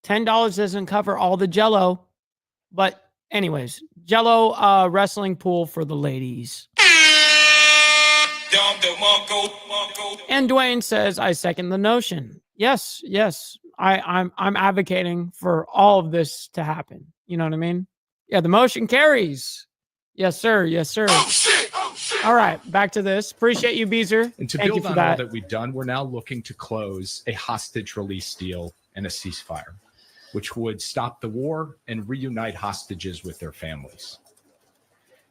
$10 doesn't cover all the Jello. But anyways, Jello wrestling pool for the ladies. And Dwayne says, I second the notion. Yes. I'm advocating for all of this to happen. You know what I mean? Yeah, the motion carries. Yes, sir. Oh, shit. All right, back to this. Appreciate you, Beezer. And to Thank build you on for all that we've done, we're now looking to close a hostage release deal and a ceasefire, which would stop the war and reunite hostages with their families.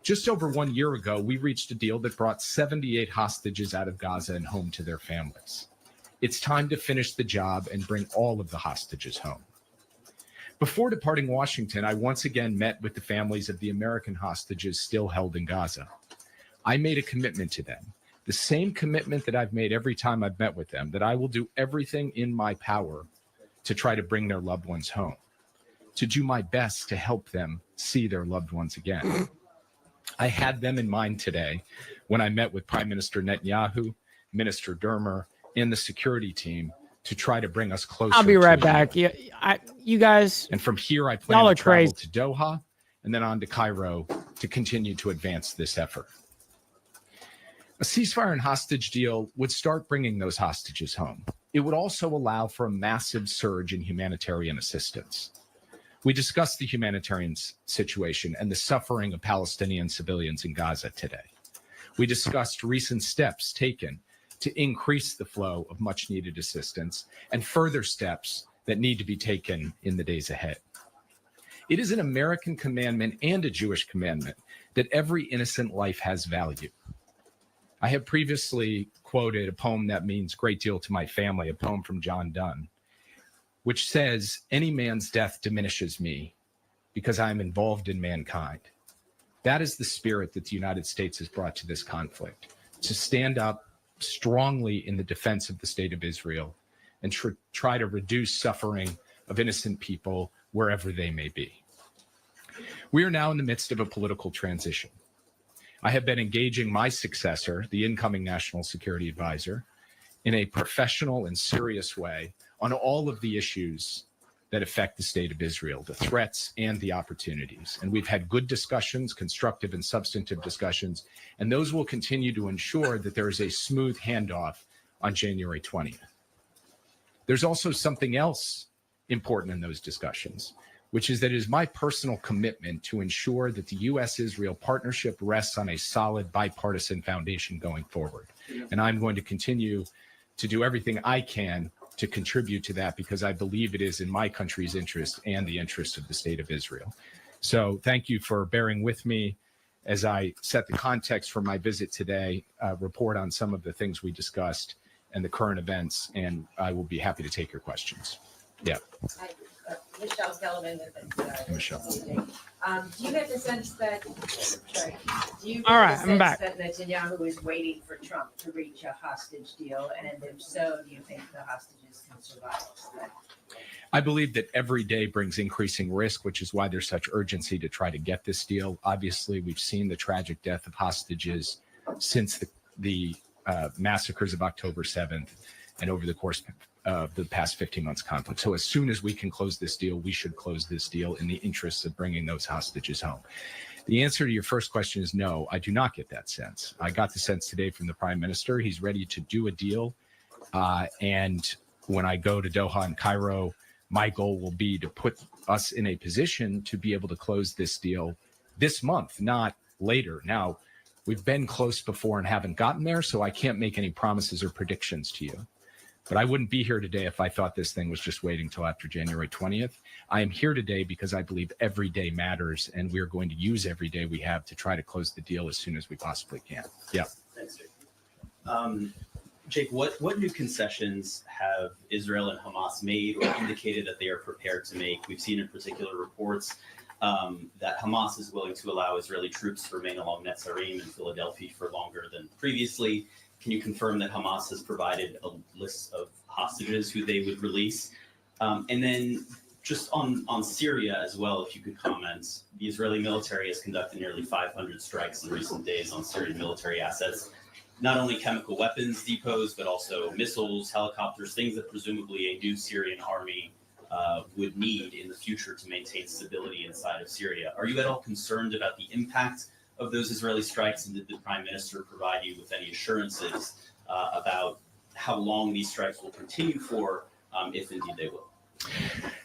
Just over 1 year ago, we reached a deal that brought 78 hostages out of Gaza and home to their families. It's time to finish the job and bring all of the hostages home. Before departing Washington, I once again met with the families of the American hostages still held in Gaza. I made a commitment to them, the same commitment that I've made every time I've met with them, that I will do everything in my power to try to bring their loved ones home, to do my best to help them see their loved ones again. I had them in mind today when I met with Prime Minister Netanyahu, Minister Dermer, and the security team to try to bring us closer. I'll be right back. Yeah, you guys. And from here, I plan to travel to Doha and then on to Cairo to continue to advance this effort. A ceasefire and hostage deal would start bringing those hostages home. It would also allow for a massive surge in humanitarian assistance. We discussed the humanitarian situation and the suffering of Palestinian civilians in Gaza today. We discussed recent steps taken to increase the flow of much needed assistance and further steps that need to be taken in the days ahead. It is an American commandment and a Jewish commandment that every innocent life has value. I have previously quoted a poem that means a great deal to my family, a poem from John Donne, which says, any man's death diminishes me because I am involved in mankind. That is the spirit that the United States has brought to this conflict, to stand up strongly in the defense of the state of Israel and try to reduce suffering of innocent people wherever they may be. We are now in the midst of a political transition. I have been engaging my successor, the incoming National Security Advisor, in a professional and serious way on all of the issues that affect the state of Israel, the threats and the opportunities. And we've had good discussions, constructive and substantive discussions, and those will continue to ensure that there is a smooth handoff on January 20th. There's also something else important in those discussions, which is that it is my personal commitment to ensure that the U.S.-Israel partnership rests on a solid bipartisan foundation going forward. And I'm going to continue to do everything I can to contribute to that because I believe it is in my country's interest and the interest of the state of Israel. So thank you for bearing with me as I set the context for my visit today, report on some of the things we discussed and the current events, and I will be happy to take your questions. Yeah. Michelle Kellerman with Michelle. Do you get the sense that, sorry, do you get All right, the I'm sense back. that Netanyahu is waiting for Trump to reach a hostage deal? And if so, do you think the hostages can survive that? I believe that every day brings increasing risk, which is why there's such urgency to try to get this deal. Obviously, we've seen the tragic death of hostages since the massacres of October 7th and over the course of the past 15 months conflict. So as soon as we can close this deal, we should close this deal in the interests of bringing those hostages home. The answer to your first question is no, I do not get that sense. I got the sense today from the Prime Minister. He's ready to do a deal. And when I go to Doha and Cairo, my goal will be to put us in a position to be able to close this deal this month, not later. Now, we've been close before and haven't gotten there, so I can't make any promises or predictions to you. But I wouldn't be here today if I thought this thing was just waiting till after January 20th. I am here today because I believe every day matters, and we are going to use every day we have to try to close the deal as soon as we possibly can. Yeah. Thanks, Jake. Jake, what new concessions have Israel and Hamas made or indicated that they are prepared to make? We've seen in particular reports that Hamas is willing to allow Israeli troops to remain along Netzarim and Philadelphia for longer than previously. Can you confirm that Hamas has provided a list of hostages who they would release? And then just on Syria as well, if you could comment, the Israeli military has conducted nearly 500 strikes in recent days on Syrian military assets. Not only chemical weapons depots, but also missiles, helicopters, things that presumably a new Syrian army would need in the future to maintain stability inside of Syria. Are you at all concerned about the impact of those Israeli strikes, and did the Prime Minister provide you with any assurances about how long these strikes will continue for, if indeed they will?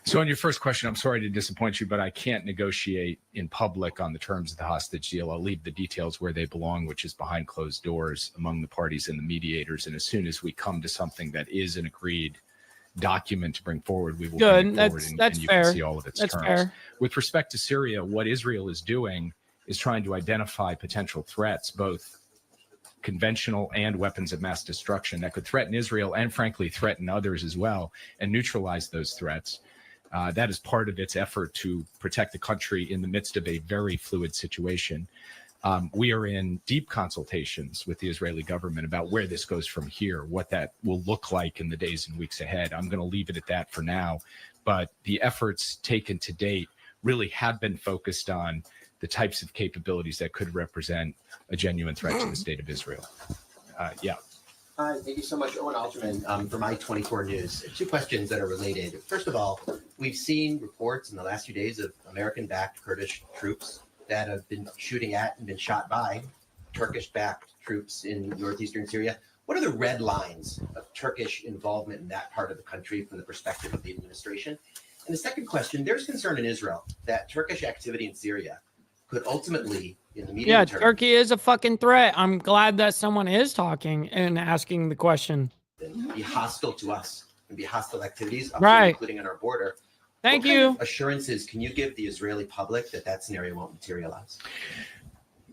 So on your first question, I'm sorry to disappoint you, but I can't negotiate in public on the terms of the hostage deal. I'll leave the details where they belong, which is behind closed doors among the parties and the mediators. And as soon as we come to something that is an agreed document to bring forward, we will bring it forward, and you fair. can see all of its That's terms. fair. With respect to Syria, what Israel is doing is trying to identify potential threats, both conventional and weapons of mass destruction, that could threaten Israel and frankly threaten others as well, and neutralize those threats. That is part of its effort to protect the country in the midst of a very fluid situation. We are in deep consultations with the Israeli government about where this goes from here, what that will look like in the days and weeks ahead. I'm going to leave it at that for now, but the efforts taken to date really have been focused on the types of capabilities that could represent a genuine threat to the state of Israel. Yeah. Hi, thank you so much. Owen Alterman from I-24 News. Two questions that are related. First of all, we've seen reports in the last few days of American-backed Kurdish troops that have been shooting at and been shot by Turkish-backed troops in northeastern Syria. What are the red lines of Turkish involvement in that part of the country from the perspective of the administration? And the second question, there's concern in Israel that Turkish activity in Syria could ultimately, in the medium term, Turkey is a fucking threat. I'm glad that someone is talking and asking the question. be hostile to us and be hostile activities, up to Right. including on our border. Thank What kind you. of assurances can you give the Israeli public that that scenario won't materialize?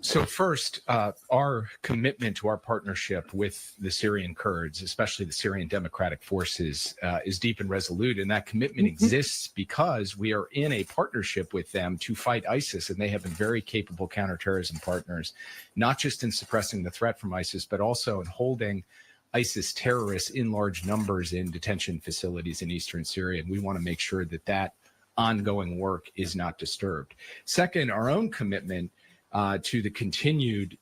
So first, our commitment to our partnership with the Syrian Kurds, especially the Syrian Democratic Forces, is deep and resolute. And that commitment exists because we are in a partnership with them to fight ISIS. And they have been very capable counterterrorism partners, not just in suppressing the threat from ISIS, but also in holding ISIS terrorists in large numbers in detention facilities in eastern Syria. And we want to make sure that that ongoing work is not disturbed. Second, our own commitment to the continued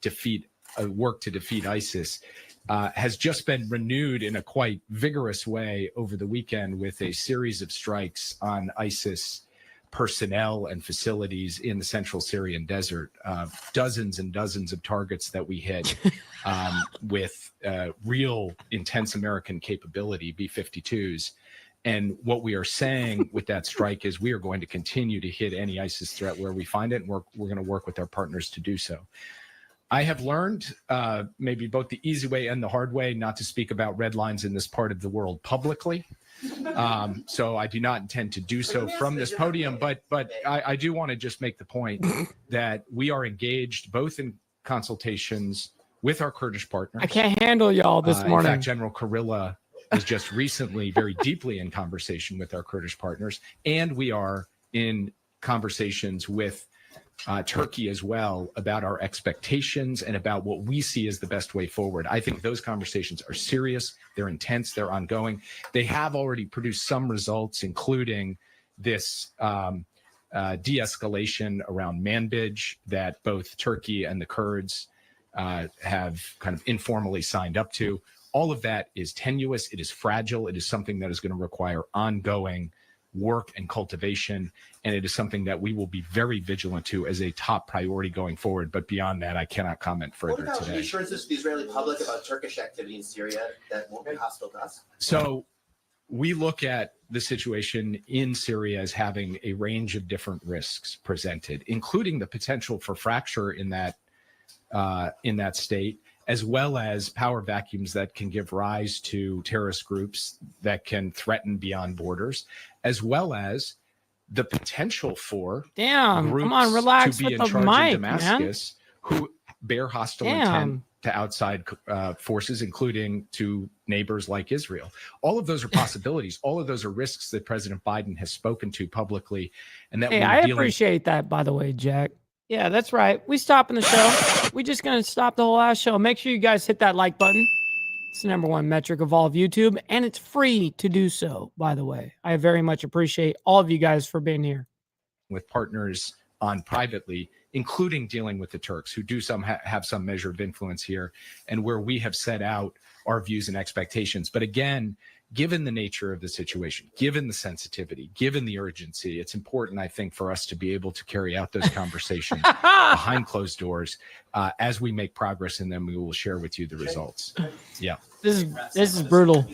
work to defeat ISIS has just been renewed in a quite vigorous way over the weekend with a series of strikes on ISIS personnel and facilities in the central Syrian desert. Dozens and dozens of targets that we hit with real intense American capability, B-52s. And what we are saying with that strike is we are going to continue to hit any ISIS threat where we find it, and we're going to work with our partners to do so. I have learned maybe both the easy way and the hard way not to speak about red lines in this part of the world publicly. So I do not intend to do so from this podium, but I do want to just make the point that we are engaged both in consultations with our Kurdish partners. I can't handle y'all this morning. In fact, General Kurilla was just recently very deeply in conversation with our Kurdish partners, and we are in conversations with Turkey as well about our expectations and about what we see as the best way forward. I think those conversations are serious, they're intense, they're ongoing. They have already produced some results, including this de-escalation around Manbij that both Turkey and the Kurds have kind of informally signed up to. All of that is tenuous, it is fragile, it is something that is going to require ongoing work and cultivation, and it is something that we will be very vigilant to as a top priority going forward. But beyond that, I cannot comment further What about today. reassurances to the Israeli public about Turkish activity in Syria that won't be hostile to us? So we look at the situation in Syria as having a range of different risks presented, including the potential for fracture in that state, as well as power vacuums that can give rise to terrorist groups that can threaten beyond borders, as well as the potential for Damn, groups come on, relax to be with in the charge mic, in Damascus who bear hostile intent to outside forces, including to neighbors like Israel. All of those are possibilities. All of those are risks that President Biden has spoken to publicly, and that Hey, I appreciate that, by the way, Jack. Yeah, that's right. We stopping the show. We're just going to stop the whole ass show. Make sure you guys hit that like button. It's the #1 metric of all of YouTube, and it's free to do so, by the way. I very much appreciate all of you guys for being here. With partners on privately, including dealing with the Turks, who do have some measure of influence here, and where we have set out our views and expectations. But again, given the nature of the situation, given the sensitivity, given the urgency, it's important, I think, for us to be able to carry out those conversations behind closed doors. As we make progress in them, we will share with you the results. Yeah. This is brutal.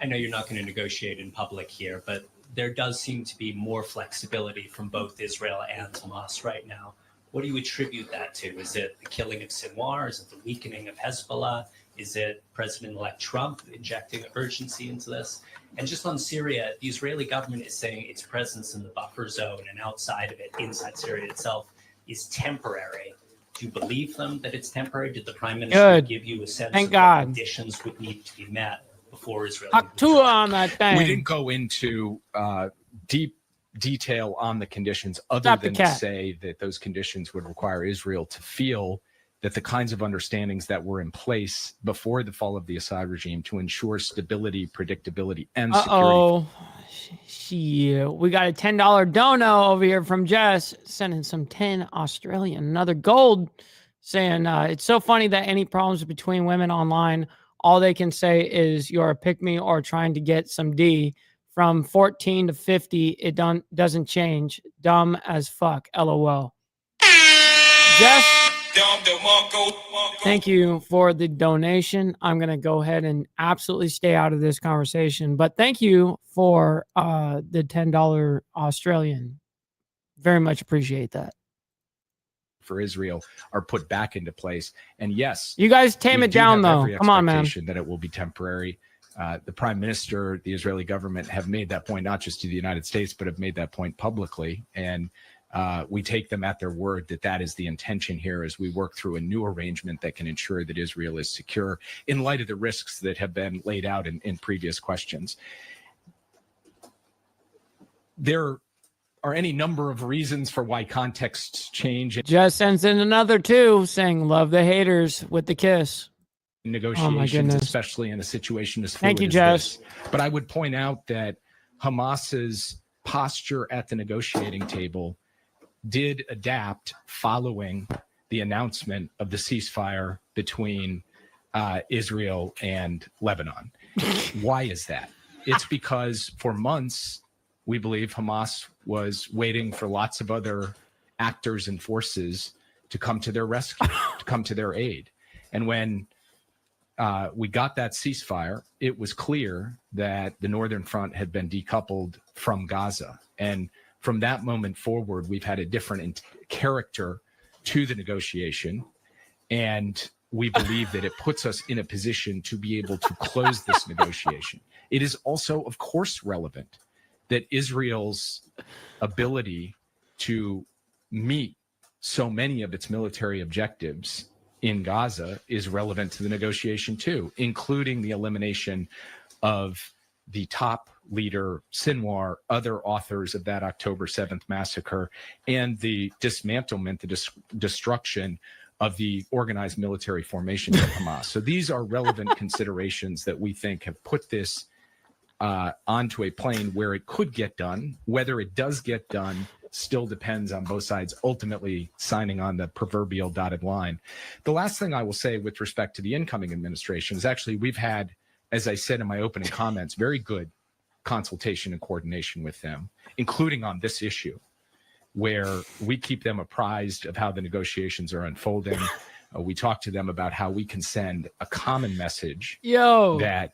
I know you're not going to negotiate in public here, but there does seem to be more flexibility from both Israel and Hamas right now. What do you attribute that to? Is it the killing of Sinwar? Is it the weakening of Hezbollah? Is it President-elect Trump injecting urgency into this? And just on Syria, the Israeli government is saying its presence in the buffer zone and outside of it, inside Syria itself, is temporary. Do you believe them that it's temporary? Did the Prime Minister give you a sense of what conditions would need to be met before Israel? On that thing. We didn't go into deep detail on the conditions, other than to say that those conditions would require Israel to feel that the kinds of understandings that were in place before the fall of the Assad regime to ensure stability, predictability, and security. Shit. We got a $10 dono over here from Jess, sending some 10 Australian, another gold, saying it's so funny that any problems between women online, all they can say is you're a pick-me or trying to get some D. From 14 to 50, it doesn't change. Dumb as fuck. LOL. Jess, thank you for the donation. I'm going to go ahead and absolutely stay out of this conversation. But thank you for the $10 Australian. Very much appreciate that. For Israel are put back into place. And yes, you guys tame it down, though. Come on, man. That it will be temporary. The Prime Minister, the Israeli government have made that point, not just to the United States, but have made that point publicly. And we take them at their word that that is the intention here as we work through a new arrangement that can ensure that Israel is secure in light of the risks that have been laid out in previous questions. There are any number of reasons for why contexts change. Just sends in another two saying, love the haters with the kiss. Negotiations, especially in a situation as fluid Thank you, as Jess. this. But I would point out that Hamas's posture at the negotiating table did adapt following the announcement of the ceasefire between Israel and Lebanon. Why is that? It's because for months, we believe Hamas was waiting for lots of other actors and forces to come to their rescue, to come to their aid. And when we got that ceasefire, it was clear that the Northern Front had been decoupled from Gaza. And from that moment forward, we've had a different character to the negotiation. And we believe that it puts us in a position to be able to close this negotiation. It is also, of course, relevant that Israel's ability to meet so many of its military objectives in Gaza is relevant to the negotiation too, including the elimination of the top leader, Sinwar, other authors of that October 7th massacre, and the dismantlement, the destruction of the organized military formation of Hamas. So these are relevant considerations that we think have put this onto a plane where it could get done. Whether it does get done still depends on both sides ultimately signing on the proverbial dotted line. The last thing I will say with respect to the incoming administration is actually we've had, as I said in my opening comments, very good consultation and coordination with them, including on this issue, where we keep them apprised of how the negotiations are unfolding. We talk to them about how we can send a common message that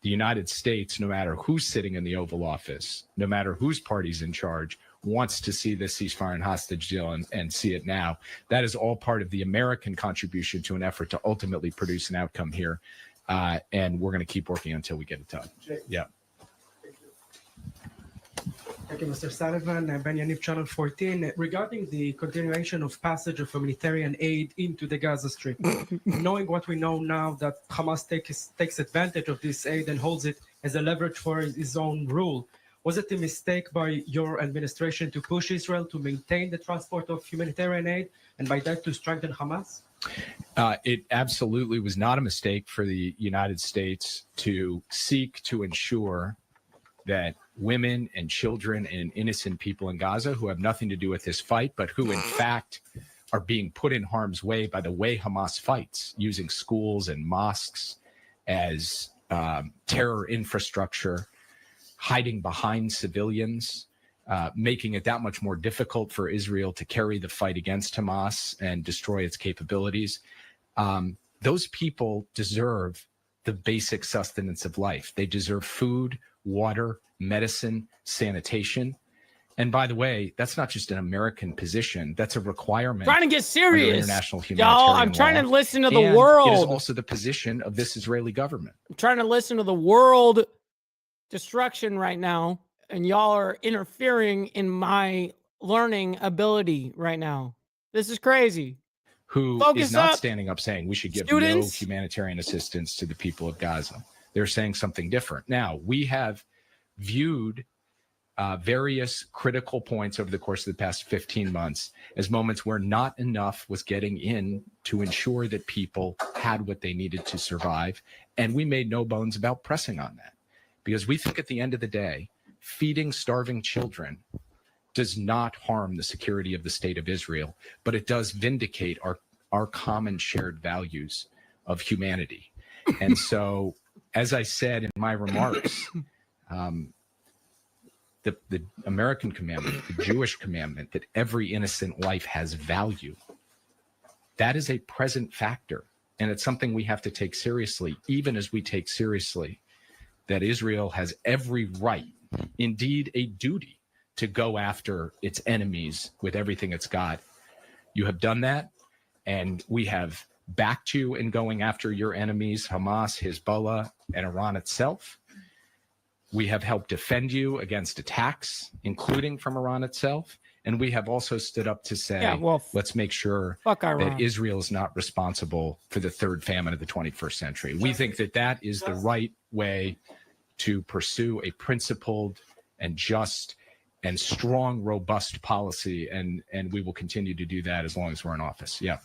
the United States, no matter who's sitting in the Oval Office, no matter whose party's in charge, wants to see this ceasefire and hostage deal and see it now. That is all part of the American contribution to an effort to ultimately produce an outcome here. And we're going to keep working until we get it done. Yeah. Thank you, Mr. Sullivan. Ben Yaniv, Channel 14. Regarding the continuation of passage of humanitarian aid into the Gaza Strip, knowing what we know now that Hamas takes advantage of this aid and holds it as a leverage for his own rule, was it a mistake by your administration to push Israel to maintain the transport of humanitarian aid and by that to strengthen Hamas? It absolutely was not a mistake for the United States to seek to ensure that women and children and innocent people in Gaza who have nothing to do with this fight, but who in fact are being put in harm's way by the way Hamas fights, using schools and mosques as terror infrastructure, hiding behind civilians, making it that much more difficult for Israel to carry the fight against Hamas and destroy its capabilities. Those people deserve the basic sustenance of life. They deserve food, water, medicine, sanitation. And by the way, that's not just an American position. That's a requirement. Trying to get serious. International humanitarian Y'all, I'm trying law. to listen to the And world. It is also the position of this Israeli government. I'm trying to listen to the world destruction right now, and y'all are interfering in my learning ability right now. This is crazy. Who Focus is not up. standing up saying we should give Students. no humanitarian assistance to the people of Gaza. They're saying something different. Now, we have viewed various critical points over the course of the past 15 months as moments where not enough was getting in to ensure that people had what they needed to survive. And we made no bones about pressing on that, because we think at the end of the day, feeding starving children does not harm the security of the state of Israel, but it does vindicate our common shared values of humanity. And so, as I said in my remarks, the American commandment, the Jewish commandment that every innocent life has value, that is a present factor. And it's something we have to take seriously, even as we take seriously that Israel has every right, indeed a duty, to go after its enemies with everything it's got. You have done that, and we have backed you in going after your enemies, Hamas, Hezbollah, and Iran itself. We have helped defend you against attacks, including from Iran itself. And we have also stood up to say, let's make sure that Israel is not responsible for the third famine of the 21st century. We think that that is the right way to pursue a principled and just and strong, robust policy. And we will continue to do that as long as we're in office. Yeah.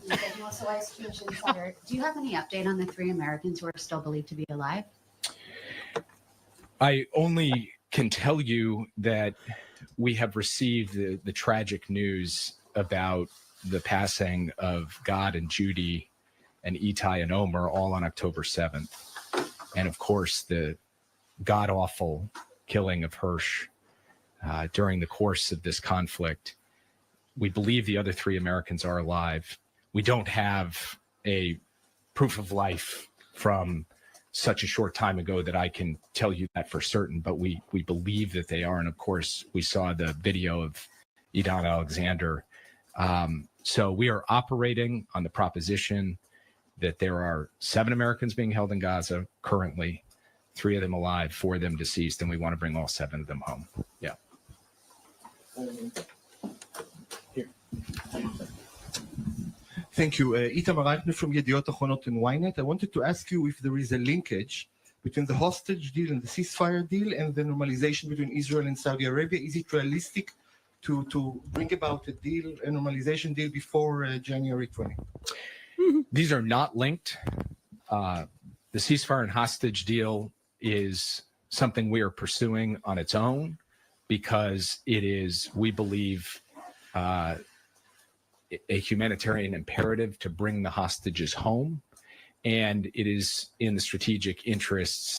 You also asked Jewish Insider, do you have any update on the 3 Americans who are still believed to be alive? I only can tell you that we have received the tragic news about the passing of God and Judy and Itai and Omer all on October 7th. And of course, the god-awful killing of Hirsch during the course of this conflict. We believe the other 3 Americans are alive. We don't have a proof of life from such a short time ago that I can tell you that for certain, but we believe that they are. And of course, we saw the video of Idan Alexander. So we are operating on the proposition that there are 7 Americans being held in Gaza currently, 3 of them alive, 4 of them deceased, and we want to bring all 7 of them home. Yeah. Thank you. Itamar Reichner from Yediot Achronot and Ynet. I wanted to ask you if there is a linkage between the hostage deal and the ceasefire deal and the normalization between Israel and Saudi Arabia. Is it realistic to bring about a deal, a normalization deal before January 20? These are not linked. The ceasefire and hostage deal is something we are pursuing on its own because it is, we believe, a humanitarian imperative to bring the hostages home. And it is in the strategic interests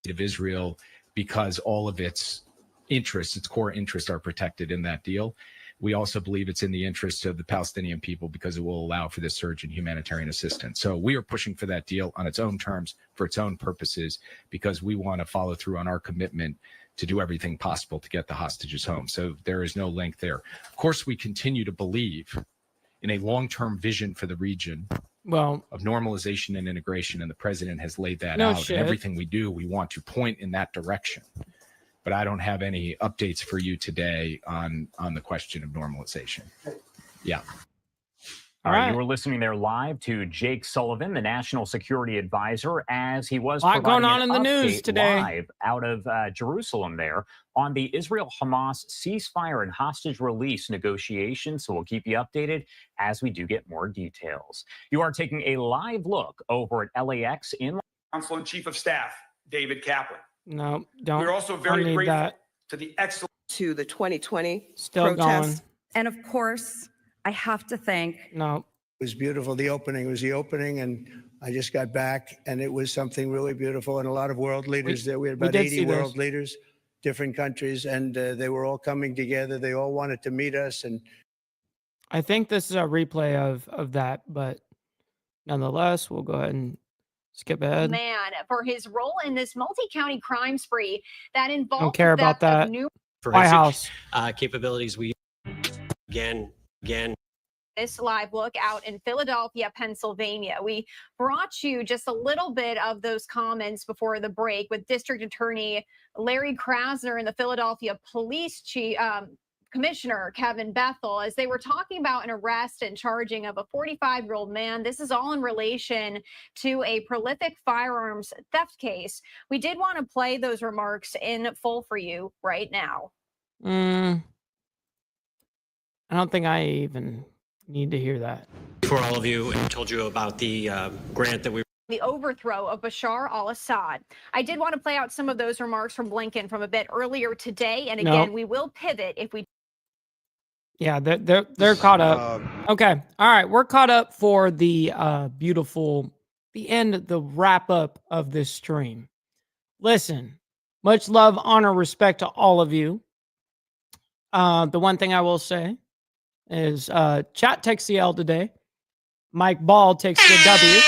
of Israel because all of its interests, its core interests, are protected in that deal. We also believe it's in the interest of the Palestinian people because it will allow for the surge in humanitarian assistance. So we are pushing for that deal on its own terms, for its own purposes, because we want to follow through on our commitment to do everything possible to get the hostages home. So there is no link there. Of course, we continue to believe in a long-term vision for the region of normalization and integration, and the president has laid that out. And everything we do, we want to point in that direction. but I don't have any updates for you today on the question of normalization. Yeah. All right, you were listening there live to Jake Sullivan, the National Security Advisor, as he was a lot going on in the update news today live out of Jerusalem there on the Israel-Hamas ceasefire and hostage release negotiations. So we'll keep you updated as we do get more details. You are taking a live look over at LAX in Council and Chief of Staff, David Kaplan. No, don't. We're also very don't need grateful that. to the excellent to the 2020 Still protests. going. And of course, I have to thank. No. It was beautiful. The opening was the opening, and I just got back, and it was something really beautiful. And a lot of world leaders there. We had about 80 world leaders, different countries, and they were all coming together. They all wanted to meet us. And I think this is a replay of that, but nonetheless, we'll go ahead and skip ahead. Man, for his role in this multi-county crime spree that involved Don't care about that. White House capabilities. We again. This live look out in Philadelphia, Pennsylvania. We brought you just a little bit of those comments before the break with District Attorney Larry Krasner and the Philadelphia Police Chief, Commissioner Kevin Bethel, as they were talking about an arrest and charging of a 45-year-old man. This is all in relation to a prolific firearms theft case. We did want to play those remarks in full for you right now. I don't think I even need to hear that. For all of you, and told you about the grant that we. The overthrow of Bashar al-Assad. I did want to play out some of those remarks from Blinken from a bit earlier today. And again, we will pivot if we. Yeah, they're caught up. Okay. All right. We're caught up for the the end, the wrap up of this stream. Listen, much love, honor, respect to all of you. The one thing I will say is chat takes the L today. Mike Ball takes the W.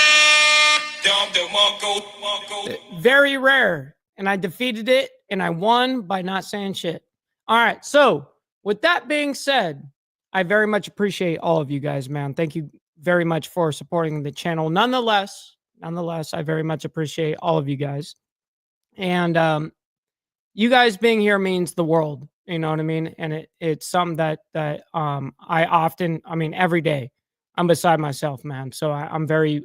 Very rare. And I defeated it and I won by not saying shit. All right. So with that being said, I very much appreciate all of you guys, man. Thank you very much for supporting the channel. Nonetheless, I very much appreciate all of you guys. And you guys being here means the world. You know what I mean? And it's something that I often, every day, I'm beside myself, man. So I'm very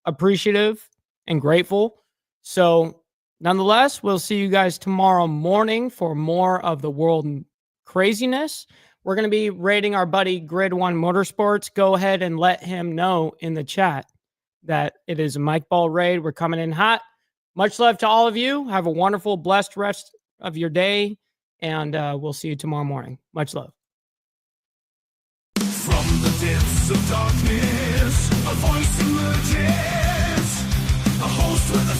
appreciative and grateful. So nonetheless, we'll see you guys tomorrow morning for more of the world craziness. We're going to be rating our buddy Grid One Motorsports. Go ahead and let him know in the chat that it is a Mike Ball raid. We're coming in hot. Much love to all of you. Have a wonderful, blessed rest of your day. And we'll see you tomorrow morning. Much love. From the depths of darkness, a voice emerges, a host with a